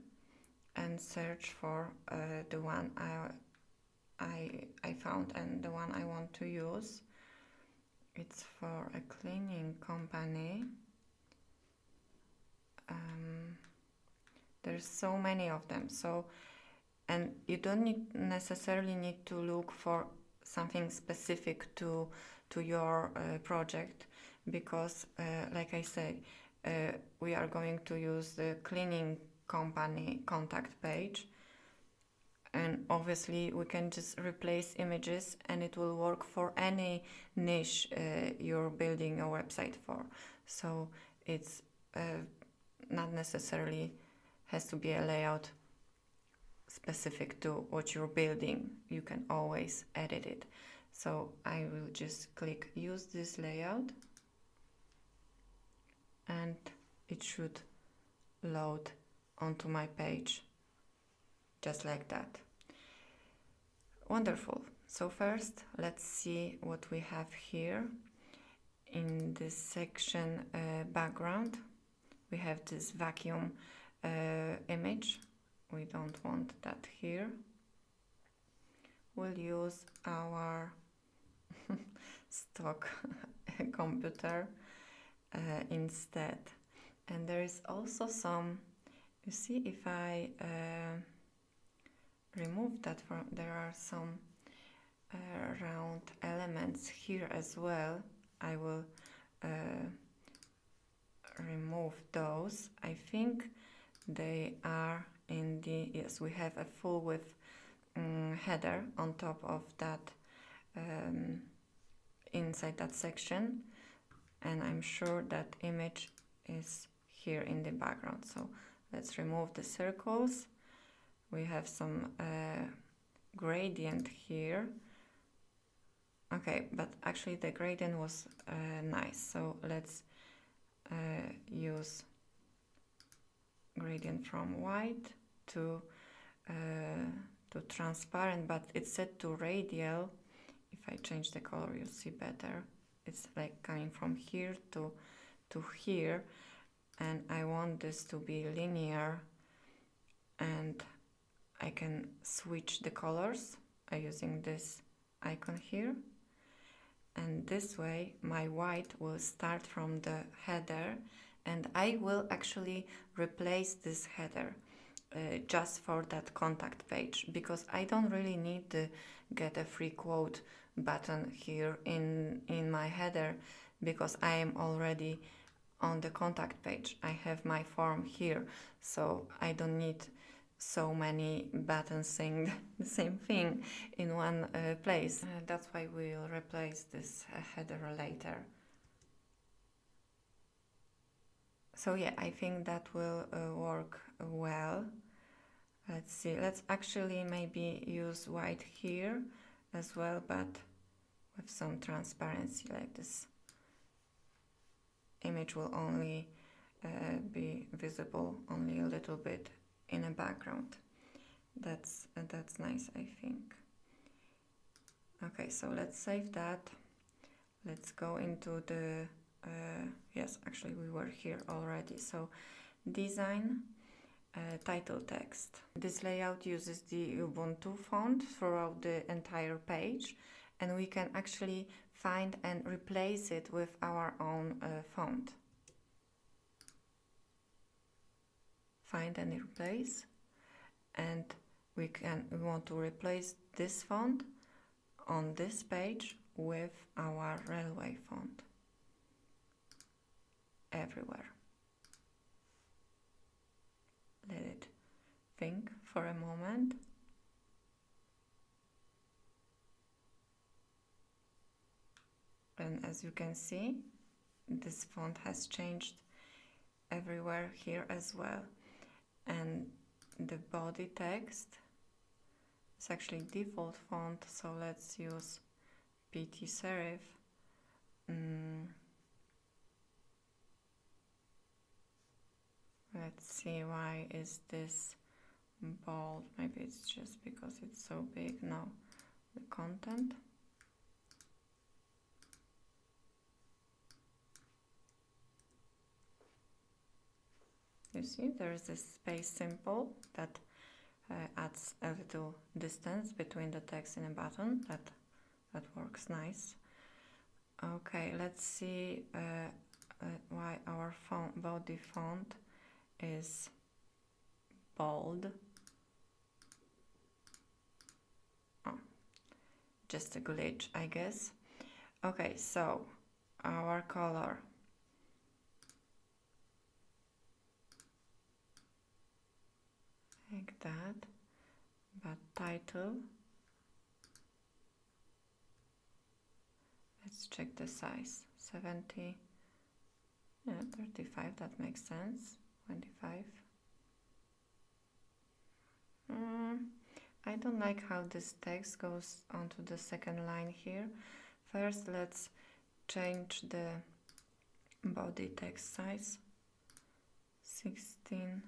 and search for the one I found and the one I want to use. It's for a cleaning company. There's so many of them, so, and you don't necessarily need to look for something specific to your project, because like I say, we are going to use the cleaning company contact page, and obviously we can just replace images and it will work for any niche you're building a website for. So it's not necessarily has to be a layout specific to what you're building. You can always edit it. So I will just click use this layout and it should load onto my page just like that. Wonderful. So first let's see what we have here. In this section background we have this vacuum image. We don't want that here. We'll use our stock computer instead. And there is also some, you see, if I remove that from, there are some round elements here as well. I will remove those. I think they are in the, yes, we have a Fullwidth header on top of that, inside that section, and I'm sure that image is here in the background. So let's remove the circles. We have some gradient here. Okay, but actually the gradient was nice, so let's use gradient from white to transparent, but it's set to radial. If I change the color, you'll see better. It's like coming from here to here, and I want this to be linear, and I can switch the colors using this icon here. And this way my white will start from the header, and I will actually replace this header just for that contact page, because I don't really need to get a free quote button here in my header, because I am already on the contact page. I have my form here, so I don't need so many buttons saying the same thing in one place. That's why we'll replace this header later. So yeah, I think that will work well. Let's see, let's actually maybe use white here as well, but with some transparency, like this image will only be visible only a little bit in a background. That's nice, I think. Okay, so let's save that. Let's go into the yes, actually we were here already. So design, title text. This layout uses the Ubuntu font throughout the entire page, and we can actually find and replace it with our own font. Find and replace, and we want to replace this font on this page with our railway font everywhere. Let it think for a moment. And as you can see, this font has changed everywhere here as well. And the body text is actually default font, so let's use PT serif. Let's see, why is this bold? Maybe it's just because it's so big. Now the content. You see, there is this space symbol that adds a little distance between the text and a button. That works nice. Okay, let's see why our body font is bold. Oh, just a glitch, I guess. Okay, so our color. Like that, but title. Let's check the size. 70, yeah, 35, that makes sense. 25. I don't like how this text goes onto the second line here. First, let's change the body text size. 16,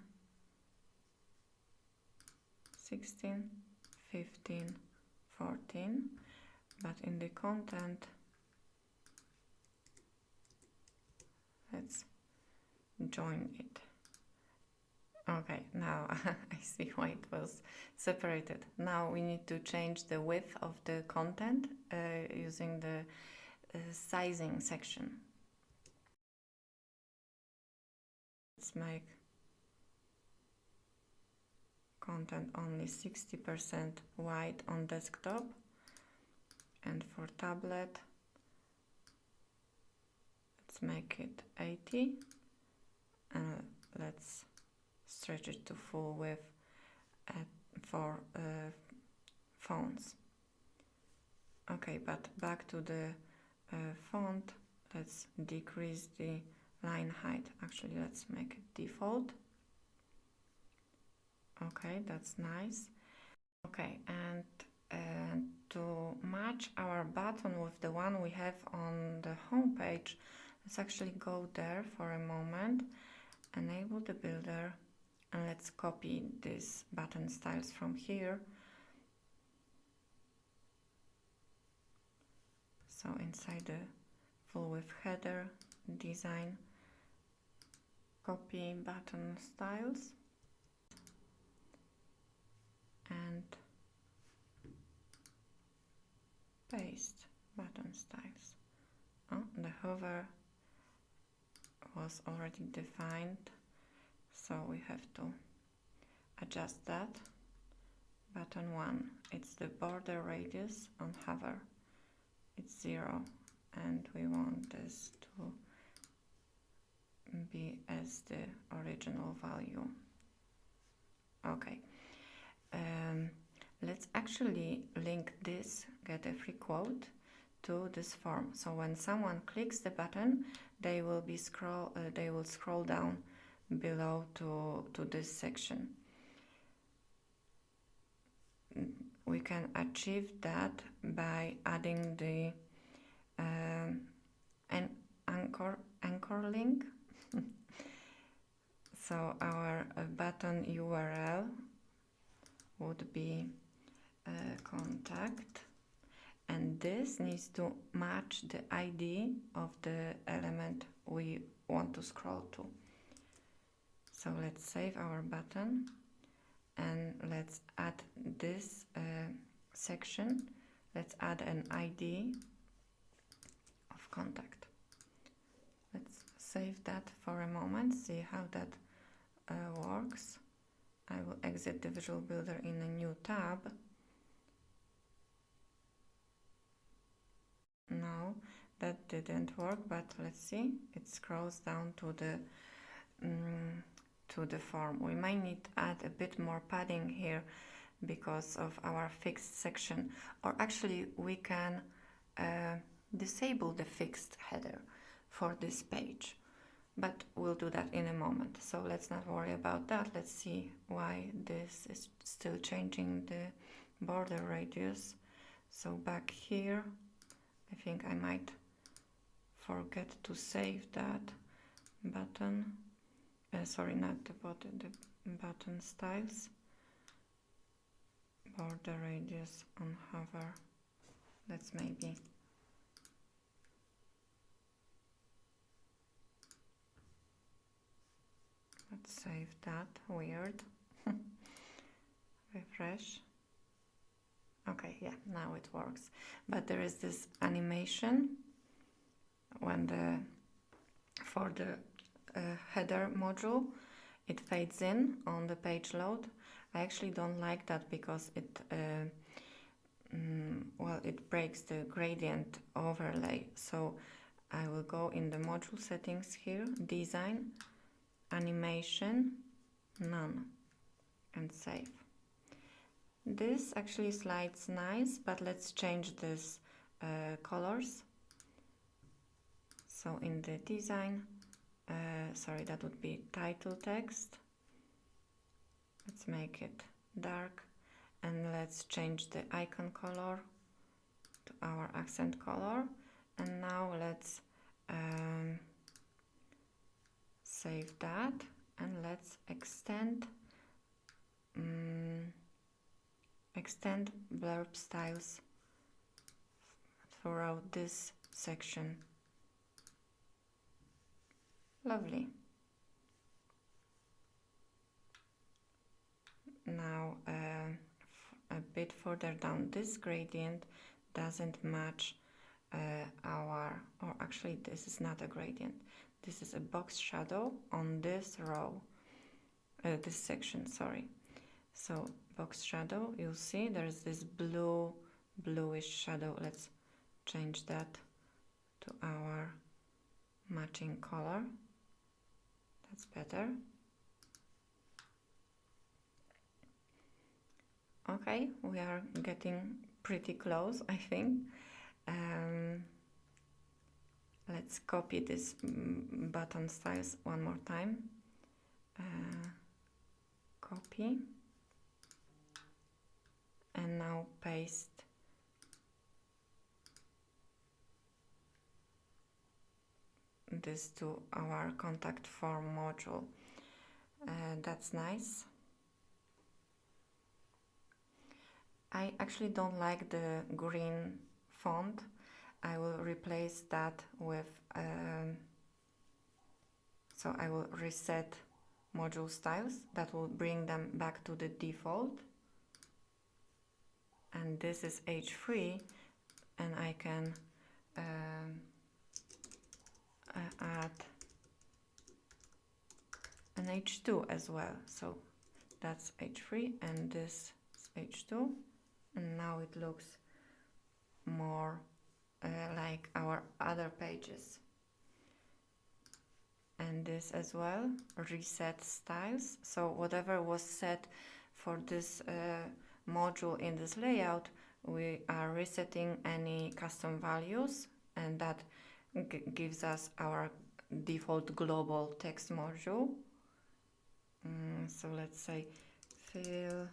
15, 14, but in the content, let's join it. Okay, now I see why it was separated. Now we need to change the width of the content using the sizing section. Let's make content only 60% wide on desktop, and for tablet let's make it 80, and let's stretch it to full width for fonts. Okay, but back to the font, let's decrease the line height. Actually, let's make it default. Okay, that's nice. Okay, and to match our button with the one we have on the home page, let's actually go there for a moment, enable the builder, and let's copy these button styles from here. So inside the Fullwidth Header, design, copy button styles, and paste button styles. Oh, the hover was already defined, so we have to adjust that. Button 1, it's the border radius on hover, it's 0, and we want this to be as the original value. Okay, let's actually link this get a free quote to this form. So when someone clicks the button, they will scroll down below to this section. We can achieve that by adding the anchor link. So our button URL would be contact, and this needs to match the ID of the element we want to scroll to. So let's save our button, and let's add this section. Let's add an ID of contact. Let's save that for a moment, see how that works. I will exit the Visual Builder in a new tab. No, that didn't work, but let's see. It scrolls down to the form. We might need to add a bit more padding here because of our fixed section, or actually we can disable the fixed header for this page, but we'll do that in a moment. So let's not worry about that. Let's see why this is still changing the border radius. So back here, I think I might forget to save that button. Sorry, not the button, the button styles. Border radius on hover. Let's maybe Let's save that. Weird. Refresh. Okay, yeah, now it works. But there is this animation when for the header module, it fades in on the page load. I actually don't like that because it well, it breaks the gradient overlay. So I will go in the module settings here, design, animation, none, and save. This actually slides nice, but let's change this colors. So in the design, sorry, that would be title text. Let's make it dark, and let's change the icon color to our accent color. And now let's save that, and let's extend blurb styles throughout this section. Lovely. Now a bit further down, this gradient doesn't match or actually this is not a gradient, this is a box shadow on this row, this section, sorry. So box shadow, you'll see there's this bluish shadow. Let's change that to our matching color. That's better. Okay, we are getting pretty close, I think. Let's copy this button styles one more time. Copy. And now paste this to our contact form module. That's nice. I actually don't like the green font. I will replace that with, so I will reset module styles. That will bring them back to the default. And this is H3, and I can add an H2 as well. So that's H3 and this is H2, and now it looks more like our other pages. And this as well, reset styles. So whatever was set for this module in this layout, we are resetting any custom values, and that gives us our default global text module. So let's say fill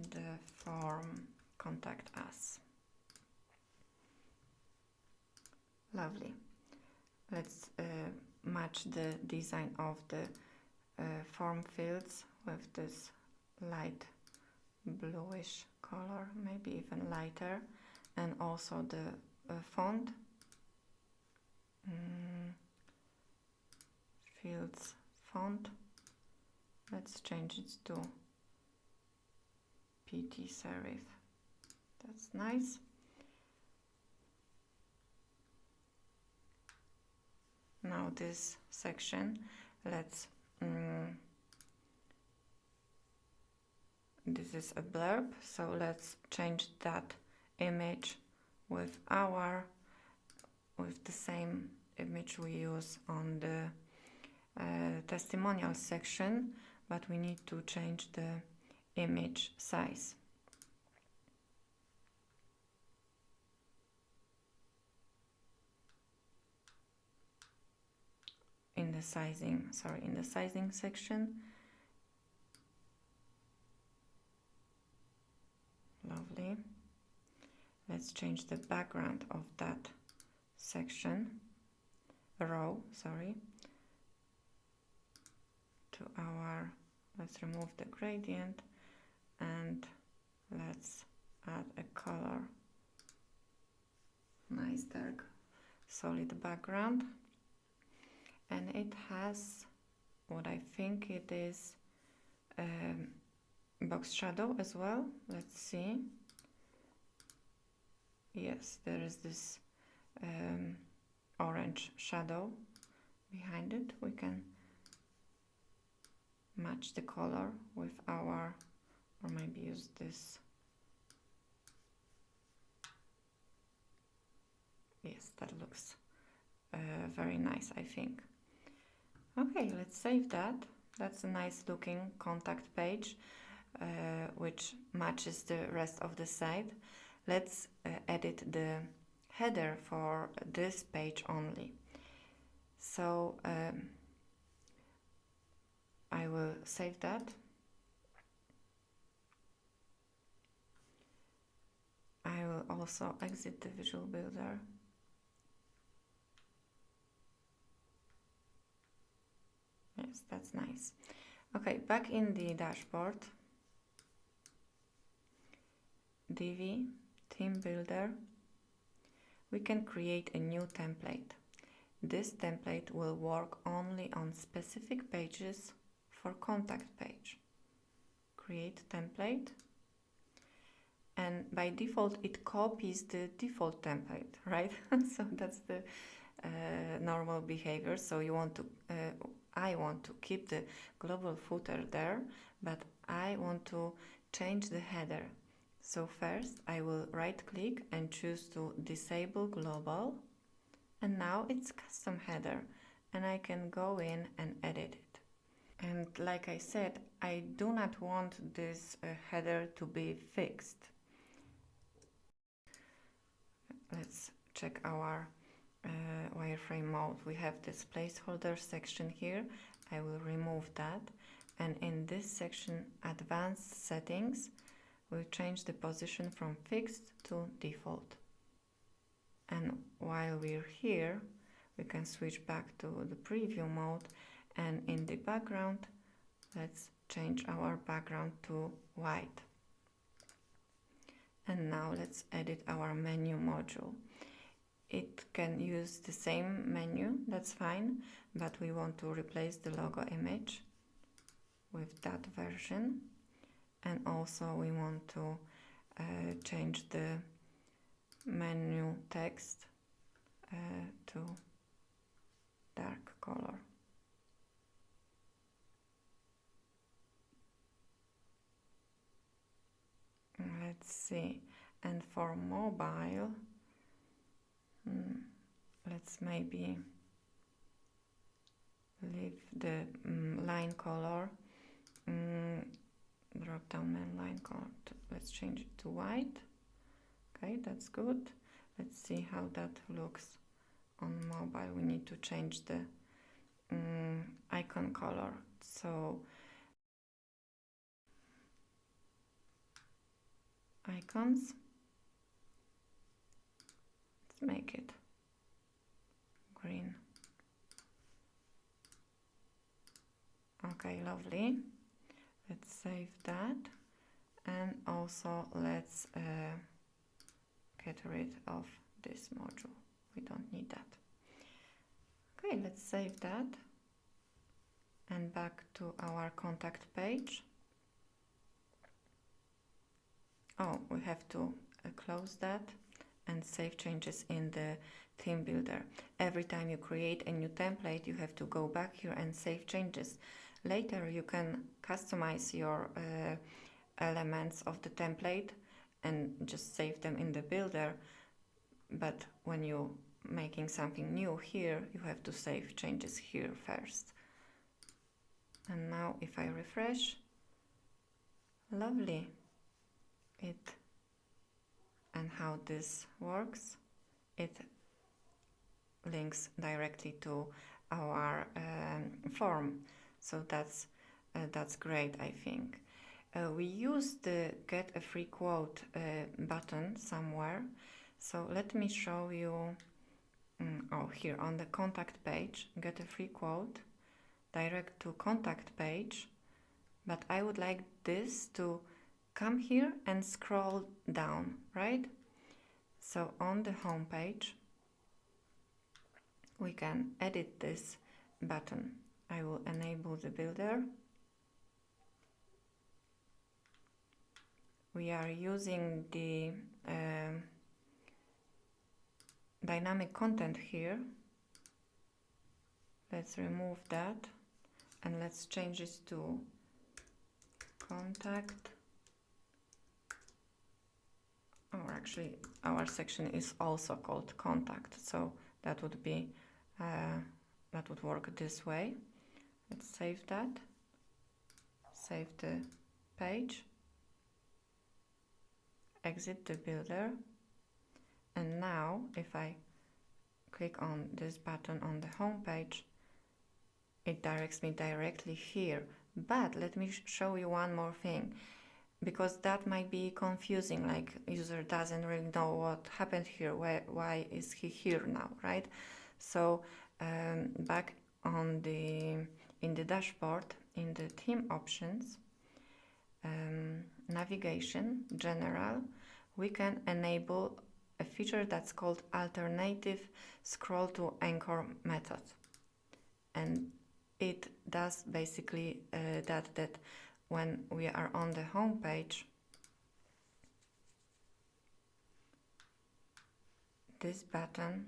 the form, contact us. Lovely. Let's match the design of the form fields with this light bluish color, maybe even lighter, and also the font. Fields font. Let's change it to PT serif. That's nice. Now this section, let's this is a blurb, so let's change that image with the same image we use on the testimonial section, but we need to change the image size. In the sizing section. Lovely. Let's change the background of that section, row, sorry, to our, let's remove the gradient and let's add a color. Nice dark solid background. And it has what I think it is box shadow as well. Let's see. Yes, there is this orange shadow behind it. We can match the color with our, or maybe use this. Yes, that looks very nice, I think. Okay, let's save that. That's a nice looking contact page, which matches the rest of the site. Let's edit the header for this page only. So I will save that. I will also exit the Visual Builder. Yes, that's nice. Okay, back in the dashboard, Divi Theme Builder, we can create a new template. This template will work only on specific pages for contact page. Create template, and by default it copies the default template, right? So that's the normal behavior. So you want to I want to keep the global footer there, but I want to change the header. So first I will right click and choose to disable global, and now it's custom header and I can go in and edit it. And like I said, I do not want this header to be fixed. Let's check our wireframe mode. We have this placeholder section here. I will remove that, and in this section, advanced settings, we'll change the position from fixed to default. And while we're here, we can switch back to the preview mode, and in the background, let's change our background to white. And now let's edit our menu module. It can use the same menu, that's fine, but we want to replace the logo image with that version. And also we want to change the menu text to dark color. Let's see, and for mobile, let's maybe leave the line color, drop down and line color, let's change it to white. Okay, that's good. Let's see how that looks on mobile. We need to change the icon color. So icons, let's make it green. Okay, lovely. Let's save that, and also let's get rid of this module. We don't need that. Okay, let's save that, and back to our contact page. Oh, we have to close that and save changes in the theme builder. Every time you create a new template, you have to go back here and save changes. Later you can customize your elements of the template and just save them in the builder, but when you're making something new here, you have to save changes here first. And now if I refresh, lovely. And how this works, it links directly to our form. So that's great, I think. We use the get a free quote button somewhere. So let me show you, here on the contact page, get a free quote, direct to contact page, but I would like this to come here and scroll down, right? So on the home page, we can edit this button. I will enable to the builder. We are using the dynamic content here. Let's remove that and let's change this to contact. Or actually, our section is also called contact, so that would be that would work this way. Let's save that. Save the page. Exit the builder. And now, if I click on this button on the home page, it directs me directly here. But let me show you one more thing, because that might be confusing, like user doesn't really know what happened here, why is he here now, right? So back on in the dashboard, in the theme options, navigation, general, we can enable a feature that's called alternative scroll to anchor method. And it does basically that when we are on the home page, this button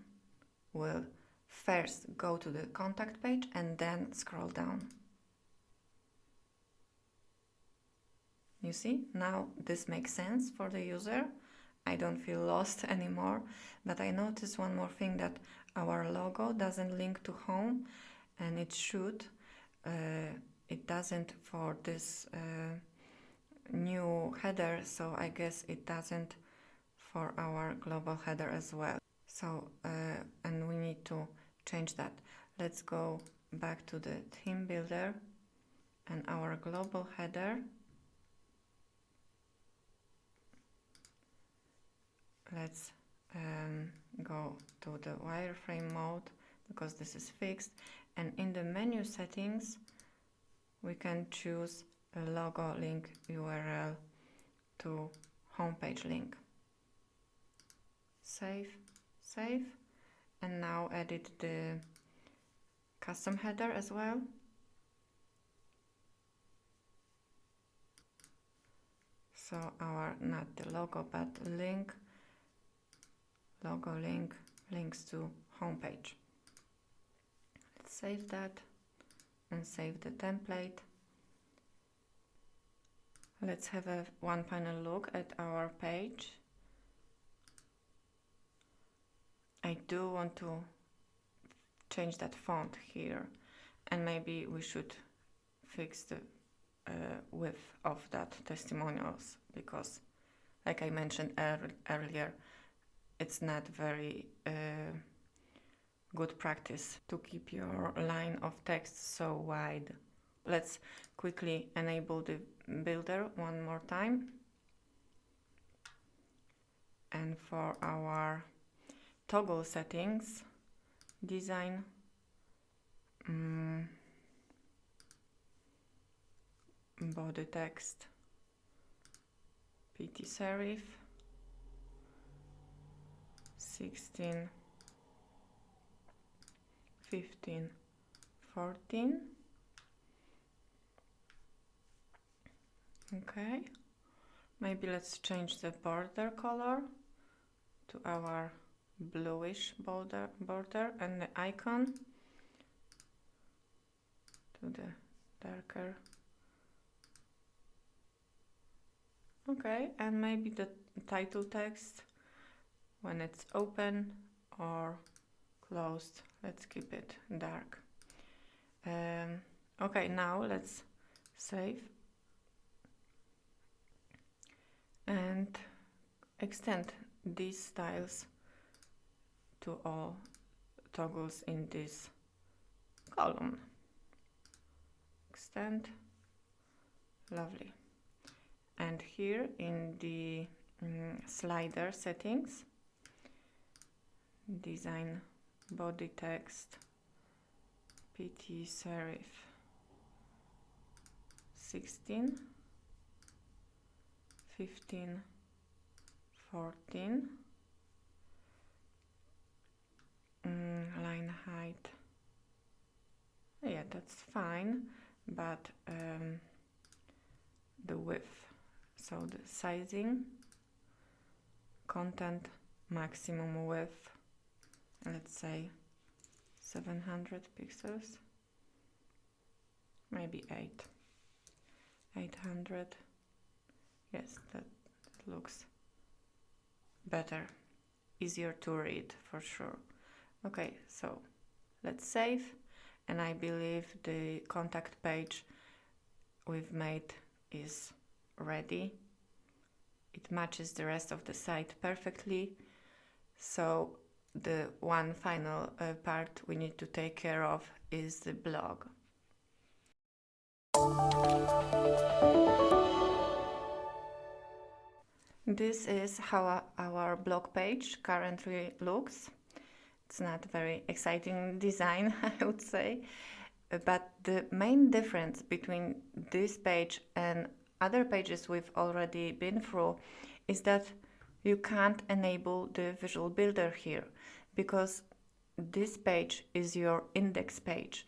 will first go to the contact page and then scroll down. You see, now this makes sense for the user. I don't feel lost anymore, but I noticed one more thing, that our logo doesn't link to home, and it should. It doesn't for this new header, so I guess it doesn't for our global header as well. So, and we need to change that. Let's go back to the theme builder and our global header. Let's go to the wireframe mode, because this is fixed, and in the menu settings we can choose a logo link URL to homepage link. Save, and now edit the custom header as well. So our, not the logo, but logo link links to homepage. Let's save that and save the template. Let's have a one panel look at our page. I do want to change that font here, and maybe we should fix the width of that testimonials, because like I mentioned earlier, it's not very good practice to keep your line of text so wide. Let's quickly enable the builder one more time. And for our toggle settings, design, body text, PT serif, 16, 15, 14. Okay, maybe let's change the border color to our bluish border and the icon to the darker. Okay, and maybe the title text, when it's open or closed, let's keep it dark. Okay, now let's save and extend these styles to all toggles in this column. Extend, lovely. And here in the slider settings, design body text, PT serif, 16, 15, 14, line height, yeah, that's fine. but the width, so the sizing, content maximum width, let's say 700 pixels, maybe 800. Yes, that looks better, easier to read for sure. Okay, so let's save, and I believe the contact page we've made is ready. It matches the rest of the site perfectly. So the one final part we need to take care of is the blog. This is how our blog page currently looks. It's not very exciting design, I would say, but the main difference between this page and other pages we've already been through is that you can't enable the Visual Builder here, because this page is your index page.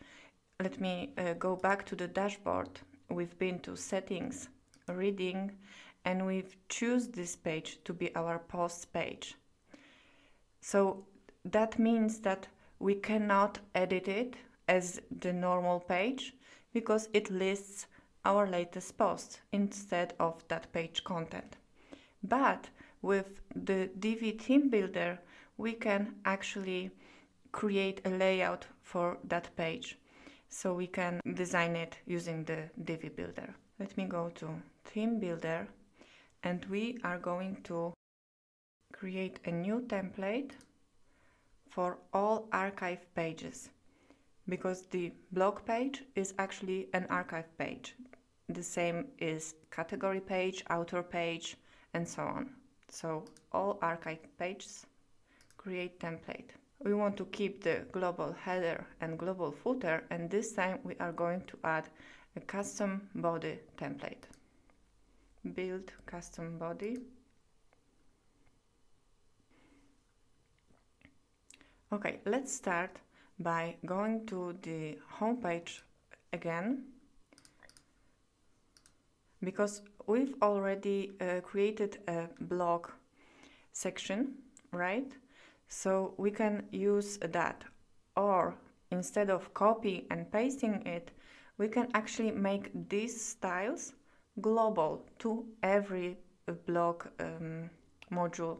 Let me go back to the dashboard. We've been to settings, reading, and we've choose this page to be our post page. So that means that we cannot edit it as the normal page, because it lists our latest post instead of that page content. But with the Divi Theme Builder, we can actually create a layout for that page. So we can design it using the Divi Builder. Let me go to Theme Builder, and we are going to create a new template for all archive pages, because the blog page is actually an archive page. The same is category page, author page, and so on. So all archive pages, create template. We want to keep the global header and global footer, and this time we are going to add a custom body template. Build custom body. Okay, let's start by going to the home page again, because we've already created a blog section, right? So we can use that, or instead of copy and pasting it, we can actually make these styles global to every blog module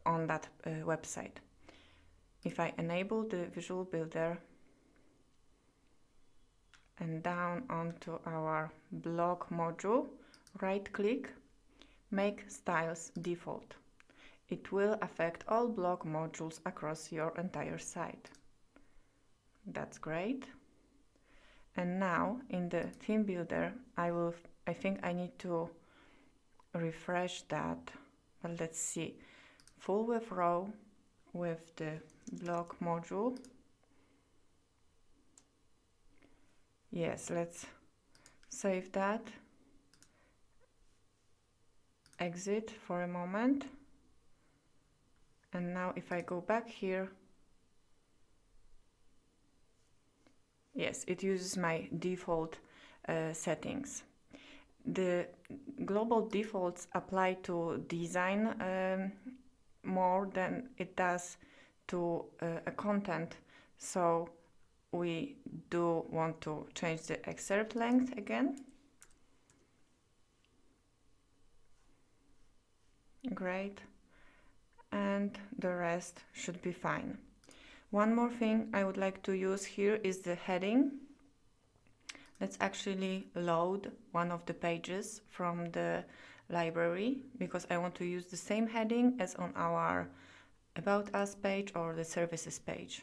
on that website. If I enable the Visual Builder and down onto our blog module, right click, make styles default. It will affect all blog modules across your entire site. That's great. And now in the Theme Builder, I think I need to refresh that. But let's see. Fullwidth row with the blog module. Yes, let's save that. Exit for a moment. And now if I go back here, yes, it uses my default settings. The global defaults apply to design more than it does to a content. So we do want to change the excerpt length again. Great. And the rest should be fine. One more thing I would like to use here is the heading. Let's actually load one of the pages from the library, because I want to use the same heading as on our About Us page or the Services page.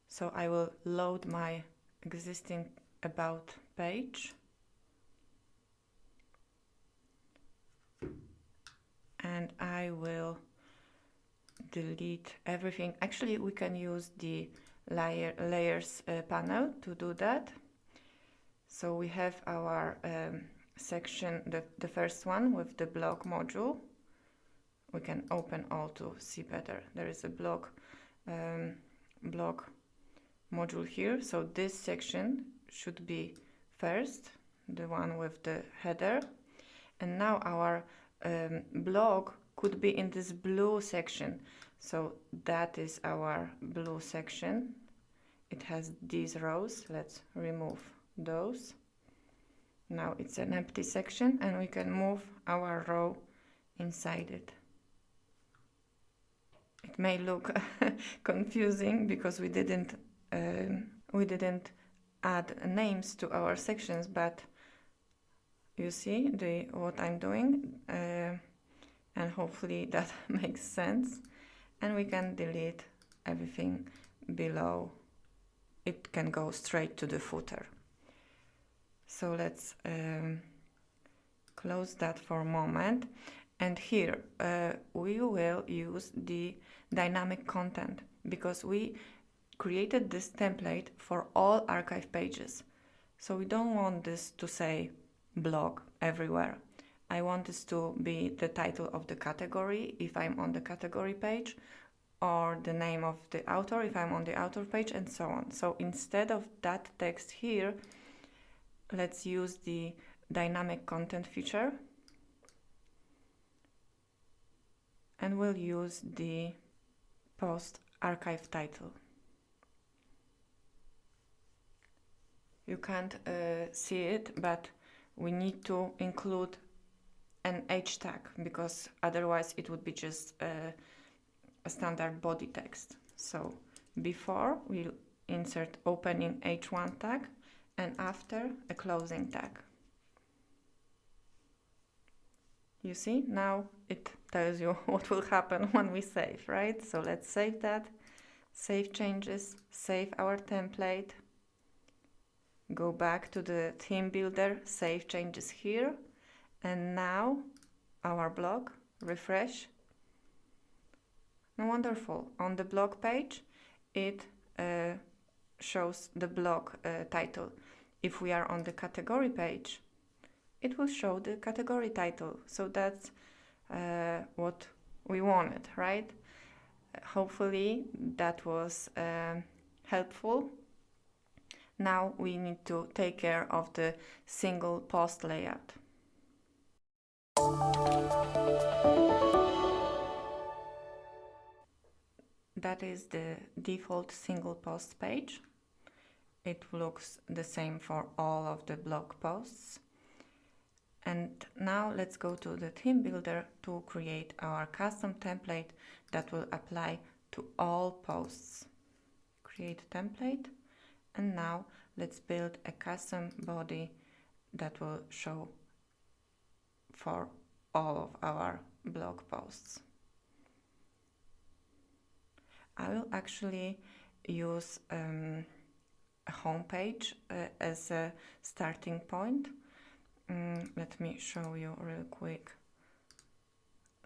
So I will load my existing About page. And I will delete everything. Actually, we can use the layers panel to do that. So we have our section, the first one with the blog module. We can open all to see better. There is a blog module here. So this section should be first, the one with the header, and now our blog could be in this blue section. So that is our blue section. It has these rows. Let's remove those. Now it's an empty section and we can move our row inside it. It may look confusing because we didn't add names to our sections, but you see what I'm doing, and hopefully that makes sense. And we can delete everything below. It can go straight to the footer. So let's close that for a moment. And here we will use the dynamic content because we created this template for all archive pages. So we don't want this to say blog everywhere. I want this to be the title of the category if I'm on the category page, or the name of the author if I'm on the author page, and so on. So instead of that text here, let's use the dynamic content feature, and we'll use the post archive title. You can't see it, but we need to include an H tag because otherwise it would be just a standard body text. So before we'll insert opening H1 tag and after a closing tag. You see, now it tells you what will happen when we save, right? So let's save that, save changes, save our template, go back to the theme builder, save changes here, and now our blog, refresh. Now, wonderful. On the blog page, it shows the blog title. If we are on the category page, it will show the category title. So that's what we wanted, right? Hopefully that was helpful. Now we need to take care of the single post layout. That is the default single post page. It looks the same for all of the blog posts. And now let's go to the theme builder to create our custom template that will apply to all posts. Create a template, and now let's build a custom body that will show for all of our blog posts. I will actually use a home page as a starting point. Let me show you real quick.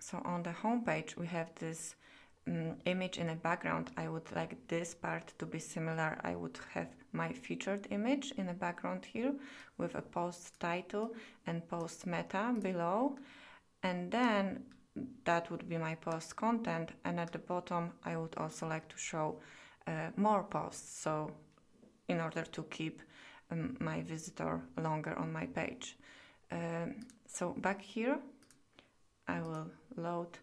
So on the home page we have this image in a background. I would like this part to be similar. I would have my featured image in the background here with a post title and post meta below, and then that would be my post content, and at the bottom I would also like to show more posts, so in order to keep my visitor longer on my page. So back here I will load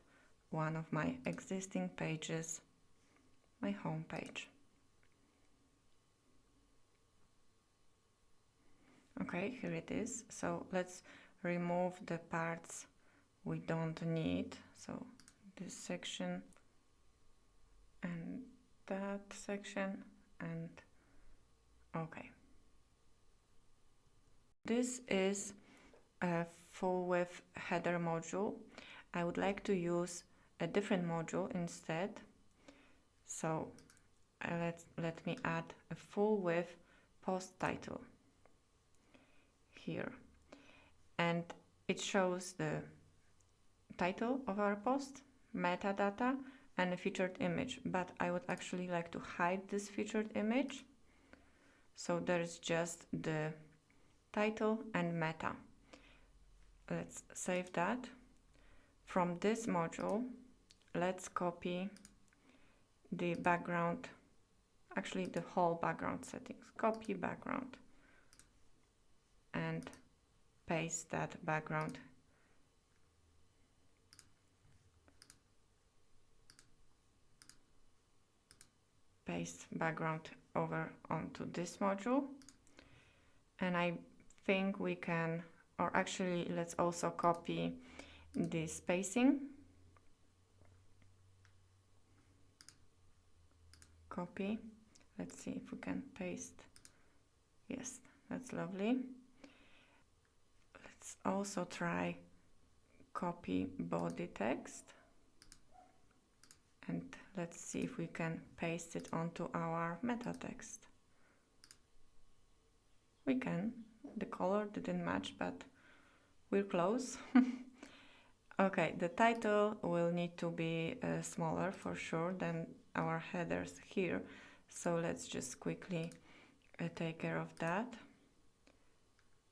one of my existing pages, my home page. Okay, here it is. So let's remove the parts we don't need. So this section and that section, and okay. This is a Fullwidth header module. I would like to use a different module instead. So let me add a Fullwidth post title here, and it shows the title of our post, metadata, and a featured image, but I would actually like to hide this featured image, so there is just the title and meta. Let's save that. From this module, let's copy the background, actually the whole background settings. Copy background. paste that background. Paste background over onto this module. And I think we can, or actually let's also copy the spacing. Copy. Let's see if we can paste. Yes, that's lovely. Let's also try copy body text. And let's see if we can paste it onto our meta text. We can. The color didn't match, but we're close. Okay, the title will need to be smaller for sure than our headers here. So let's just quickly take care of that.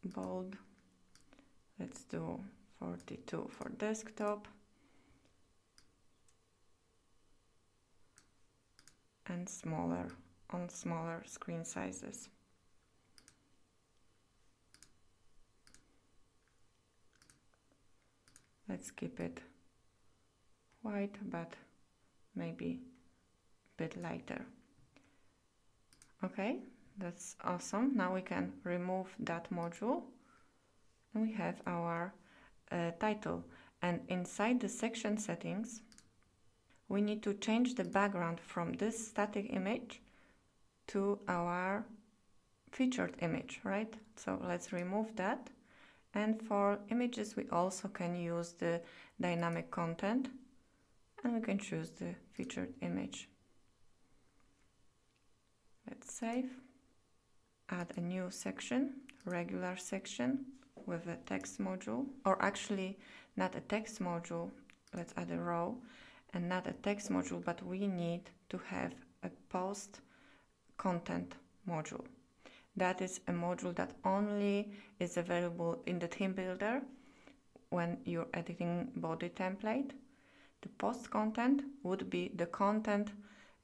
Bold. Let's do 42 for desktop. And smaller on smaller screen sizes. Let's keep it white, but maybe a bit lighter. Okay, that's awesome. Now we can remove that module and we have our title. And inside the section settings, we need to change the background from this static image to our featured image, right? So let's remove that. And for images, we also can use the dynamic content and we can choose the featured image. Let's save. Add a new section, regular section with a text module, or actually not a text module. Let's add a row. And not a text module, but we need to have a post content module. That is a module that only is available in the theme builder when you're editing body template. The post content would be the content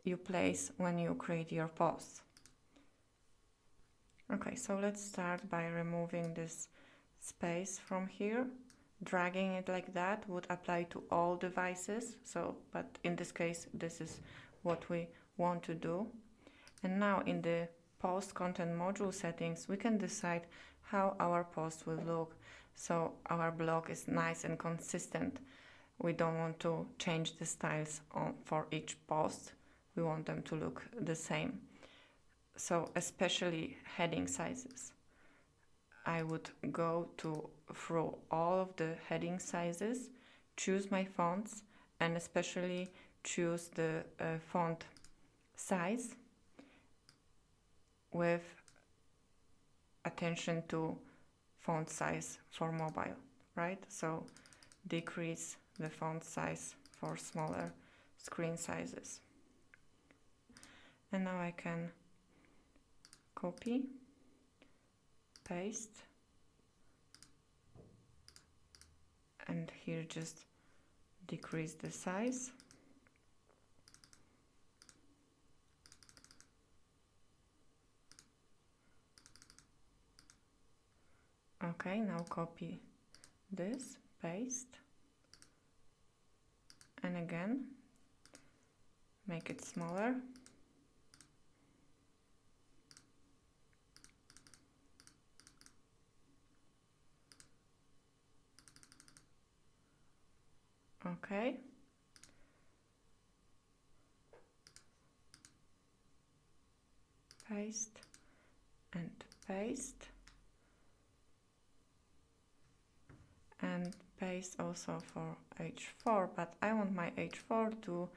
you place when you create your posts. Okay, so let's start by removing this space from here. Dragging it like that would apply to all devices, but in this case this is what we want to do. And now in the post content module settings we can decide how our post will look, so our blog is nice and consistent. We don't want to change the styles for each post, we want them to look the same. So especially heading sizes. I would go through all of the heading sizes, choose my fonts, and especially choose the font size with attention to font size for mobile, right? So decrease the font size for smaller screen sizes. And now I can copy, paste, and here just decrease the size. Okay, now copy this, paste, and again make it smaller. Okay. Paste and paste. And paste also for H4, but I want my H4 to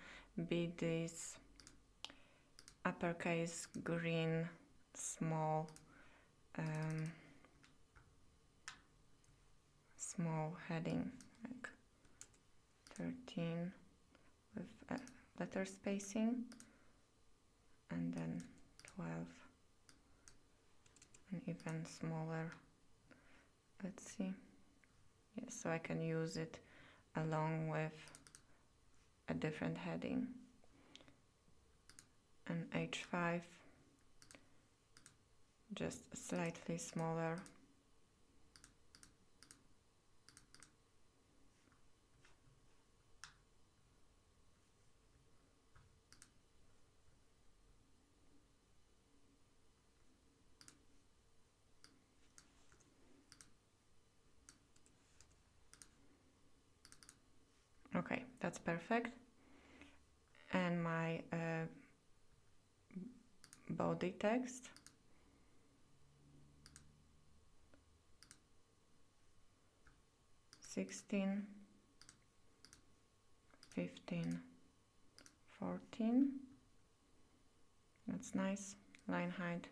be this uppercase green small small heading, like 13 with a letter spacing, and then 12 and even smaller. Let's see. Yes, so I can use it along with a different heading. And H5 just slightly smaller. Okay, that's perfect. And my body text. (16, 15, 14). That's nice. Line height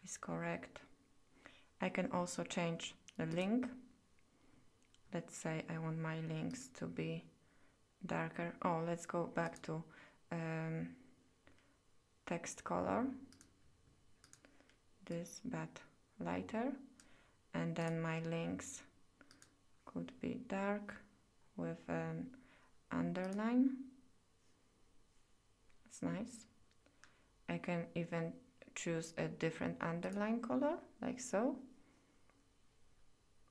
is correct. I can also change the link. Let's say I want my links to be darker. Oh, let's go back to text color. This, but lighter. And then my links could be dark with an underline. That's nice. I can even choose a different underline color, like so.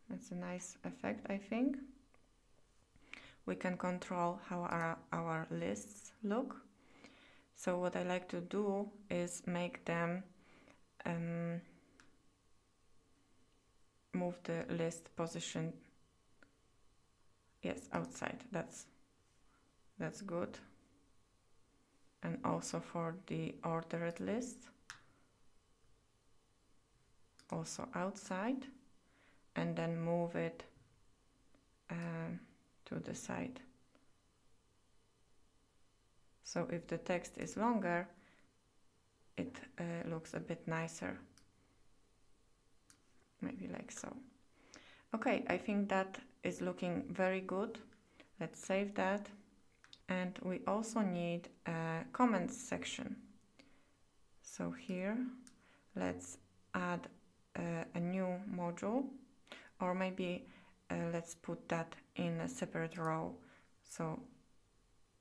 That's a nice effect, I think. We can control how our lists look. So what I like to do is make them move the list position, yes, outside. That's good. And also for the ordered list, also outside, and then move it to the side. So if the text is longer, it looks a bit nicer. Maybe like so. Okay, I think that is looking very good. Let's save that. And we also need a comments section. So here, let's add a new module, or maybe let's put that in a separate row so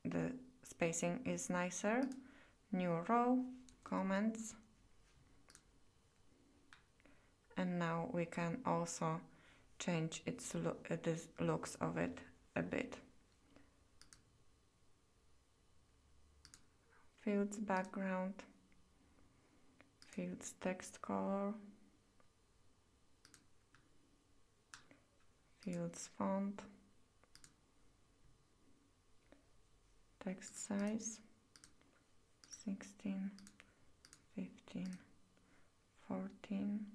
the spacing is nicer. New row, comments. And now we can also change the looks of it a bit. Fields background, fields text color, fields font, text size 16, 15, 14.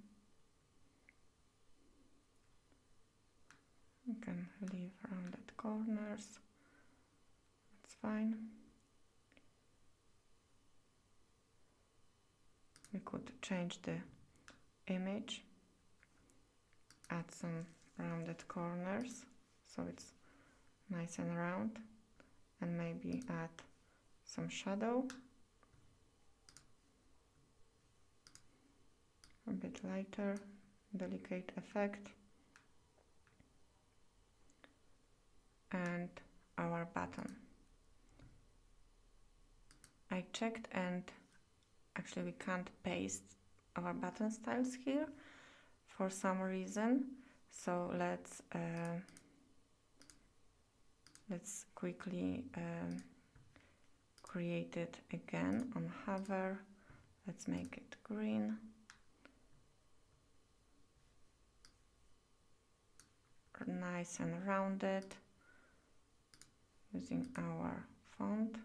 You can leave rounded corners, that's fine. We could change the image, add some rounded corners so it's nice and round, and maybe add some shadow, a bit lighter, delicate effect. And our button. I checked, and actually we can't paste our button styles here for some reason. So let's quickly create it again on hover. Let's make it green. Nice and rounded, using our font,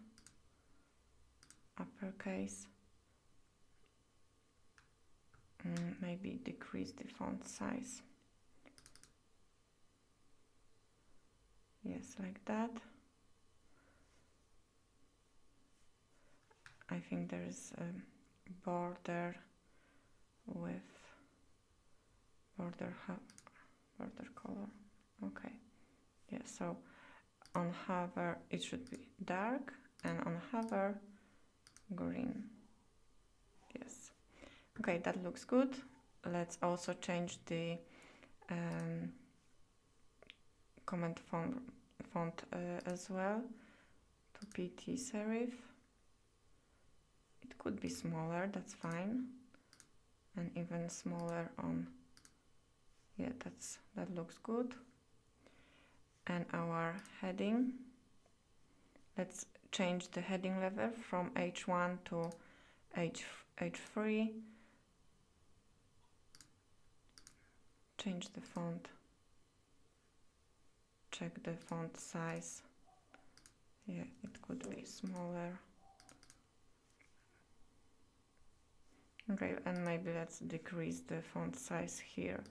uppercase. Maybe decrease the font size. Yes, like that. I think there is a border with border color. Okay. Yeah, so on hover it should be dark, and on hover green. Yes. Okay, that looks good. Let's also change the comment font as well to PT serif. It could be smaller, that's fine, and even smaller on, yeah, that looks good. And our heading, let's change the heading level from H1 to H3. Change the font, check the font size Yeah, it could be smaller. Okay, and maybe let's decrease the font size here.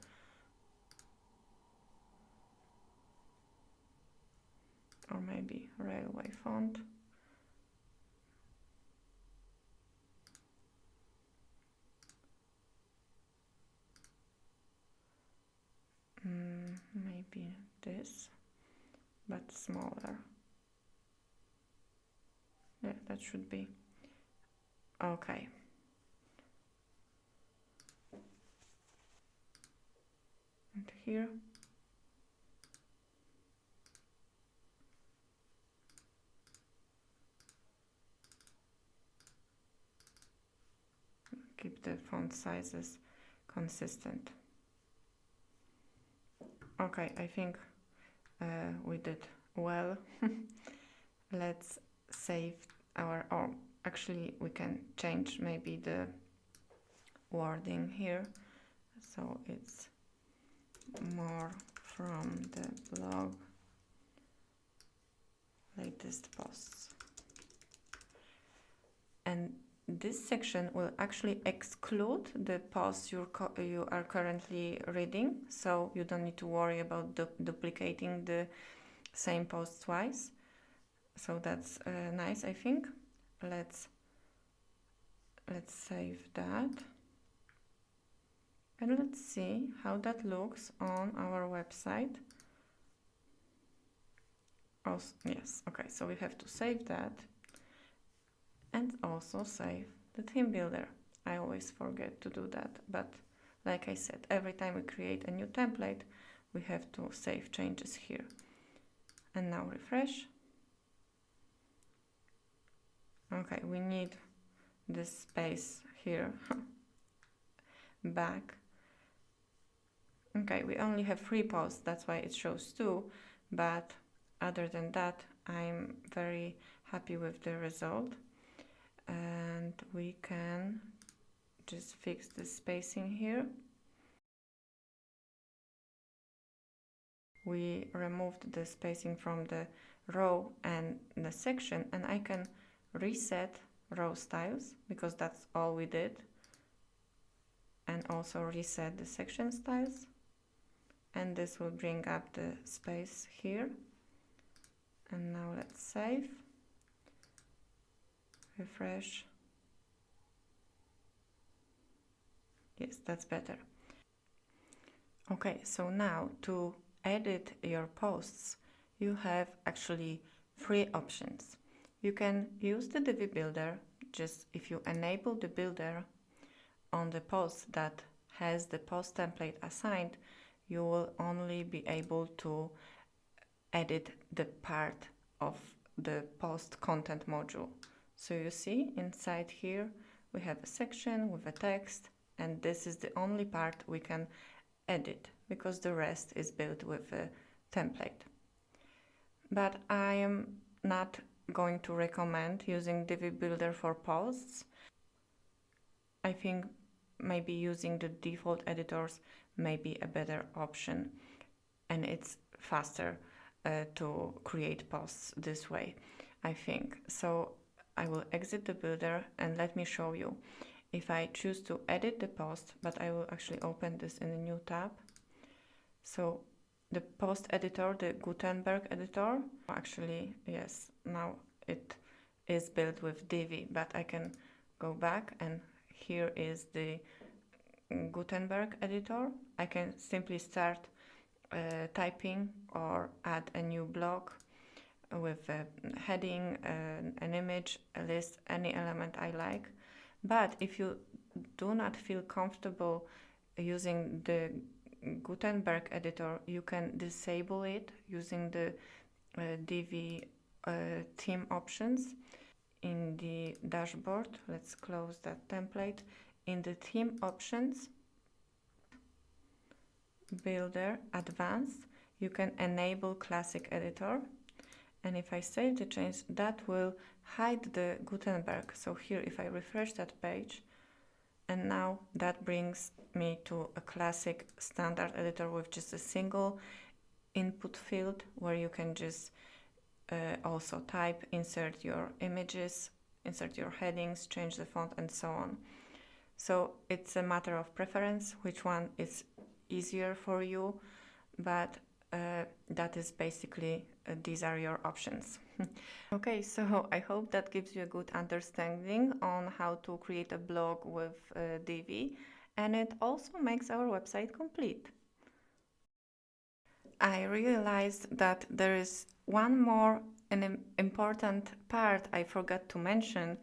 Or maybe railway font. Maybe this, but smaller. Yeah, that should be okay. And here. Keep the font sizes consistent. Okay, I think we did well. Let's save our, or actually we can change maybe the wording here. So it's more from the blog, latest posts. And this section will actually exclude the posts you are currently reading, so you don't need to worry about duplicating the same post twice. So that's nice, I think. Let's save that. And let's see how that looks on our website. Oh, yes, okay, so we have to save that. And also save the theme builder. I always forget to do that, but like I said, every time we create a new template, we have to save changes here. And now refresh. Okay, we need this space here back. Okay, we only have 3 posts, that's why it shows 2, but other than that, I'm very happy with the result. And we can just fix the spacing here. We removed the spacing from the row and the section, and I can reset row styles because that's all we did, and also reset the section styles, and this will bring up the space here. And now let's save, refresh. Yes, that's better. Okay, so now to edit your posts, you have actually 3 options. You can use the Divi Builder. Just if you enable the builder on the post that has the post template assigned, you will only be able to edit the part of the post content module. So you see inside here we have a section with a text, and this is the only part we can edit because the rest is built with a template. But I am not going to recommend using Divi Builder for posts. I think maybe using the default editors may be a better option, and it's faster to create posts this way, I think. So I will exit the builder and let me show you. If I choose to edit the post, but I will actually open this in a new tab. So the post editor, the Guntenberg editor, actually, yes, now it is built with Divi, but I can go back and here is the Guntenberg editor. I can simply start typing or add a new block with a heading, an image, a list, any element I like. But if you do not feel comfortable using the Guntenberg editor, you can disable it using the Divi theme options. In the dashboard, let's close that template. In the theme options, Builder, Advanced, you can enable Classic Editor. And if I save the change, that will hide the Guntenberg. So here, if I refresh that page, and now that brings me to a classic standard editor with just a single input field where you can just also type, insert your images, insert your headings, change the font, and so on. So it's a matter of preference, which one is easier for you, but that is basically, these are your options. Okay, so I hope that gives you a good understanding on how to create a blog with Divi, and it also makes our website complete. I realized that there is one more an important part I forgot to mention,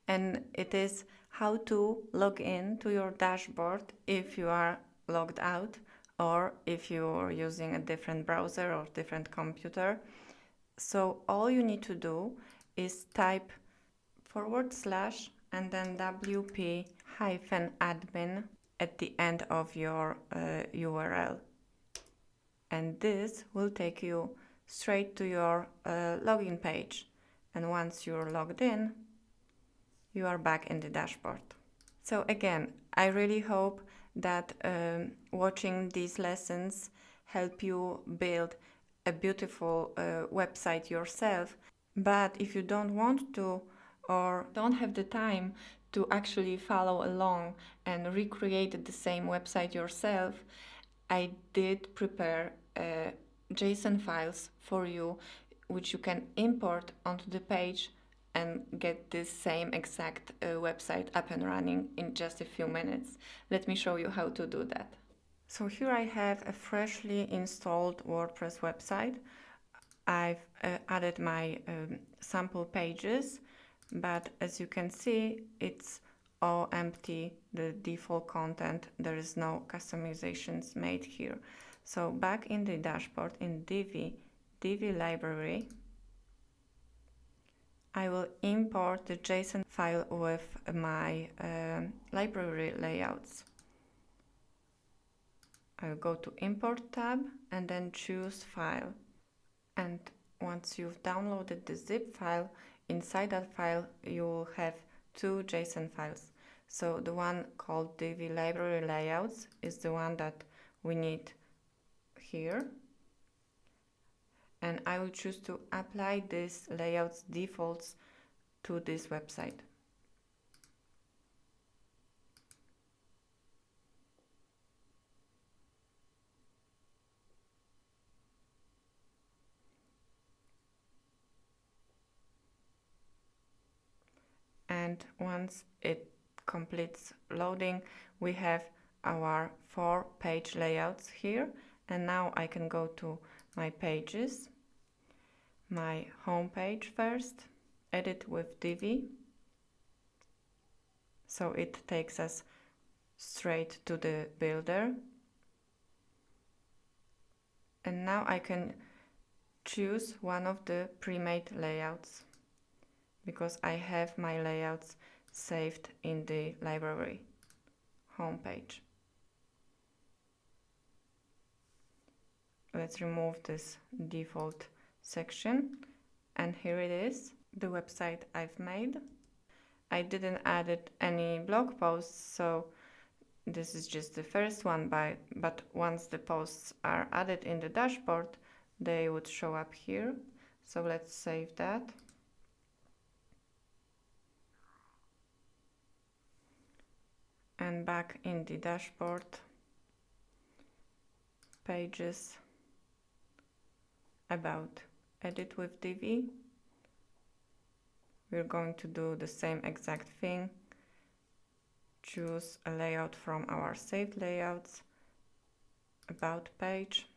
and it is how to log in to your dashboard if you are logged out or if you're using a different browser or different computer. So all you need to do is type / and then wp-admin at the end of your URL. And this will take you straight to your login page. And once you're logged in, you are back in the dashboard. So again, I really hope that watching these lessons help you build a beautiful website yourself. But if you don't want to or don't have the time to actually follow along and recreate the same website yourself, I did prepare JSON files for you, which you can import onto the page and get this same exact website up and running in just a few minutes. Let me show you how to do that. So here I have a freshly installed WordPress website. I've added my sample pages, but as you can see, it's all empty, the default content. There is no customizations made here. So back in the dashboard in Divi library, I will import the JSON file with my library layouts. I'll go to Import tab and then choose File. And once you've downloaded the zip file, inside that file you will have two JSON files. So the one called Divi library layouts is the one that we need here. And I will choose to apply this layouts defaults to this website. And once it completes loading, we have our 4-page layouts here. And now I can go to my pages, my home page first, edit with Divi. So it takes us straight to the builder. And now I can choose one of the pre-made layouts, because I have my layouts saved in the library homepage. Let's remove this default section, and here it is, the website I've made. I didn't add any blog posts, so this is just the first one, but once the posts are added in the dashboard, they would show up here. So let's save that. And back in the dashboard, pages, about, edit with Divi. We're going to do the same exact thing. Choose a layout from our saved layouts, about page.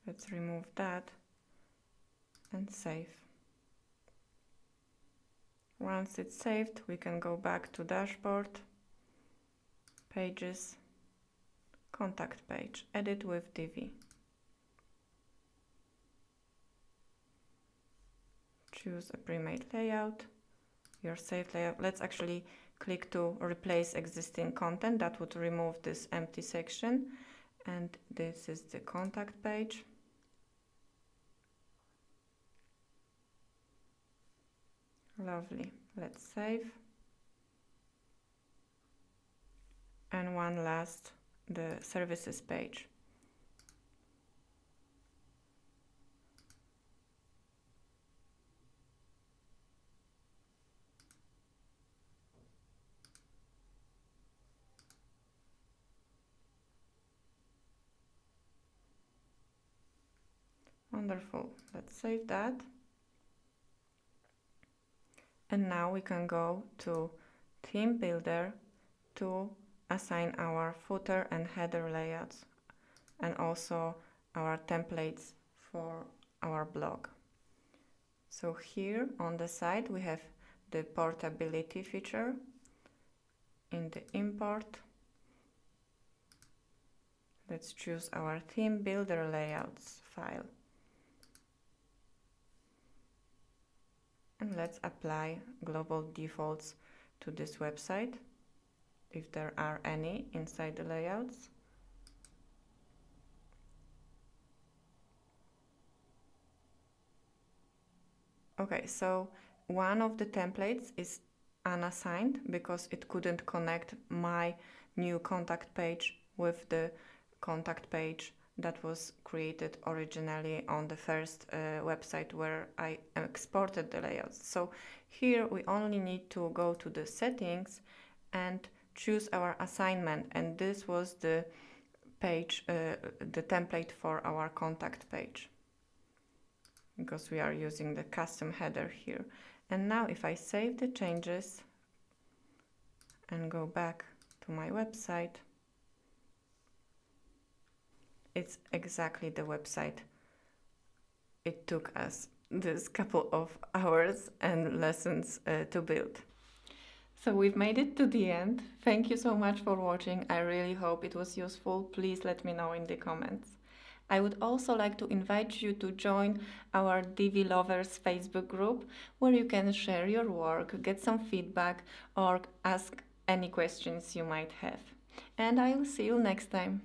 Let's remove that and save. Once it's saved, we can go back to dashboard, pages, contact page, edit with Divi. Choose a pre-made layout, your saved layout. Let's actually click to replace existing content. That would remove this empty section. And this is the contact page. Lovely. Let's save. And one last, the services page. Wonderful. Let's save that. And now we can go to Theme Builder to assign our footer and header layouts and also our templates for our blog. So here on the side we have the portability feature. In the import, let's choose our Theme Builder layouts file. And let's apply global defaults to this website, if there are any inside the layouts. Okay, so one of the templates is unassigned because it couldn't connect my new contact page with the contact page that was created originally on the first website where I exported the layouts. So here we only need to go to the settings and choose our assignment, and this was the page, the template for our contact page, because we are using the custom header here. And now if I save the changes and go back to my website, it's exactly the website it took us this couple of hours and lessons to build. So we've made it to the end. Thank you so much for watching. I really hope it was useful. Please let me know in the comments. I would also like to invite you to join our Divi Lovers Facebook group, where you can share your work, get some feedback, or ask any questions you might have. And I will see you next time.